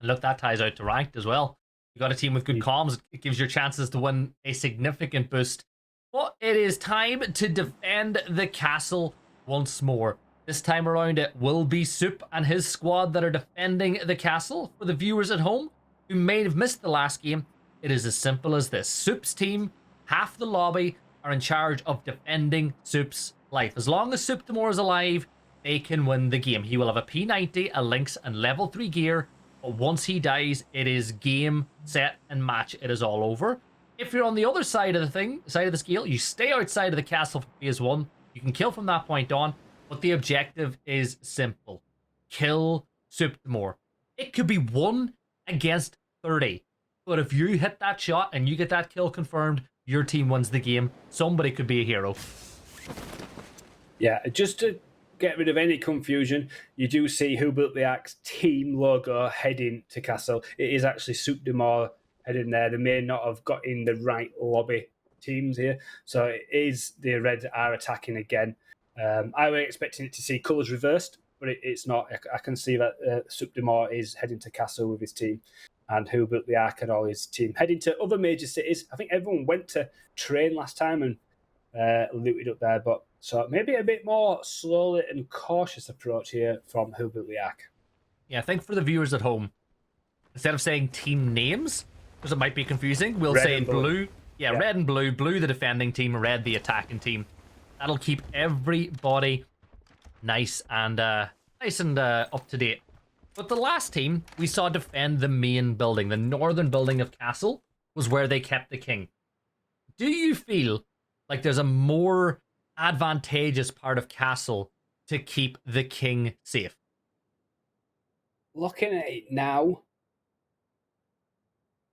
And look, that ties out to ranked as well. You got a team with good comms, it gives your chances to win a significant boost. But it is time to defend the castle once more. This time around, it will be Soup and his squad that are defending the castle. For the viewers at home who may have missed the last game, it is as simple as this. Soup's team, half the lobby, are in charge of defending Soup's life. As long as Suptimore is alive, they can win the game. He will have a P90, a Lynx, and level 3 gear. But once he dies, it is game, set, and match. It is all over. If you're on the other side of the scale, you stay outside of the castle for phase 1. You can kill from that point on, but the objective is simple. Kill Suptimore. It could be 1 against 30. But if you hit that shot and you get that kill confirmed, your team wins the game. Somebody could be a hero. Yeah, just to get rid of any confusion, you do see Who Built the Axe team logo heading to Castle. It is actually Soup de Mort heading there. They may not have got in the right lobby teams here. So it is the Red are attacking again. I was expecting it to see colours reversed, but it's not. I can see that Soup de Mort is heading to Castle with his team, and Who Built the Ark and all his team heading to other major cities. I think everyone went to Train last time and looted up there, but so maybe a bit more slowly and cautious approach here from Who Built the Ark. Yeah, I think for the viewers at home, instead of saying team names, because it might be confusing, we'll say blue. Yeah, red and blue. Blue the defending team, red the attacking team. That'll keep everybody nice and up to date. But the last team we saw defend the main building, the northern building of Castle, was where they kept the king. Do you feel like there's a more advantageous part of Castle to keep the king safe? Looking at it now,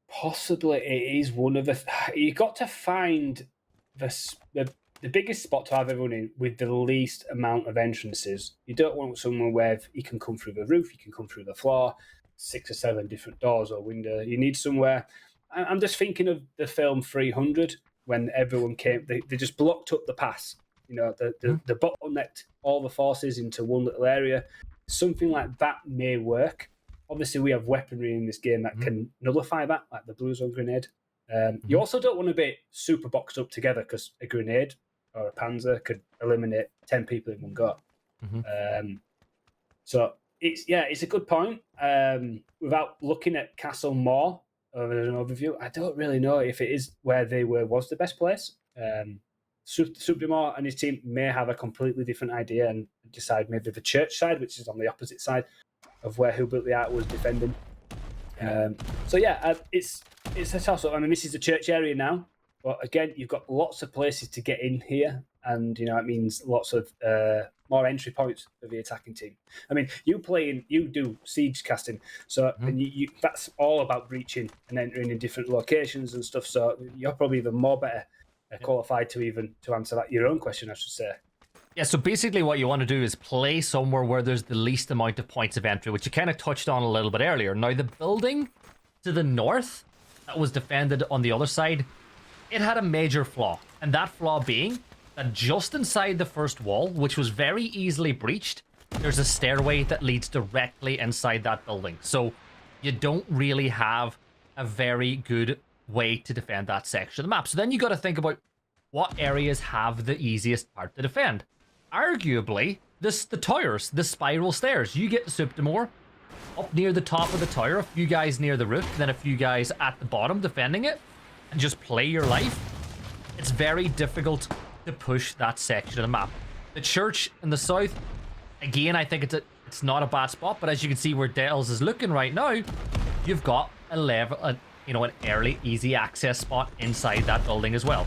possibly it is one of the... You got to find the biggest spot to have everyone in with the least amount of entrances. You don't want someone where you can come through the roof, you can come through the floor, 6 or 7 different doors or windows. You need somewhere... I'm just thinking of the film 300 when everyone came. They just blocked up the pass. You know, the bottlenecked all the forces into one little area. Something like that may work. Obviously, we have weaponry in this game that can nullify that, like the Blue Zone grenade. You also don't want to be super boxed up together because a grenade or a panzer could eliminate 10 people in one go. So it's a good point. Without looking at Castle more as an overview, I don't really know if it is where they was the best place. Soup de Mort and his team may have a completely different idea and decide maybe the church side, which is on the opposite side of where Who Built the Ark was defending. It's a toss-up. I mean, this is the church area now, but again, you've got lots of places to get in here, and it means lots of more entry points for the attacking team. I mean, you do siege casting, so and you that's all about breaching and entering in different locations and stuff. So you're probably even more better qualified to answer that your own question, I should say. Yeah, so basically what you want to do is play somewhere where there's the least amount of points of entry, which you kind of touched on a little bit earlier. Now, the building to the north that was defended on the other side, it had a major flaw. And that flaw being that just inside the first wall, which was very easily breached, there's a stairway that leads directly inside that building. So you don't really have a very good way to defend that section of the map. So then you got to think about what areas have the easiest part to defend. Arguably, the towers, the spiral stairs. You get the Soup de Mort up near the top of the tower, a few guys near the roof, then a few guys at the bottom defending it, and just play your life. It's very difficult to push that section of the map. The church in the south, again, I think it's not a bad spot, but as you can see where Dells is looking right now, you've got an early easy access spot inside that building as well.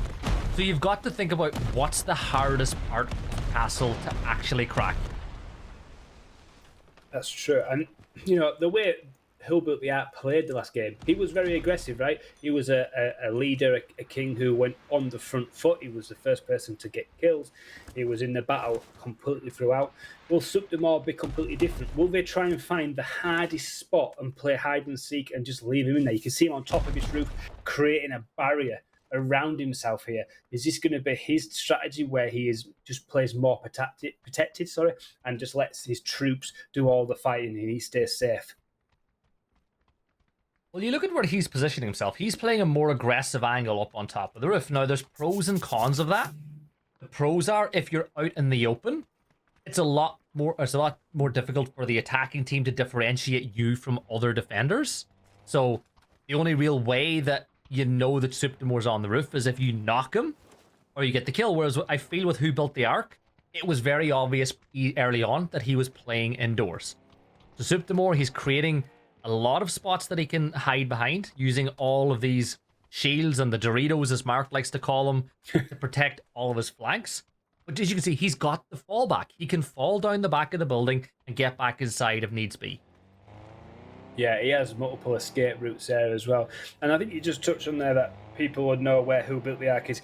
So you've got to think about what's the hardest part of Castle to actually crack. That's true. And, the way Who Built the Ark played the last game, he was very aggressive, right? He was a leader, a king who went on the front foot. He was the first person to get kills. He was in the battle completely throughout. Will Soup de Mort be completely different? Will they try and find the hardest spot and play hide and seek and just leave him in there? You can see him on top of his roof creating a barrier around himself here. Is this going to be his strategy where he just plays more protected, and just lets his troops do all the fighting and he stays safe? Well, you look at where he's positioning himself. He's playing a more aggressive angle up on top of the roof. Now, there's pros and cons of that. The pros are if you're out in the open, it's a lot more difficult for the attacking team to differentiate you from other defenders. So the only real way that that Soup de Mort's on the roof is if you knock him or you get the kill. Whereas I feel with Who Built the Ark, it was very obvious early on that he was playing indoors. So Soup de Mort, he's creating a lot of spots that he can hide behind using all of these shields and the Doritos, as Mark likes to call them, to protect all of his flanks. But as you can see, he's got the fallback. He can fall down the back of the building and get back inside if needs be. Yeah, he has multiple escape routes there as well. And I think you just touched on there that people would know where Who Built the Ark is.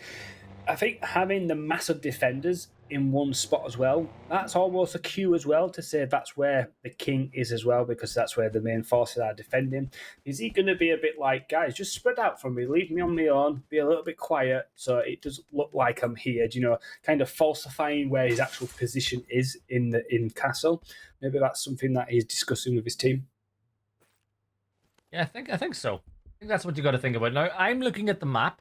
I think having the massive defenders in one spot as well, that's almost a cue as well to say that's where the king is as well, because that's where the main forces are defending. Is he going to be a bit like, guys, just spread out from me, leave me on my own, be a little bit quiet so it doesn't look like I'm here, kind of falsifying where his actual position is in castle? Maybe that's something that he's discussing with his team. Yeah, I think so. I think that's what you got to think about. Now, I'm looking at the map,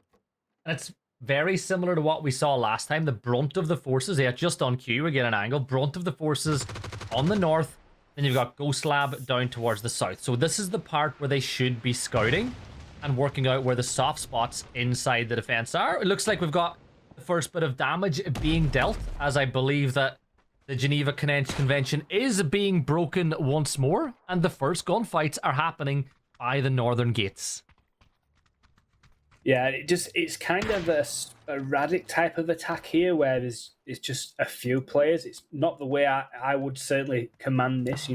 and it's very similar to what we saw last time. The brunt of the forces, just on cue, we get an angle. Brunt of the forces on the north, then you've got Ghost Lab down towards the south. So this is the part where they should be scouting and working out where the soft spots inside the defense are. It looks like we've got the first bit of damage being dealt, as I believe that the Geneva Convention is being broken once more, and the first gunfights are happening by the northern gates. Yeah, it's kind of a sporadic type of attack here, where it's just a few players. It's not the way I would certainly command this.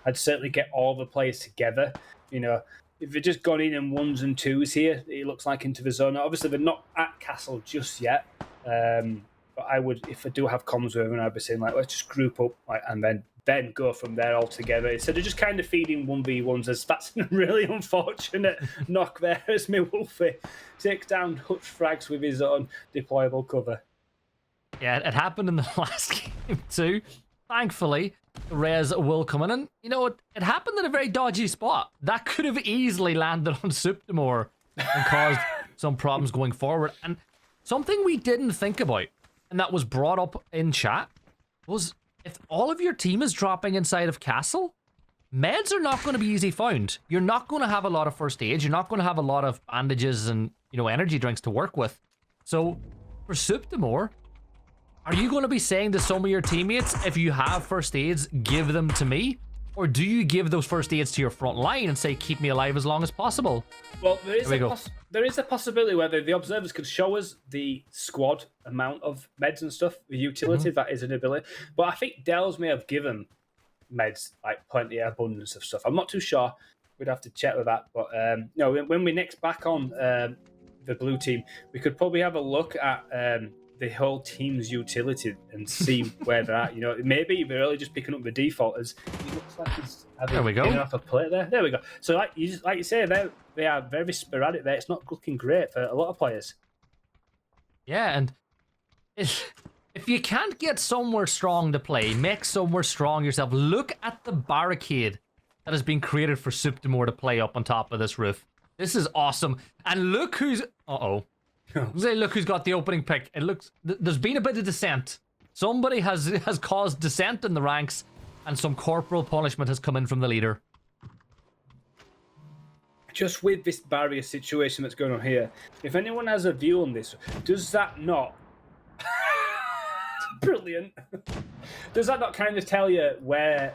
I'd certainly get all the players together. If they're just gone in ones and twos here, it looks like into the zone. Obviously, they're not at castle just yet. But I would, if I do have comms with them, I'd be saying, let's just group up and then go from there all together. Instead of just kind of feeding 1v1s, as that's a really unfortunate knock there as Wolfie takes down Hutch Frags with his own deployable cover. Yeah, it happened in the last game too. Thankfully, the res will come in, and it happened in a very dodgy spot. That could have easily landed on Suptimore and caused some problems going forward. And something we didn't think about, and that was brought up in chat, was if all of your team is dropping inside of castle, meds are not going to be easy found. You're not going to have a lot of first aid. You're not going to have a lot of bandages and, energy drinks to work with. So for Suptimore, are you going to be saying to some of your teammates, if you have first aids, give them to me? Or do you give those first aids to your front line and say, keep me alive as long as possible? Well, there is a possibility where the observers could show us the squad amount of meds and stuff, the utility, that is an ability. But I think Dells may have given meds, like plenty of abundance of stuff. I'm not too sure. We'd have to check with that. But when we next back on the blue team, we could probably have a look at the whole team's utility and see where they're at. Maybe they're really just picking up the default as he looks like he's having enough of play there. There we go. So like you say, they are very sporadic there. It's not looking great for a lot of players. Yeah, and if you can't get somewhere strong to play, make somewhere strong yourself. Look at the barricade that has been created for Suptimore to play up on top of this roof. This is awesome. And look who's... Look who's got the opening pick. It looks... There's been a bit of dissent. Somebody has caused dissent in the ranks, and some corporal punishment has come in from the leader. Just with this barrier situation that's going on here, if anyone has a view on this, does that not... Brilliant. Does that not kind of tell you where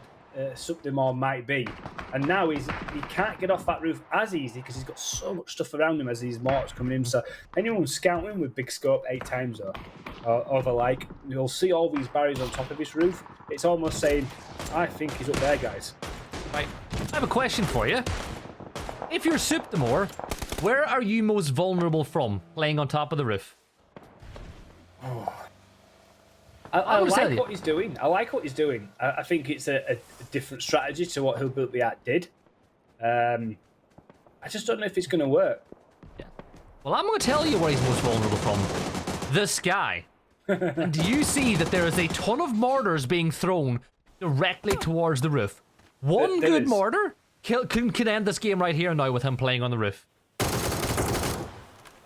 Suptimore might be? And now he can't get off that roof as easy because he's got so much stuff around him as these mortars coming in. So anyone scouting with big scope 8 times or the like, you'll see all these barriers on top of this roof. It's almost saying, I think he's up there, guys. Right. I have a question for you. If you're Suptimore, where are you most vulnerable from playing on top of the roof? I like what he's doing. I think it's a different strategy to what Who Built the Ark did. I just don't know if it's going to work. Yeah. Well, I'm going to tell you where he's most vulnerable from. The sky. And do you see that there is a ton of mortars being thrown directly towards the roof? One good mortar can end this game right here now with him playing on the roof.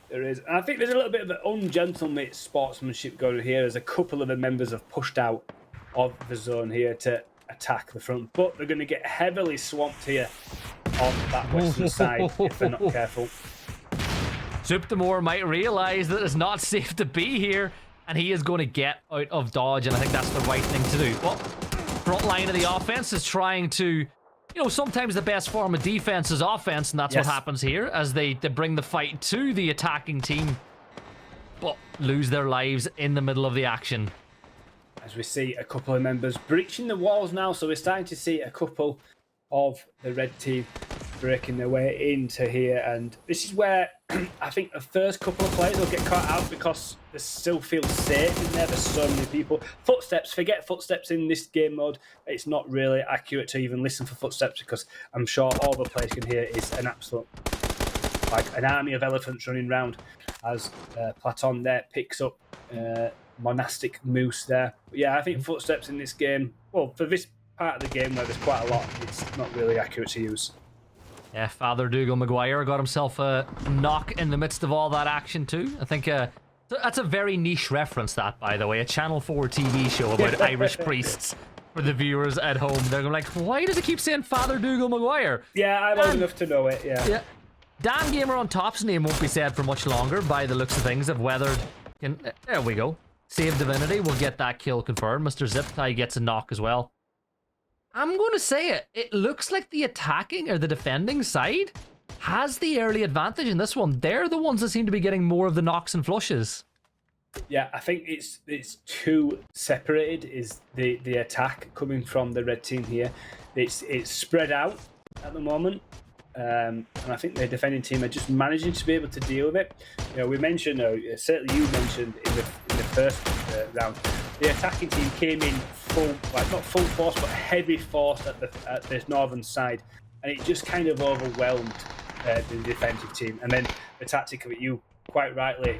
There is. And I think there's a little bit of an ungentleman sportsmanship going on here as a couple of the members have pushed out of the zone here to attack the front. But they're going to get heavily swamped here on that western side if they're not careful. Suptimore might realise that it's not safe to be here, and he is going to get out of dodge, and I think that's the right thing to do. But front line of the offense is trying to... sometimes the best form of defense is offense, and that's what happens here as they bring the fight to the attacking team, but lose their lives in the middle of the action. As we see a couple of members breaching the walls now, so we're starting to see a couple of the red team breaking their way into here, and this is where I think the first couple of players will get caught out because they still feel safe in there. There's so many people. Footsteps, forget footsteps in this game mode. It's not really accurate to even listen for footsteps because I'm sure all the players can hear is an absolute, like an army of elephants running around as Platon there picks up monastic moose there. But yeah, I think footsteps in this game, well, for this part of the game where there's quite a lot, it's not really accurate to use. Yeah, Father Dougal Maguire got himself a knock in the midst of all that action too. I think that's a very niche reference, that, by the way. A Channel 4 TV show about Irish priests. For the viewers at home, they're like, why does he keep saying Father Dougal Maguire? Yeah, I'm old enough to know it, yeah. Dan Gamer on top's name won't be said for much longer by the looks of things. Have weathered. There we go. Save Divinity. We'll get that kill confirmed. Mr. Ziptie gets a knock as well. I'm going to say it. It looks like the attacking or the defending side has the early advantage in this one. They're the ones that seem to be getting more of the knocks and flushes. Yeah, I think it's too separated. Is the attack coming from the red team here? It's spread out at the moment, and I think the defending team are just managing to be able to deal with it. You know, we mentioned, certainly you mentioned in the first round, the attacking team came in full, like not full force, but heavy force at the northern side, and it just kind of overwhelmed the defensive team. And then the tactic that you quite rightly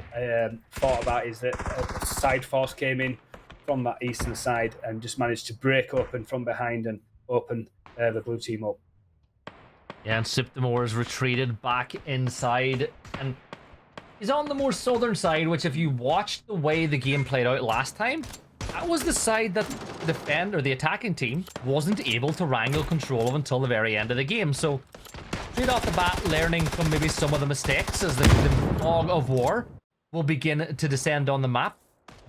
thought about is that a side force came in from that eastern side and just managed to break open from behind and open the blue team up. Yeah, and Siptamore's retreated back inside, and he's on the more southern side, which if you watched the way the game played out last time, that was the side that the attacking team wasn't able to wrangle control of until the very end of the game. So straight off the bat, learning from maybe some of the mistakes as the fog of war will begin to descend on the map.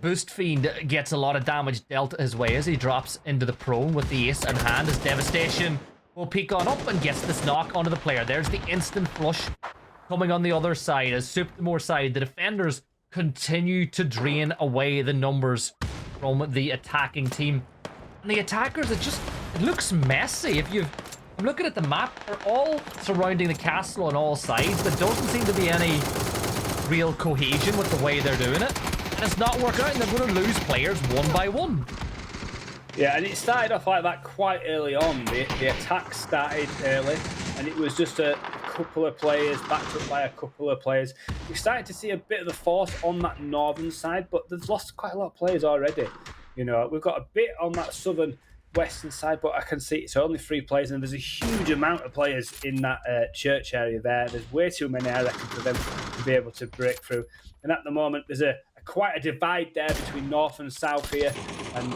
Boost Fiend gets a lot of damage dealt his way as he drops into the prone with the ace in hand as Devastation will peek on up and gets this knock onto the player. There's the instant flush coming on the other side as Suptamore side, the defenders continue to drain away the numbers from the attacking team. And the attackers, it looks messy. I'm looking at the map, they're all surrounding the castle on all sides. There doesn't seem to be any real cohesion with the way they're doing it. And it's not working out, and they're going to lose players one by one. Yeah, and it started off like that quite early on. The attack started early, and it was just a couple of players backed up by a couple of players. We started to see a bit of the force on that northern side, but they've lost quite a lot of players already. You know, we've got a bit on that southern western side, but I can see it's only 3 players, and there's a huge amount of players in that church area there. There's way too many, I reckon, for them to be able to break through. And at the moment, there's quite a divide there between north and south here, and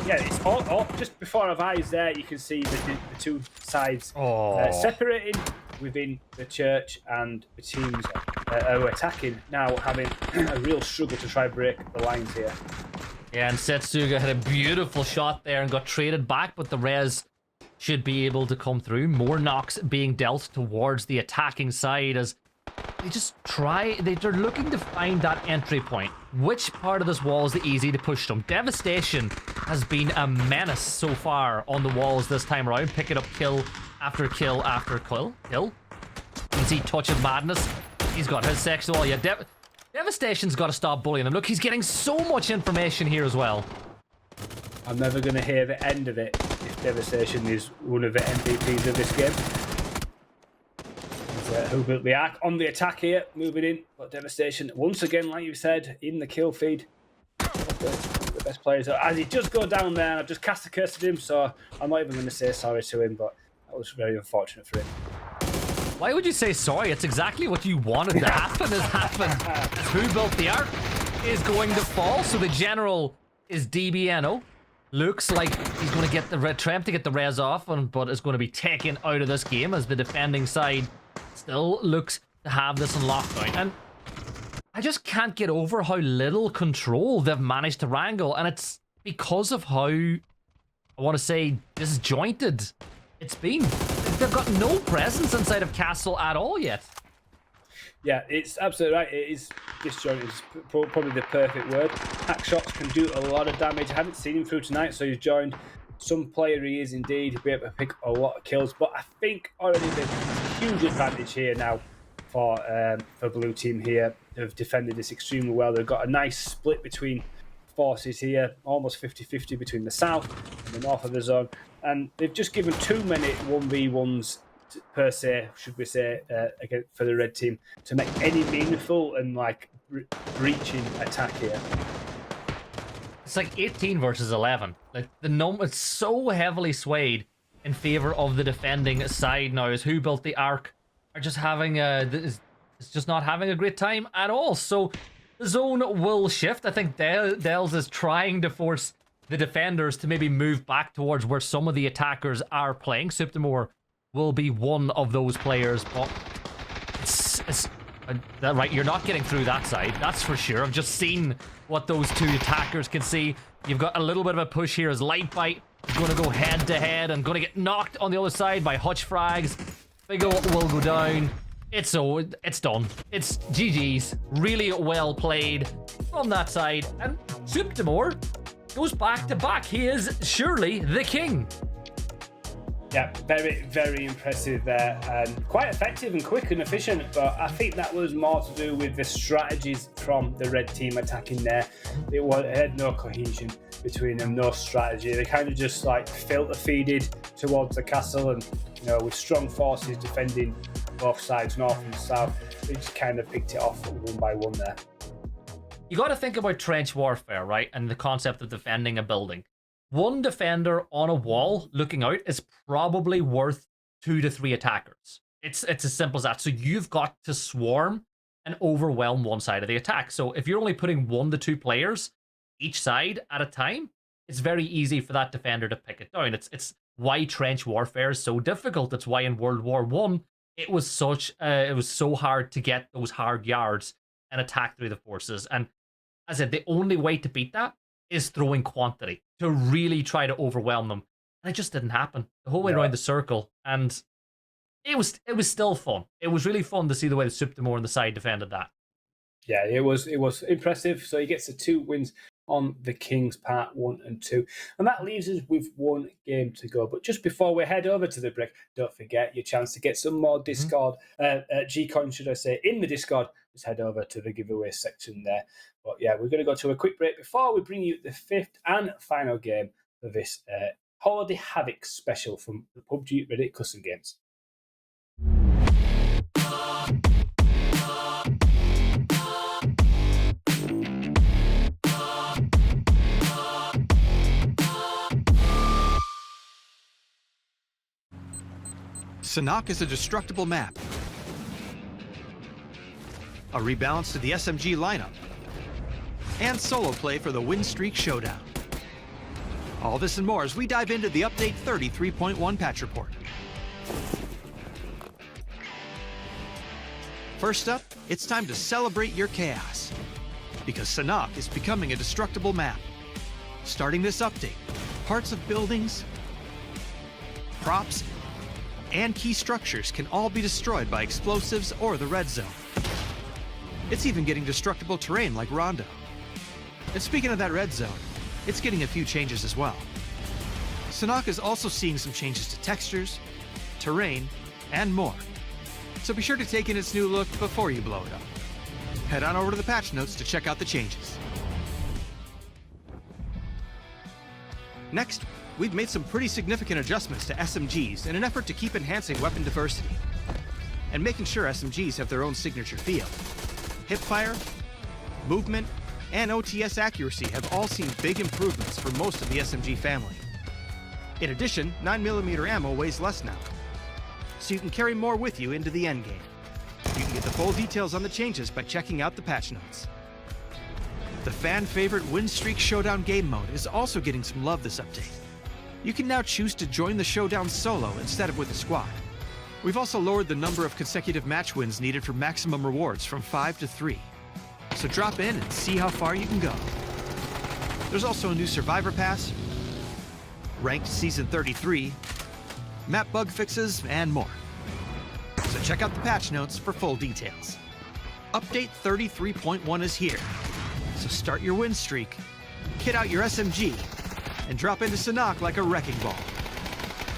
yeah, it's all just before our eyes there. You can see the two sides separating within the church, and the teams are attacking now, having a real struggle to try break the lines here. Yeah, and Setsuga had a beautiful shot there and got traded back, but the res should be able to come through. More knocks being dealt towards the attacking side as they just they're looking to find that entry point. Which part of this wall is easy to push them? Devastation has been a menace so far on the walls this time around, picking up kill after kill after kill. You can see Touch of Madness. He's got his section wall. Yeah, Devastation's got to stop bullying them. Look, he's getting so much information here as well. I'm never going to hear the end of it if Devastation is one of the MVPs of this game. Who built the arc on the attack here, moving in, but Devastation once again, like you said, in the kill feed. The best players as he just go down there, and I've just cast a curse at him, so I'm not even going to say sorry to him, but that was very unfortunate for him. Why would you say sorry? It's exactly what you wanted to happen has happened. Who built the arc is going to fall, so the general is DBNO. Looks like he's going to get the attempt to get the res off, but is going to be taken out of this game as the defending side still looks to have this on lockdown. And I just can't get over how little control they've managed to wrangle, and it's because of how, I want to say, disjointed it's been. They've got no presence inside of Castle at all yet. Yeah, it's absolutely right. It is disjointed. It's probably the perfect word. Hack shots can do a lot of damage. I haven't seen him through tonight, so he's joined Some player he is indeed. He'll be able to pick a lot of kills, but I think already there's a huge advantage here now for blue team here. They've defended this extremely well. They've got a nice split between forces here, almost 50-50 between the south and the north of the zone, and they've just given too many 1v1s per se, should we say, again, for the red team to make any meaningful and like breaching attack here. It's like 18 versus 11. Like the number, it's so heavily swayed in favor of the defending side now, as Who Built the Ark are just having it's just not having a great time at all. So the zone will shift. I think Dells is trying to force the defenders to maybe move back towards where some of the attackers are playing. Suptimore will be one of those players, but it's right, you're not getting through that side, that's for sure. I've just seen what those two attackers can see. You've got a little bit of a push here as Lightbite is going to go head to head and going to get knocked on the other side by Hutch Frags. Figo will go down. It's done. It's GG's. Really well played from that side. And Suptimore goes back to back. He is surely the king. Yeah, very, very impressive there, and quite effective and quick and efficient. But I think that was more to do with the strategies from the red team attacking there. It had no cohesion between them, no strategy. They kind of just like filter feeded towards the castle, and you know, with strong forces defending both sides, north and south, they just kind of picked it off one by one there. You got to think about trench warfare, right? And the concept of defending a building. One defender on a wall looking out is probably worth 2 to 3 attackers. It's as simple as that. So you've got to swarm and overwhelm one side of the attack. So if you're only putting 1 to 2 players each side at a time, it's very easy for that defender to pick it down. It's why trench warfare is so difficult. It's why in World War I it was so hard to get those hard yards and attack through the forces. And as I said, the only way to beat that is throwing quantity to really try to overwhelm them. And it just didn't happen the whole way around the circle. And it was still fun. It was really fun to see the way the Suptimore on the side defended that. Yeah, it was impressive. So he gets the 2 wins on the Kings Part 1 and 2. And that leaves us with 1 game to go. But just before we head over to the break, don't forget your chance to get some more Discord, G-Coin, should I say, in the Discord. Just head over to the giveaway section there. But yeah, we're going to go to a quick break before we bring you the 5th and final game for this Holiday Havoc special from the PUBG Reddit Custom Games. Sanhok is a destructible map. A rebalance to the SMG lineup. And solo play for the Win Streak Showdown. All this and more as we dive into the Update 33.1 patch report. First up, it's time to celebrate your chaos. Because Sanhok is becoming a destructible map. Starting this update, parts of buildings, props, and key structures can all be destroyed by explosives or the red zone. It's even getting destructible terrain like Rondo. And speaking of that red zone, it's getting a few changes as well. Sanhok is also seeing some changes to textures, terrain, and more. So be sure to take in its new look before you blow it up. Head on over to the patch notes to check out the changes. Next, we've made some pretty significant adjustments to SMGs in an effort to keep enhancing weapon diversity and making sure SMGs have their own signature feel. Hipfire, movement, and OTS accuracy have all seen big improvements for most of the SMG family. In addition, 9mm ammo weighs less now, so you can carry more with you into the endgame. You can get the full details on the changes by checking out the patch notes. The fan-favorite Win Streak Showdown game mode is also getting some love this update. You can now choose to join the showdown solo instead of with a squad. We've also lowered the number of consecutive match wins needed for maximum rewards from 5 to 3. So drop in and see how far you can go. There's also a new Survivor Pass, ranked Season 33, map bug fixes, and more. So check out the patch notes for full details. Update 33.1 is here. So start your win streak, kit out your SMG, and drop into Sanhok like a wrecking ball.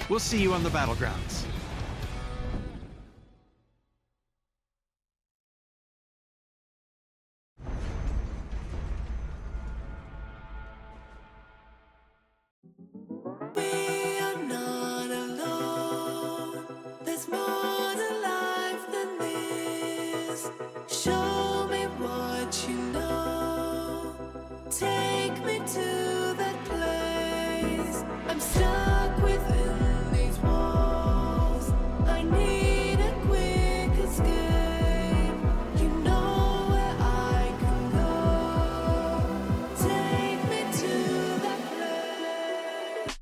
We'll see you on the battlegrounds. We are not alone. There's more to life than this. Show me what you know. Take me to that place. I'm stuck within these walls. I need a quick escape. You know where I can go. Take me to that place.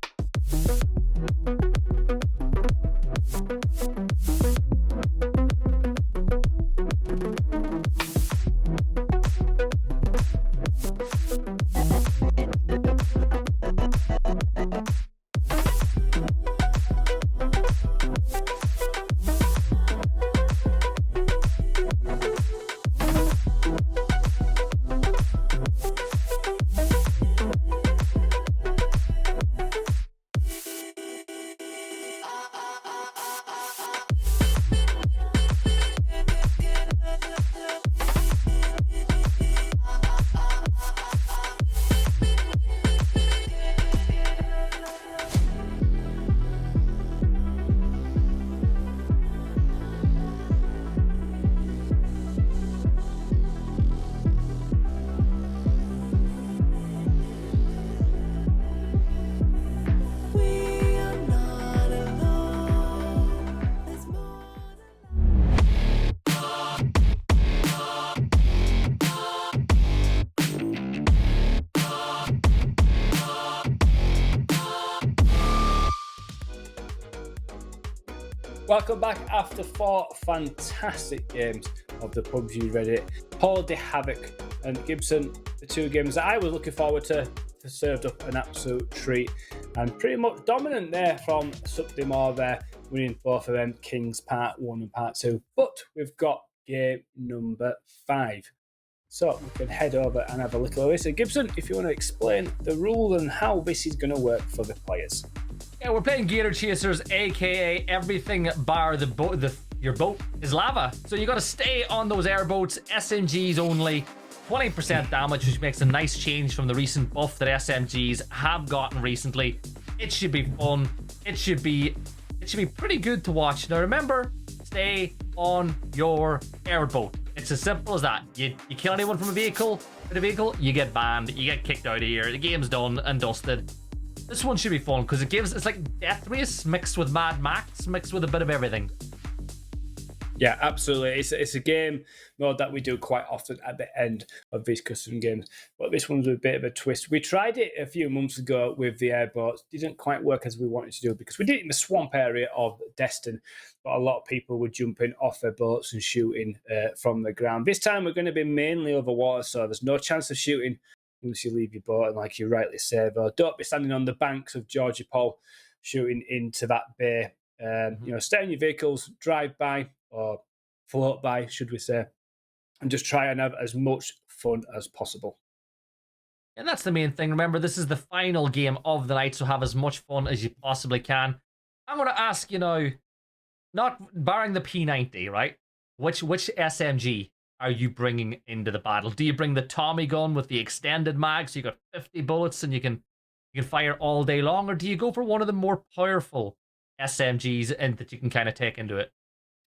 We are not alone. There's more. Welcome back after 4 fantastic games of the PUBG Reddit. Holiday Havoc and Gibson, the 2 games that I was looking forward to served up an absolute treat and pretty much dominant there from Subdimor there, winning both of them, Kings Part 1 and Part 2. But we've got game number 5. So we can head over and have a look at this. So Gibson, if you want to explain the rule and how this is going to work for the players. Yeah, we're playing Gator Chasers, aka everything bar the boat. Your boat is lava, so you got to stay on those airboats. SMGs only, 20% damage, which makes a nice change from the recent buff that SMGs have gotten recently. It should be fun. It should be pretty good to watch. Now remember, stay on your airboat. It's as simple as that. You kill anyone from a vehicle, you get banned, you get kicked out of here. The game's done and dusted. This one should be fun because it's like Death Race mixed with Mad Max, mixed with a bit of everything. Yeah, absolutely. It's a game mode that we do quite often at the end of these custom games. But this one's a bit of a twist. We tried it a few months ago with the airboats. Didn't quite work as we wanted to do because we did it in the swamp area of Destin. But a lot of people were jumping off their boats and shooting from the ground. This time we're going to be mainly over water, so there's no chance of shooting unless you leave your boat. And like you rightly say, though, don't be standing on the banks of Georgia Pole shooting into that bay. Stay in your vehicles, drive by, or float by, should we say, and just try and have as much fun as possible. And that's the main thing. Remember, this is the final game of the night, so have as much fun as you possibly can. I'm going to ask, not barring the P90, right? Which SMG are you bringing into the battle? Do you bring the Tommy gun with the extended mag, so you got 50 bullets and you can fire all day long, or do you go for one of the more powerful SMGs and that you can kind of take into it?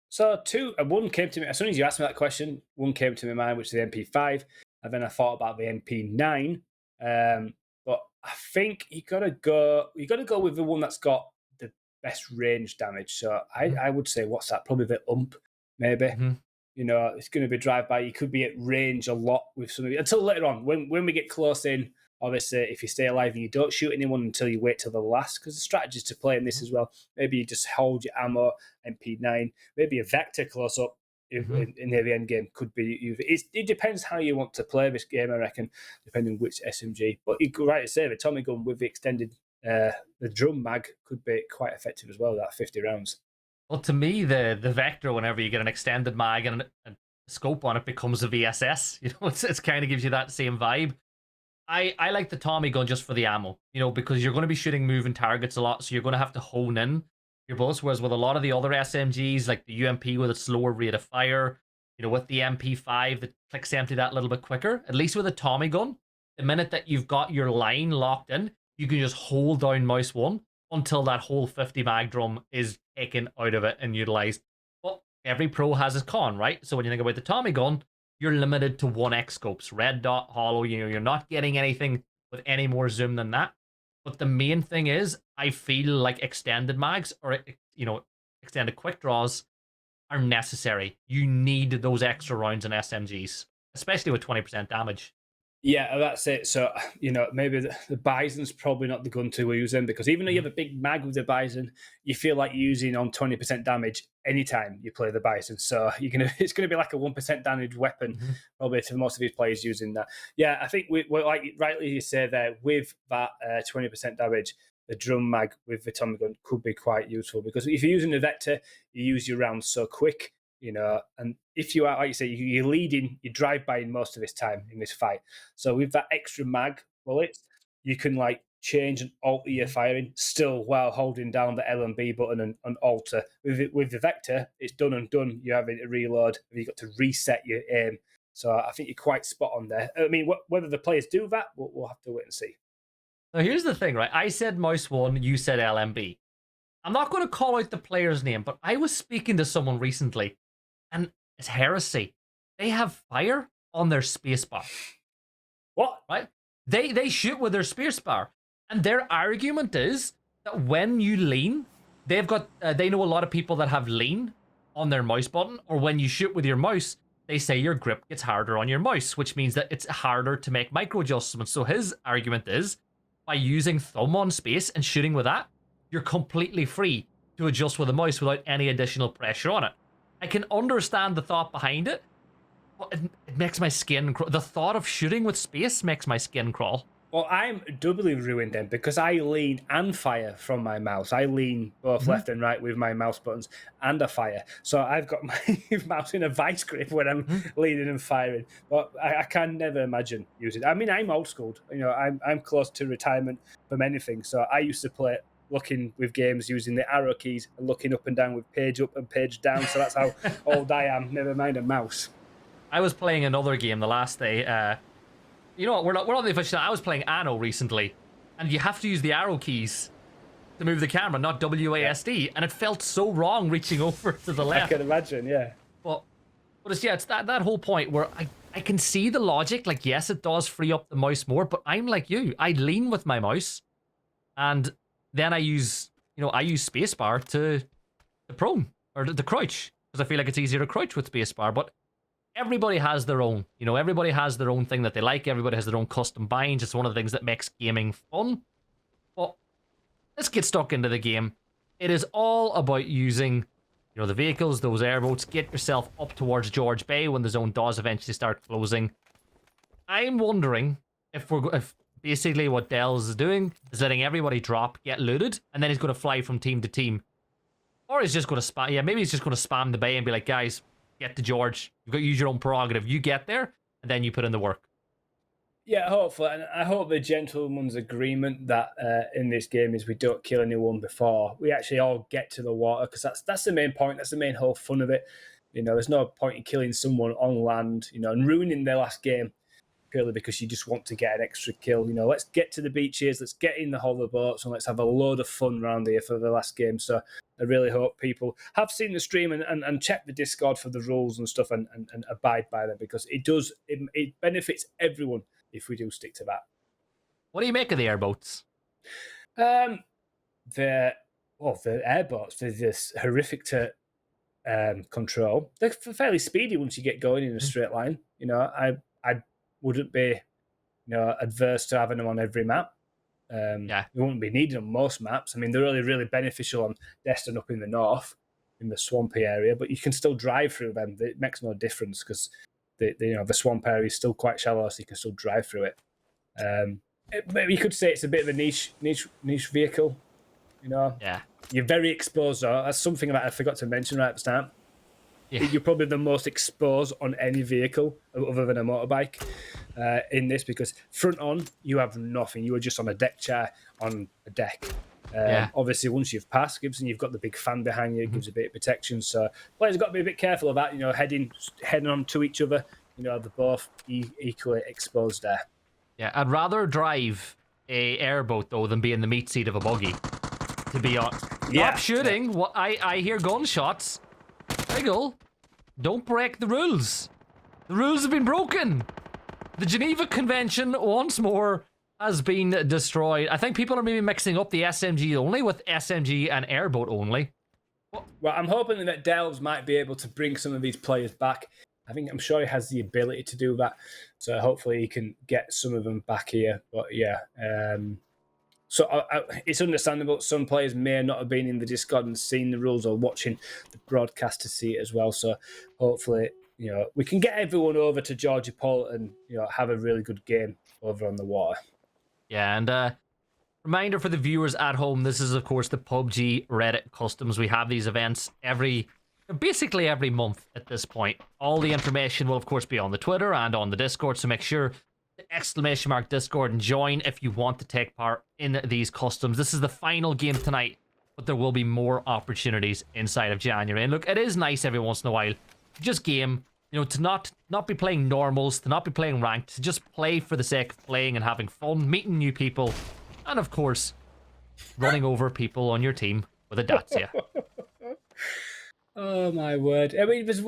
So one came to me, as soon as you asked me that question, one came to my mind, which is the MP5, and then I thought about the MP9. But I think you gotta go with the one that's got the best range damage. So I would say, what's that? Probably the UMP, maybe. Mm-hmm. It's going to be drive-by. You could be at range a lot with some of it until later on. When we get close in, obviously, if you stay alive and you don't shoot anyone until you wait till the last, because the strategy is to play in this as well. Maybe you just hold your ammo, MP9, maybe a Vector close-up in near the end game could be. It depends how you want to play this game, I reckon, depending on which SMG. But you're right to say, the Tommy gun with the extended, the drum mag could be quite effective as well, that 50 rounds. Well, to me, the Vector, whenever you get an extended mag and a scope on it, becomes a VSS. It kind of gives you that same vibe. I like the Tommy gun just for the ammo, you know, because you're going to be shooting moving targets a lot, so you're going to have to hone in your bullets. Whereas with a lot of the other SMGs, like the UMP with its slower rate of fire, you know, with the MP5 that clicks empty that little bit quicker, at least with a Tommy gun, the minute that you've got your line locked in, you can just hold down mouse 1 until that whole 50 mag drum is taken out of it and utilized. But every pro has his con, right? So when you think about the Tommy gun, you're limited to 1x scopes, red dot, hollow. You know, you're not getting anything with any more zoom than that. But the main thing is, I feel like extended mags or, you know, extended quick draws are necessary. You need those extra rounds in SMGs, especially with 20% damage. Yeah, that's it. So, you know, maybe the Bison's probably not the gun to use them, because even though you have a big mag with the Bison, you feel like you're using on 20% damage anytime you play the Bison. So it's gonna be like a 1% damage weapon, probably to most of these players using that. Yeah, I think we're like rightly you say there, with that 20% damage, the drum mag with the Tommy gun could be quite useful, because if you're using the Vector, you use your rounds so quick. You know, and if you are, like you say, you're leading, you drive by in most of this time in this fight. So with that extra mag bullets, you can like change and alter your firing still while holding down the L and B button and alter. With the Vector, it's done and done. You're having to reload, you've got to reset your aim. So I think you're quite spot on there. I mean, whether the players do that, we'll have to wait and see. Now here's the thing, right? I said mouse 1, you said LMB. I'm not going to call out the player's name, but I was speaking to someone recently, and it's heresy. They have fire on their spacebar. What? Right? They shoot with their spacebar. And their argument is that when you lean, they've got they know a lot of people that have lean on their mouse button, or when you shoot with your mouse, they say your grip gets harder on your mouse, which means that it's harder to make micro adjustments. So his argument is, by using thumb on space and shooting with that, you're completely free to adjust with a mouse without any additional pressure on it. I can understand the thought behind it, but it makes my skin crawl. The thought of shooting with space makes my skin crawl. Well, I'm doubly ruined then, because I lean and fire from my mouse. I lean both left and right with my mouse buttons, and I fire. So I've got my mouse in a vice grip when I'm leaning and firing. But I can never imagine using it. I mean, I'm old school. You know, I'm close to retirement from anything. So I used to play looking with games using the arrow keys and looking up and down with page up and page down. So that's how old I am. Never mind a mouse. I was playing another game the last day. You know what? We're not the official. I was playing Anno recently, and you have to use the arrow keys to move the camera, not WASD, and it felt so wrong reaching over to the left. I can imagine, yeah. But it's that whole point where I can see the logic. Like, yes, it does free up the mouse more, but I'm like you. I lean with my mouse, and then I use spacebar to prone or to crouch, because I feel like it's easier to crouch with spacebar. But everybody has their own, everybody has their own thing that they like. Everybody has their own custom binds. It's one of the things that makes gaming fun. But let's get stuck into the game. It is all about using, the vehicles, those airboats. Get yourself up towards George Bay when the zone does eventually start closing. I'm wondering if basically what Dells is doing is letting everybody drop, get looted, and then he's going to fly from team to team. Or he's just going to spam, maybe he's just going to spam the bay and be like, guys, get to George. You've got to use your own prerogative. You get there, and then you put in the work. Yeah, hopefully. And I hope the gentleman's agreement that in this game is we don't kill anyone before we actually all get to the water, because that's the main point. That's the main whole fun of it. There's no point in killing someone on land, and ruining their last game purely because you just want to get an extra kill. Let's get to the beaches, let's get in the hover boats, and let's have a load of fun around here for the last game. So I really hope people have seen the stream and check the Discord for the rules and stuff and abide by them, because it benefits everyone if we do stick to that. What do you make of the airboats? The airboats, they're just horrific to control. They're fairly speedy once you get going in a straight line. I wouldn't be adverse to having them on every map. You wouldn't be needing them on most maps. I mean, they're really, really beneficial on Destin up in the north, in the swampy area, but you can still drive through them. It makes no difference because the swamp area is still quite shallow, so you can still drive through it. Maybe you could say it's a bit of a niche vehicle. Yeah. You're very exposed though. That's something that I forgot to mention right at the start. You're probably the most exposed on any vehicle other than a motorbike in this, because front on, you have nothing. You are just on a deck chair on a deck. Obviously, once you've passed, Gibson, you've got the big fan behind you. It gives a bit of protection. So players got to be a bit careful of that, heading on to each other. They're both equally exposed there. Yeah, I'd rather drive a airboat, though, than be in the meat seat of a buggy, to be honest. Stop shooting. What I hear gunshots. Wiggle. Don't break the rules. The rules have been broken. The Geneva Convention, once more, has been destroyed. I think people are maybe mixing up the SMG only with SMG and airboat only. Well, I'm hoping that Delves might be able to bring some of these players back. I'm sure he has the ability to do that. So hopefully he can get some of them back here. But yeah, so it's understandable. Some players may not have been in the Discord and seen the rules or watching the broadcast to see it as well. So hopefully, we can get everyone over to Georgia Paul and, have a really good game over on the water. Yeah, and reminder for the viewers at home, this is, of course, the PUBG Reddit Customs. We have these events basically every month at this point. All the information will, of course, be on the Twitter and on the Discord, so make sure to ! Discord and join if you want to take part in these customs. This is the final game tonight, but there will be more opportunities inside of January. And look, it is nice every once in a while to just game, to not be playing normals, to not be playing ranked, to just play for the sake of playing and having fun, meeting new people, and of course, running over people on your team with a Dacia. Oh my word! There's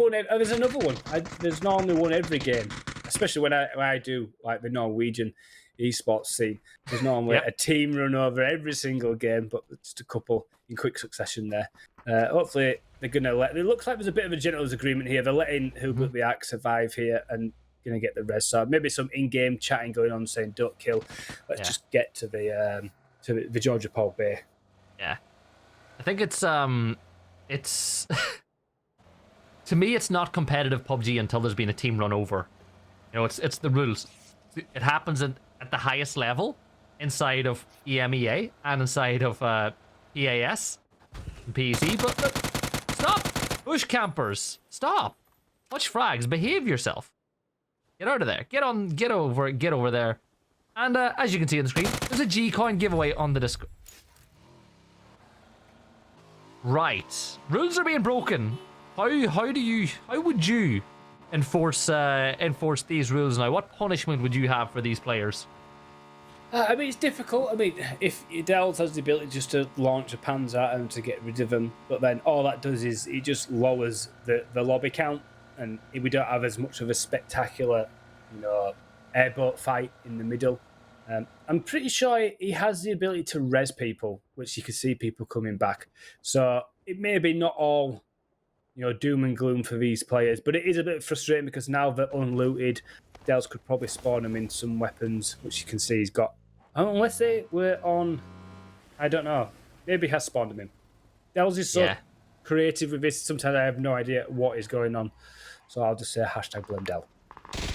another one. There's normally one every game, especially when I do like the Norwegian esports scene. There's normally a team run over every single game, but just a couple in quick succession there. Hopefully they're going to it looks like there's a bit of a gentleman's agreement here. They're letting Who Built the Ark survive here and going to get the res. So maybe some in-game chatting going on saying don't kill. Let's just get to the Georgia Paul Bay. Yeah. I think it's to me, it's not competitive PUBG until there's been a team run over. It's the rules. It happens at the highest level inside of EMEA and inside of PAS and PEC. But stop, bush campers! Stop. Watch frags. Behave yourself. Get out of there. Get over there. And as you can see on the screen, there's a G coin giveaway on the Discord. Right, rules are being broken. How would you enforce these rules now? What punishment would you have for these players? It's difficult. If Delves has the ability just to launch a Panzer at them to get rid of them, but then all that does is it just lowers the lobby count, and we don't have as much of a spectacular, airboat fight in the middle. I'm pretty sure he has the ability to res people, which you can see people coming back. So it may be not all, doom and gloom for these players, but it is a bit frustrating because now they're unlooted. Dels could probably spawn them in some weapons, which you can see he's got. Unless they were on, I don't know. Maybe he has spawned them in. Dels is so creative with this. Sometimes I have no idea what is going on. So I'll just say hashtag blame Del.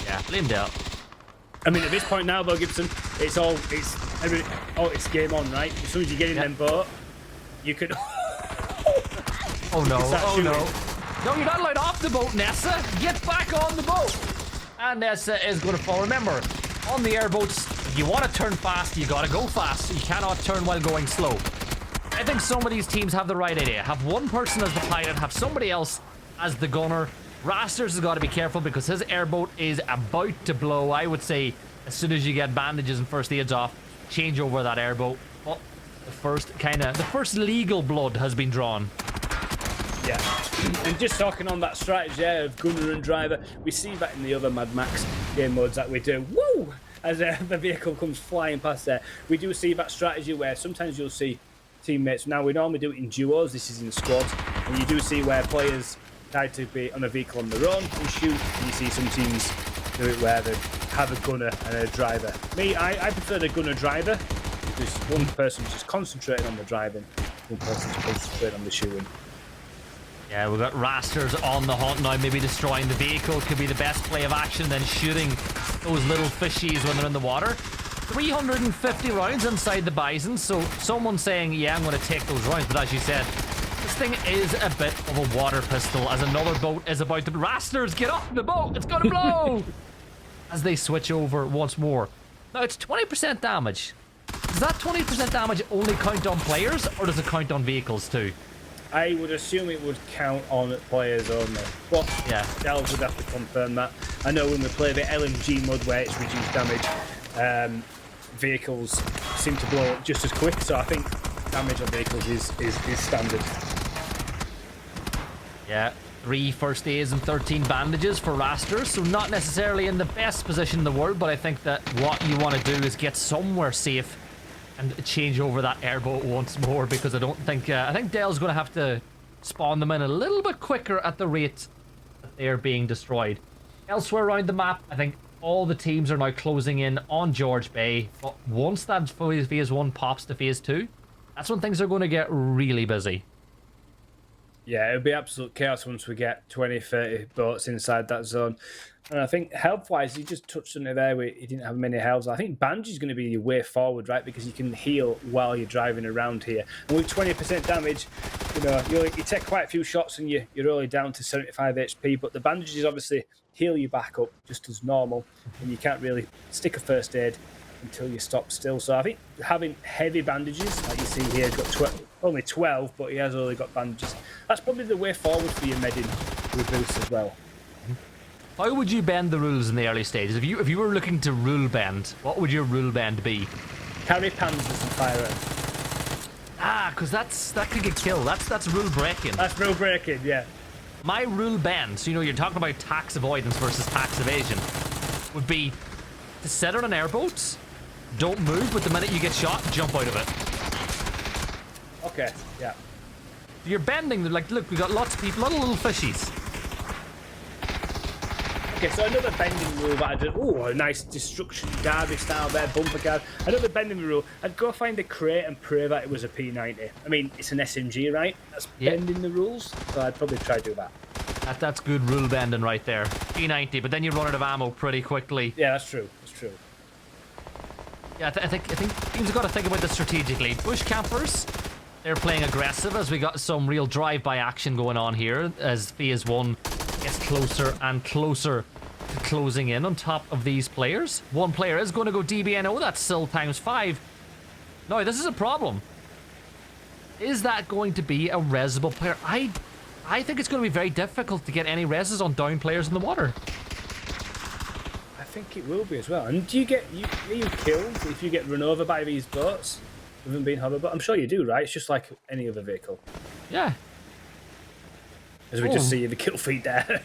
Yeah, blame Del. At this point now, though, Gibson, it's game on, right? As soon as you get in them boat, you can. Oh no! Oh no! No, you're not allowed off the boat, Nessa. Get back on the boat. And Nessa is going to fall. Remember, on the airboats, if you want to turn fast, you got to go fast. You cannot turn while going slow. I think some of these teams have the right idea. Have one person as the pilot, have somebody else as the gunner. Rasters has got to be careful because his airboat is about to blow. I would say as soon as you get bandages and first aids off, change over that airboat. Well, the first legal blood has been drawn. Yeah, and just talking on that strategy of gunner and driver, we see that in the other Mad Max game modes that we do. Woo! As the vehicle comes flying past there, we do see that strategy where sometimes you'll see teammates. Now we normally do it in duos. This is in squads, and you do see where players try to be on a vehicle on their own and shoot. And you see some teams do it where they have a gunner and a driver. Me, I prefer the gunner driver because one person's just concentrating on the driving, one person's concentrating on the shooting. Yeah, we've got Rasters on the hunt now. Maybe destroying the vehicle could be the best play of action, then shooting those little fishies when they're in the water. 350 rounds inside the Bison, so someone's saying, yeah, I'm going to take those rounds, but as you said, This thing is a bit of a water pistol as another boat is about to... Rasters, get off the boat! It's gonna blow! As they switch over once more. Now, it's 20% damage. Does that 20% damage only count on players, or does it count on vehicles too? I would assume it would count on players only. But yeah, Delves would have to confirm that. I know when we play the LMG mode where it's reduced damage, vehicles seem to blow up just as quick, so I think damage on vehicles is standard. Yeah, 3 first aids and 13 bandages for Rasters, so not necessarily in the best position in the world, but I think that what you want to do is get somewhere safe and change over that airboat once more, because I don't think... I think Dale's going to have to spawn them in a little bit quicker at the rate that they are being destroyed. Elsewhere around the map, I think all the teams are now closing in on George Bay, but once that phase 1 pops to phase 2, that's when things are going to get really busy. Yeah, it'll be absolute chaos once we get 20, 30 boats inside that zone. And I think health-wise, you just touched on it there where he didn't have many healths. I think Banshee going to be your way forward, right? Because you can heal while you're driving around here. And with 20% damage, you know, you take quite a few shots and you're only down to 75 HP. But the bandages obviously heal you back up just as normal. And you can't really stick a first aid until you stop still. So I think having heavy bandages, like you see here, got only 12, but he has only got bandages. That's probably the way forward for your medding with boosts as well. How would you bend the rules in the early stages? If you were looking to rule bend, what would your rule bend be? Carry panzers and firearms. Ah, because that could get killed. That's rule breaking. That's rule breaking, yeah. My rule bend, so you know you're talking about tax avoidance versus tax evasion, would be to set on an airboat, don't move, but the minute you get shot, jump out of it. Okay, yeah. You're bending, like, look, we got lots of people, a lot of little fishies. Okay, so another bending rule that I did. Oh, a nice destruction derby style there, bumper guard. Another bending rule. I'd go find a crate and pray that it was a P90. I mean, it's an SMG, right? That's bending the rules, so I'd probably try to do that. That's good rule bending right there. P90, but then you run out of ammo pretty quickly. Yeah, that's true. That's true. Yeah, I think teams have got to think about this strategically. Bush campers, they're playing aggressive as we got some real drive-by action going on here as phase 1 gets closer and closer to closing in on top of these players. One player is going to go DBNO, that's still ×5. Now, this is a problem. Is that going to be a resable player? I think it's going to be very difficult to get any reses on down players in the water. I think it will be as well. And do you get are you killed if you get run over by these boats with them being hoverboat? I'm sure you do, right? It's just like any other vehicle. Yeah. As we just see the kill feed there.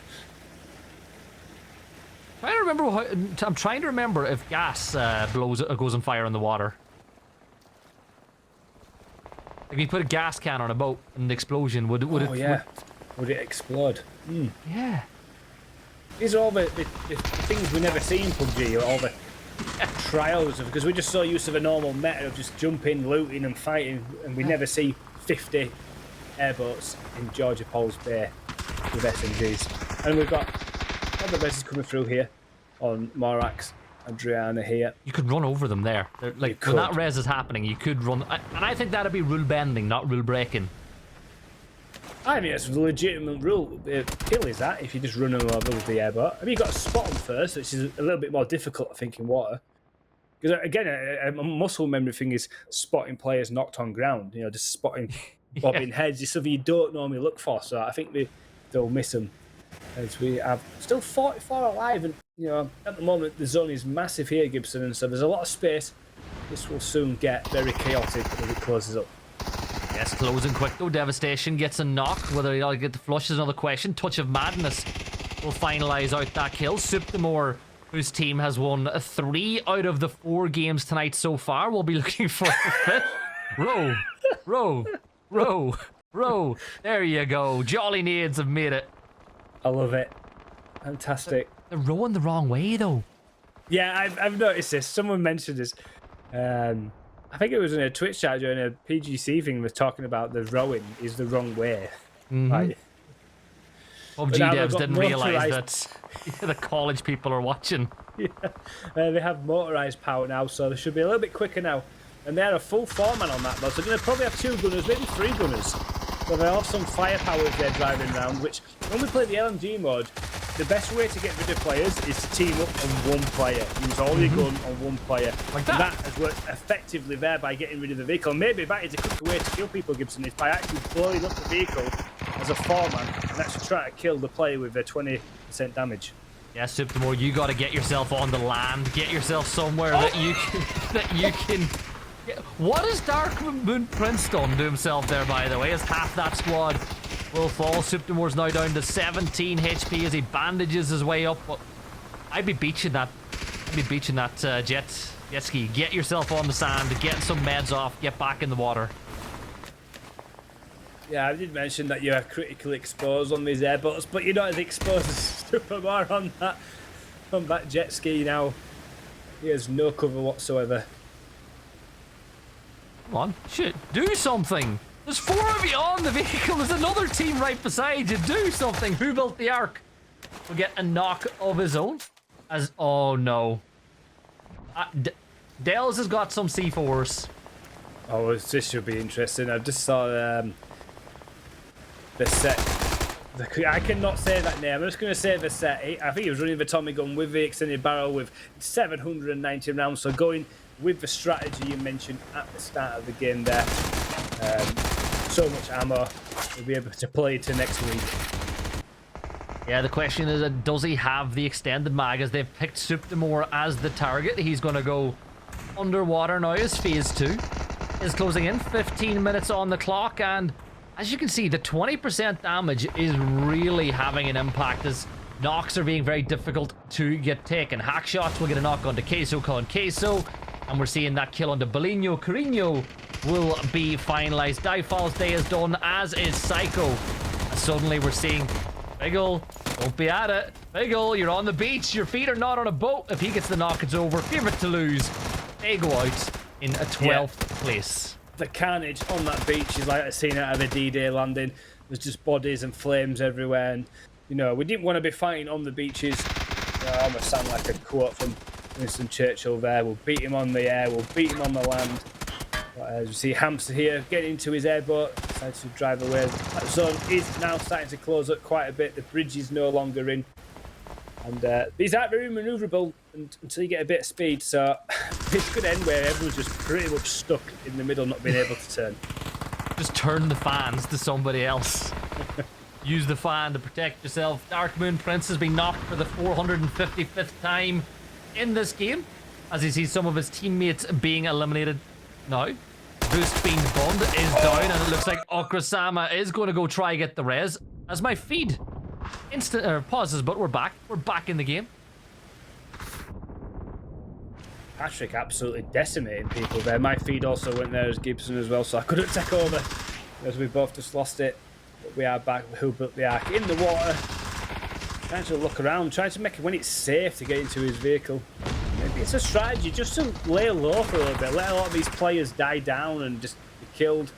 I'm trying to remember if gas goes on fire in the water. If you put a gas can on a boat and the explosion, would it? Oh yeah. Would it explode? Mm. Yeah. These are all the things we never see in PUBG, or all the trials of, because we're just so used to the normal meta of just jumping, looting and fighting, and we never see 50 airboats in Georgia Paul's Bay with SMGs. And we've got other reses coming through here on Morax, Adriana here. You could run over them there. Like when that res is happening, you could run, and I think that'd be rule bending, not rule breaking. I mean, it's a legitimate rule. Kill is that if you just run them over with the airboat. I mean, you've got to spot them first, which is a little bit more difficult, I think, in water. Because again, a muscle memory thing is spotting players knocked on ground. You know, just spotting bobbing heads is something you don't normally look for. So I think they'll miss them. As we have still 44 alive, and you know, at the moment the zone is massive here, Gibson, and so there's a lot of space. This will soon get very chaotic as it closes up. Yes, closing quick though. Devastation gets a knock. Whether he'll get the flush is another question. Touch of Madness will finalise out that kill. Suptamore, whose team has won 3 out of the 4 games tonight so far, will be looking for the 5th. Row. There you go. Jolly Nades have made it. I love it. Fantastic. They're rowing the wrong way though. Yeah, I've noticed this. Someone mentioned this. I think it was in a Twitch chat during a PGC thing. We're talking about the rowing is the wrong way. Right? PUBG devs didn't realise that the college people are watching. Yeah. They have motorised power now, so they should be a little bit quicker now. And they're a full 4-man on that, though. So they're going to probably have 2 gunners, maybe 3 gunners. So they'll have some firepower if they're driving around, which when we play the LMG mode, the best way to get rid of players is to team up on one player. Use all your gun on one player. Like And that. that has worked effectively there by getting rid of the vehicle. Maybe that is a quicker way to kill people, Gibson, is by actually blowing up the vehicle as a foreman and actually try to kill the player with their 20% damage. Yeah, Supermore, you got to get yourself on the land. Get yourself somewhere that you can. What has Dark Moon Prince done to himself there, by the way? As half that squad will fall. Supermore's now down to 17 HP as he bandages his way up. But I'd be beaching that. Jet ski. Get yourself on the sand. Get some meds off. Get back in the water. Yeah, I did mention that you are critically exposed on these airboats, but you're not as exposed as Supermore on that jet ski now. He has no cover whatsoever. Come on, shit, do something. There's 4 of you on the vehicle. There's another team right beside you. Do something. Who built the Ark? Will get a knock of his own. Oh no. Dells has got some C4s. Oh, this should be interesting. I just saw the set. I cannot say that name. I'm just going to say the set. I think he was running the Tommy gun with the extended barrel with 790 rounds. So going with the strategy you mentioned at the start of the game there. So much ammo. We'll be able to play to next week. Yeah, the question is, does he have the extended mag? As they've picked Supermore as the target, he's going to go underwater now as phase 2 is closing in. 15 minutes on the clock, and as you can see, the 20% damage is really having an impact as knocks are being very difficult to get taken. Hack shots will get a knock onto Queso, calling Queso, and we're seeing that kill onto Bolino. Carino will be finalized. Diefall's day is done, as is Psycho. And suddenly we're seeing Biggle, don't be at it. Biggle, you're on the beach. Your feet are not on a boat. If he gets the knock, it's over. Favorite to lose. They go out in a 12th place. The carnage on that beach is like a scene out of a D-Day landing. There's just bodies and flames everywhere, and you know, we didn't want to be fighting on the beaches. I almost sound like a quote from Winston Churchill there. We'll beat him on the air, we'll beat him on the land. But as you see, Hamster here getting into his airboat, decides to drive away. That zone is now starting to close up quite a bit. The bridge is no longer in, and these aren't very manoeuvrable until you get a bit of speed. So this could end where everyone's just pretty much stuck in the middle, not being able to turn. Just turn the fans to somebody else. Use the fan to protect yourself. Dark Moon Prince has been knocked for the 455th time in this game, as he sees some of his teammates being eliminated now. Boost Fiend Bond is down, and it looks like Okrasama is going to go try get the res, as my feed pauses, but we're back. We're back in the game. Patrick absolutely decimating people there. My feed also went there as Gibson as well, so I couldn't take over as we both just lost it. But we are back with Who Built the Ark in the water, trying to look around, trying to make it when it's safe to get into his vehicle. Maybe it's a strategy just to lay low for a little bit, let a lot of these players die down and just be killed.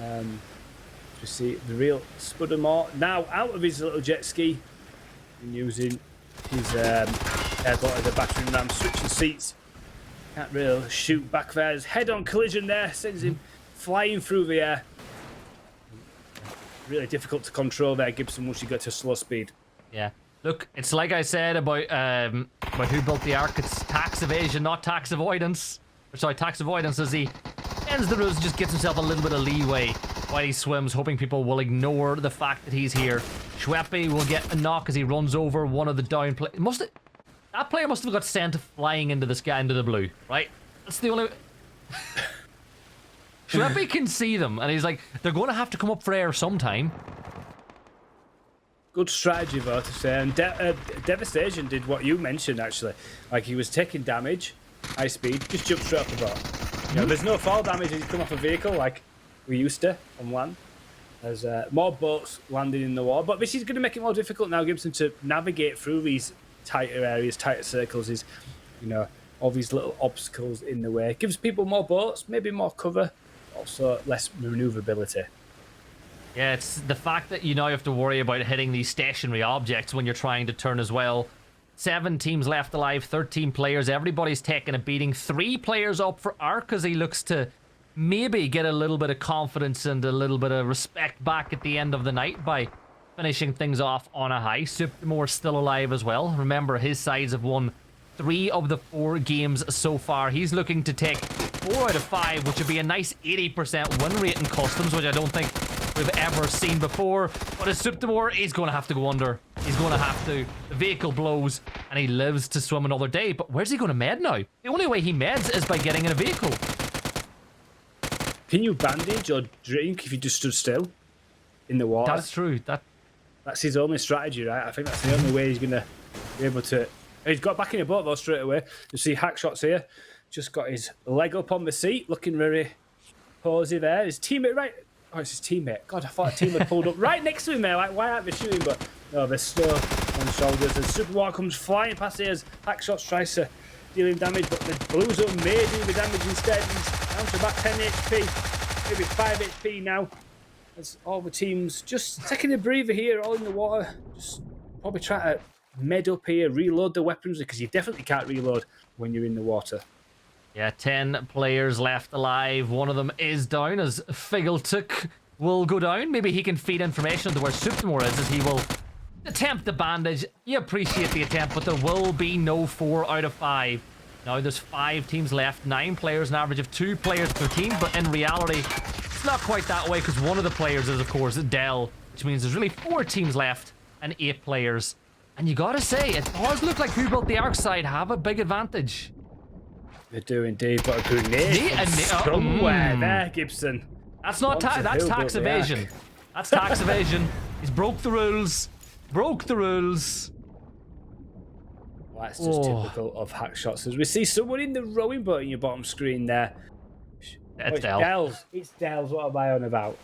You see the real Spudamore now out of his little jet ski and using his airboat as a battering ram, switching seats. Can't really shoot back there. His head-on collision there sends him flying through the air. Really difficult to control there, Gibson, once you get to slow speed. Yeah. Look, it's like I said about Who Built the Ark. It's tax evasion, not tax avoidance. Or sorry, tax avoidance, as he ends the rules and just gives himself a little bit of leeway while he swims, hoping people will ignore the fact that he's here. Schweppe will get a knock as he runs over one of the down players. That player must have got sent flying into the sky, into the blue, right? That's the only... Schweppe can see them, and he's like, they're going to have to come up for air sometime. Good strategy, though, to say. And Devastation did what you mentioned, actually. Like, he was taking damage, high speed, just jumped straight off the boat. You know, there's no fall damage as you come off a vehicle like we used to on land. There's more boats landing in the water. But this is going to make it more difficult now, Gibson, to navigate through these tighter areas, tighter circles. Is, you know, all these little obstacles in the way. It gives people more boats, maybe more cover, also less maneuverability. Yeah, it's the fact that you now have to worry about hitting these stationary objects when you're trying to turn as well. 7 teams left alive, 13 players. Everybody's taking a beating. 3 players up for Ark as he looks to maybe get a little bit of confidence and a little bit of respect back at the end of the night by finishing things off on a high. Supermore still alive as well. Remember, his sides have won 3 of the 4 games so far. He's looking to take 4 out of 5, which would be a nice 80% win rate in customs, which I don't think we've ever seen before. But as Supermore, he's going to have to go under. He's going to have to. The vehicle blows, and he lives to swim another day. But where's he going to med now? The only way he meds is by getting in a vehicle. Can you bandage or drink if you just stood still in the water? That's true. That's his only strategy, right? I think that's the only way he's going to be able to... He's got back in the boat, though, straight away. You see Hackshots here. Just got his leg up on the seat, looking very posy there. His teammate, right... Oh, it's his teammate. God, I thought a team had pulled up right next to him there. Like, why aren't they shooting? But, no, they're still on shoulders. And Supermore comes flying past here as Hackshots tries to deal him damage, but the Blues up may do the damage instead. He's down to about 10 HP. Maybe 5 HP now. As all the teams just taking a breather here, all in the water. Just probably try to med up here, reload the weapons, because you definitely can't reload when you're in the water. Yeah, 10 players left alive. One of them is down as Figgletic will go down. Maybe he can feed information to where Supermore is as he will attempt the bandage. You appreciate the attempt, but there will be no 4 out of 5. Now there's 5 teams left, 9 players, an average of 2 players per team, but in reality, it's not quite that way because one of the players is, of course, Dell, which means there's really 4 teams left and 8 players. And you gotta say, it does look like who built the arc side have a big advantage. They do indeed, but a grenade somewhere there, Gibson. That's not that's tax evasion. That's tax evasion. He's broke the rules. Broke the rules. Well, that's just typical of Hackshots. As we see someone in the rowing boat in your bottom screen there. That's Dell's. It's Dell's. What am I on about?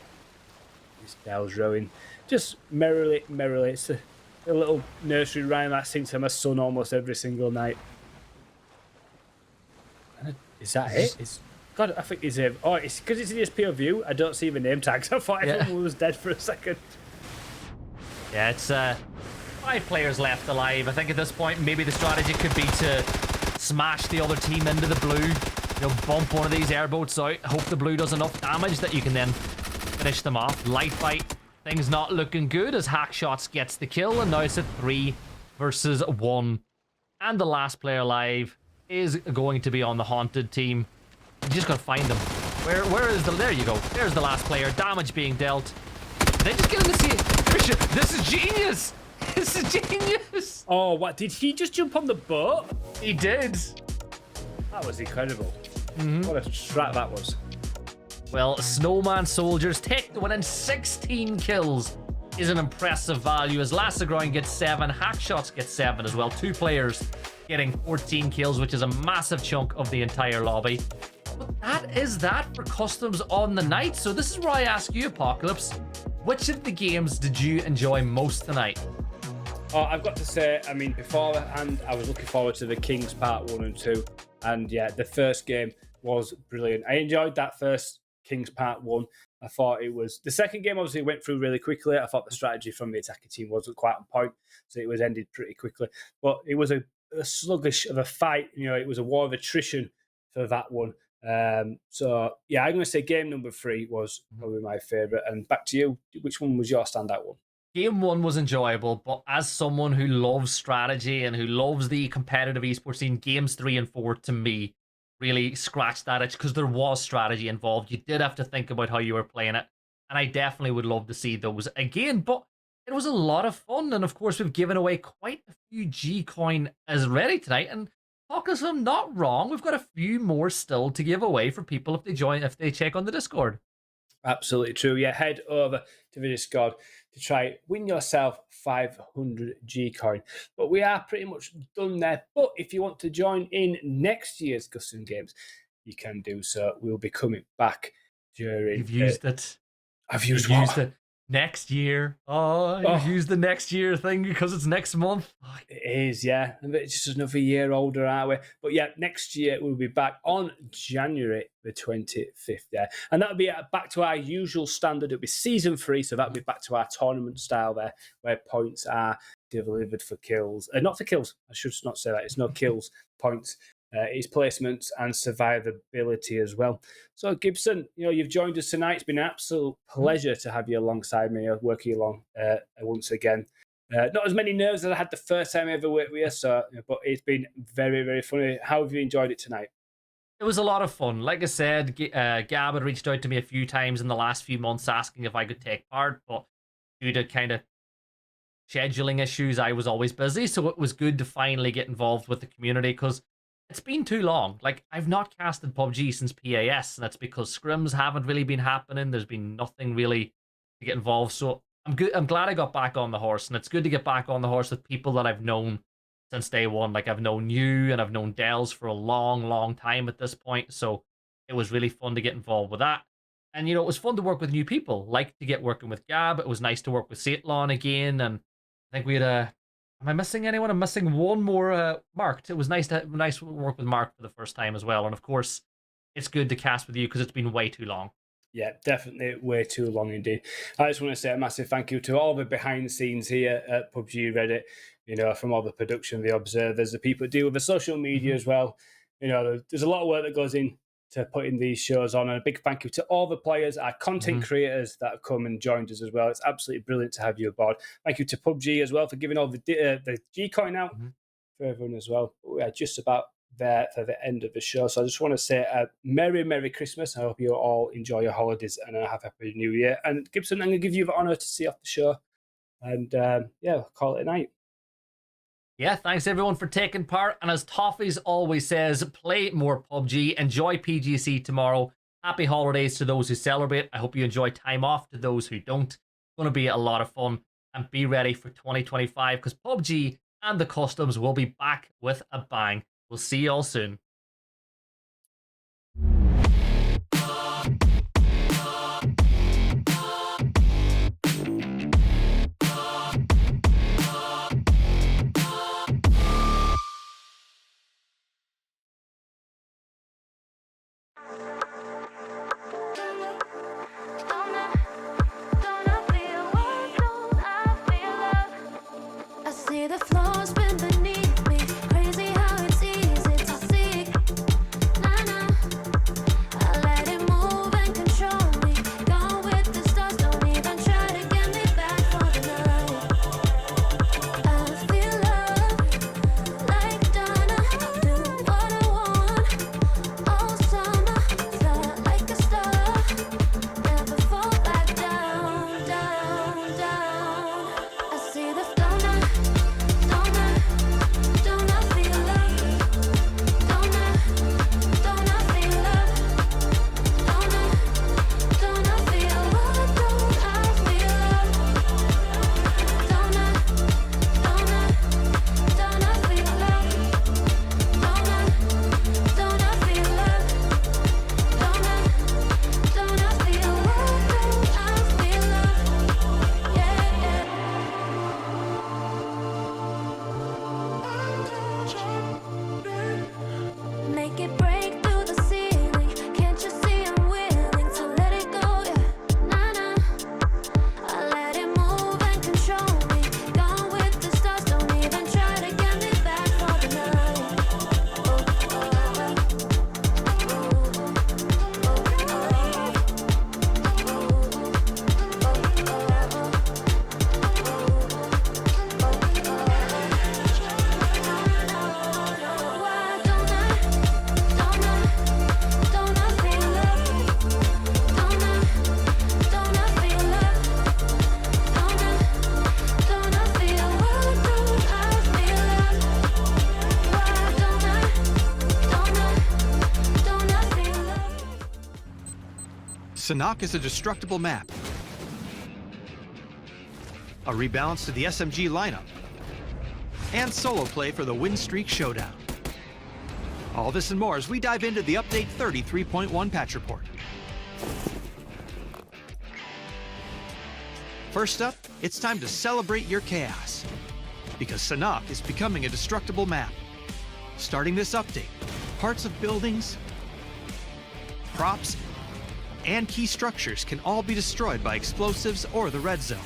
It's Dell's rowing. Just merrily. It's a little nursery rhyme I sing to my son almost every single night. Is that it? It's God. I think it's him. Oh, it's because it's in his POV. I don't see the name tags. I thought everyone was dead for a second. Yeah, it's 5 players left alive. I think at this point, maybe the strategy could be to smash the other team into the blue. You know, bump one of these airboats out. Hope the blue does enough damage that you can then finish them off. Light fight. Things not looking good as Hackshots gets the kill, and now it's a 3 versus 1. And the last player alive is going to be on the Haunted team. You just gotta find them. Where is the... There you go. There's the last player. Damage being dealt. They just get in the sea. This is genius. This is genius. Oh, what? Did he just jump on the boat? He did. That was incredible. What a strat that was. Well, Snowman Soldiers take the win and 16 kills is an impressive value as Lassegroin gets 7, Hackshots gets 7 as well. 2 players getting 14 kills, which is a massive chunk of the entire lobby. But that is that for customs on the night. So this is where I ask you, Apocalypse, which of the games did you enjoy most tonight? Oh, I've got to say, I mean, beforehand, I was looking forward to the Kings Part 1 and 2. And yeah, the first game was brilliant. I enjoyed that first Kings Part 1. I thought it was... The second game obviously went through really quickly. I thought the strategy from the attacking team wasn't quite on point, so it was ended pretty quickly. But it was a sluggish of a fight. You know, it was a war of attrition for that one. So, yeah, I'm going to say game number 3 was probably my favourite. And back to you, which one was your standout one? Game 1 was enjoyable, but as someone who loves strategy and who loves the competitive esports scene, games 3 and 4, to me, really scratched that itch because there was strategy involved. You did have to think about how you were playing it, and I definitely would love to see those again, but it was a lot of fun, and of course we've given away quite a few G-Coin as ready tonight, and Apocalypse, I'm not wrong, we've got a few more still to give away for people if they check on the Discord. Absolutely true. Yeah, head over to the Discord to try win yourself 500 G-Coin. But we are pretty much done there. But if you want to join in next year's custom games, you can do so. We'll be coming back during... You've used it. I've used You've what? used it. Next year. You've used the next year thing because it's next month. It is, yeah. And it's just another year older, aren't we? But yeah, next year we'll be back on January the 25th there. And that'll be back to our usual standard. It'll be season 3, so that'll be back to our tournament style there, where points are delivered for kills. Not for kills. I should not say that. It's no kills, points its placements and survivability as well. So Gibson, you've joined us tonight. It's been an absolute pleasure to have you alongside me, working along once again. Not as many nerves as I had the first time I ever worked with you, but it's been very, very funny. How have you enjoyed it tonight? It was a lot of fun. Like I said, Gab had reached out to me a few times in the last few months asking if I could take part, but due to kind of scheduling issues, I was always busy. So it was good to finally get involved with the community because it's been too long. Like, I've not casted PUBG since PAS, and that's because scrims haven't really been happening. There's been nothing really to get involved. So I'm glad I got back on the horse, and it's good to get back on the horse with people that I've known since day one. Like, I've known you and I've known Dells for a long, long time at this point. So it was really fun to get involved with that. And, it was fun to work with new people, like to get working with Gab. It was nice to work with Saitlon again. And I think we had am I missing anyone? I'm missing one more, Mark. It was nice to work with Mark for the first time as well. And of course, it's good to cast with you because it's been way too long. Yeah, definitely way too long indeed. I just want to say a massive thank you to all the behind the scenes here at PUBG Reddit, from all the production, the observers, the people that deal with the social media as well. There's a lot of work that goes in to putting these shows on. And a big thank you to all the players, our content creators that have come and joined us as well. It's absolutely brilliant to have you aboard. Thank you to PUBG as well for giving all the G-Coin out for everyone as well. We are just about there for the end of the show. So I just want to say a Merry Christmas. I hope you all enjoy your holidays and have a Happy New Year. And Gibson, I'm going to give you the honour to see off the show. And call it a night. Yeah, thanks everyone for taking part. And as Toffees always says, play more PUBG, enjoy PGC tomorrow. Happy holidays to those who celebrate. I hope you enjoy time off to those who don't. It's going to be a lot of fun. And be ready for 2025 because PUBG and the customs will be back with a bang. We'll see you all soon. See the flaws been beneath me. Crazy how it's easy to see. Nah, I let it move and control me. Gone with the stars, don't even try to get me back for the night. I feel love like Donna. Do what I want all summer. Fly like a star. Never fall back down, down, down. I see the donut. Don't I feel love? Don't I feel love? Don't I feel what? Don't I feel love? Don't I feel love? Don't I feel love? Don't I feel what? Don't I feel love? Yeah. Make it break through the ceiling. Can't you see I'm willing to let it go? Yeah, nah. I let it move and control me. Gone with the stars, don't even try to get me back for the Why don't I feel love? Don't I feel love? Don't I feel what? Don't I feel love? Why don't I feel love? Sanhok is a destructible map. A rebalance to the SMG lineup. And solo play for the Win Streak Showdown. All this and more as we dive into the Update 33.1 patch report. First up, it's time to celebrate your chaos. Because Sanhok is becoming a destructible map. Starting this update, parts of buildings, props, and key structures can all be destroyed by explosives or the red zone.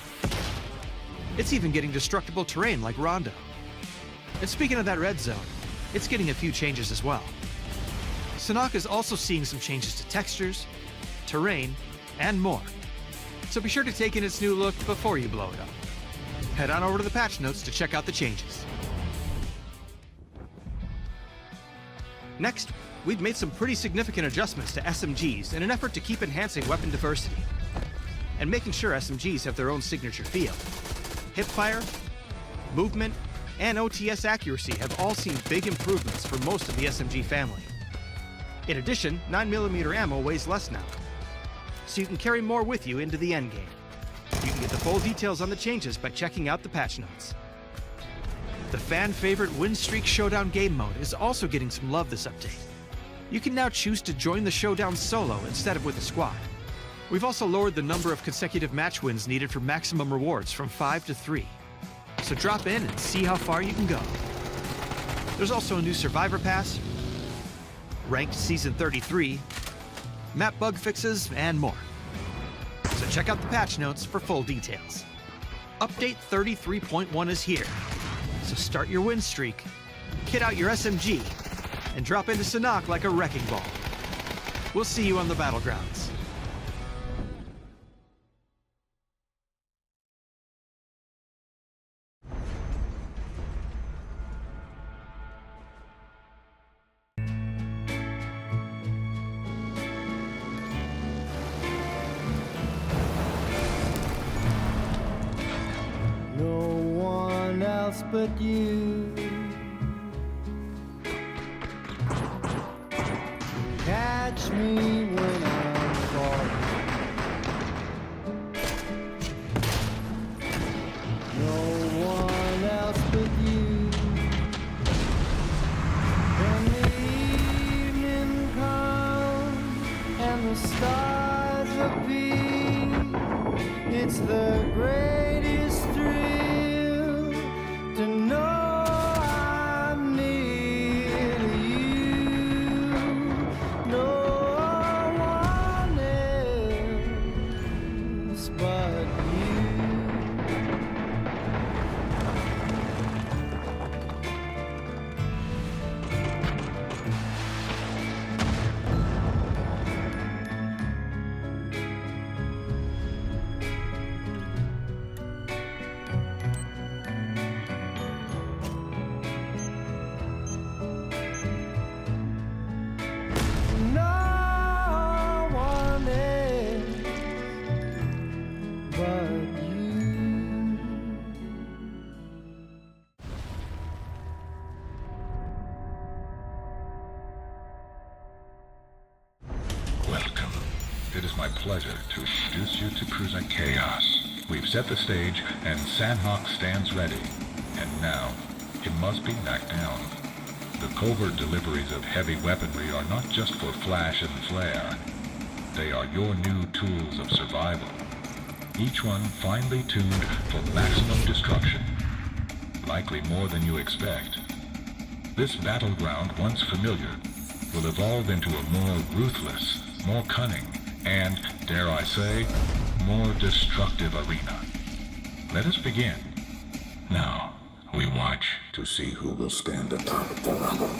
It's even getting destructible terrain like Rondo. And speaking of that red zone, it's getting a few changes as well. Sanhok is also seeing some changes to textures, terrain, and more. So be sure to take in its new look before you blow it up. Head on over to the patch notes to check out the changes. Next, we've made some pretty significant adjustments to SMGs in an effort to keep enhancing weapon diversity and making sure SMGs have their own signature feel. Hipfire, movement, and OTS accuracy have all seen big improvements for most of the SMG family. In addition, 9mm ammo weighs less now, so you can carry more with you into the endgame. You can get the full details on the changes by checking out the patch notes. The fan-favorite Win Streak Showdown game mode is also getting some love this update. You can now choose to join the showdown solo instead of with a squad. We've also lowered the number of consecutive match wins needed for maximum rewards from 5 to 3. So drop in and see how far you can go. There's also a new Survivor Pass, Ranked Season 33, map bug fixes, and more. So check out the patch notes for full details. Update 33.1 is here. So start your win streak, kit out your SMG, and drop into Sanhok like a wrecking ball. We'll see you on the Battlegrounds. No one else but you. Catch me when I'm falling. No one else but you. When the evening comes and the stars appear, it's the greatest thrill to know I'm near to you. No one else but you. No one else but you. Welcome. It is my pleasure to introduce you to Cruising Chaos. We've set the stage, and Sanhok stands ready. And now, it must be knocked down. The covert deliveries of heavy weaponry are not just for flash and flare. They are your new tools of survival. Each one finely tuned for maximum destruction. Likely more than you expect. This battleground, once familiar, will evolve into a more ruthless, more cunning, and, dare I say, more destructive arena. Let us begin. Now, we watch to see who will stand atop the rubble.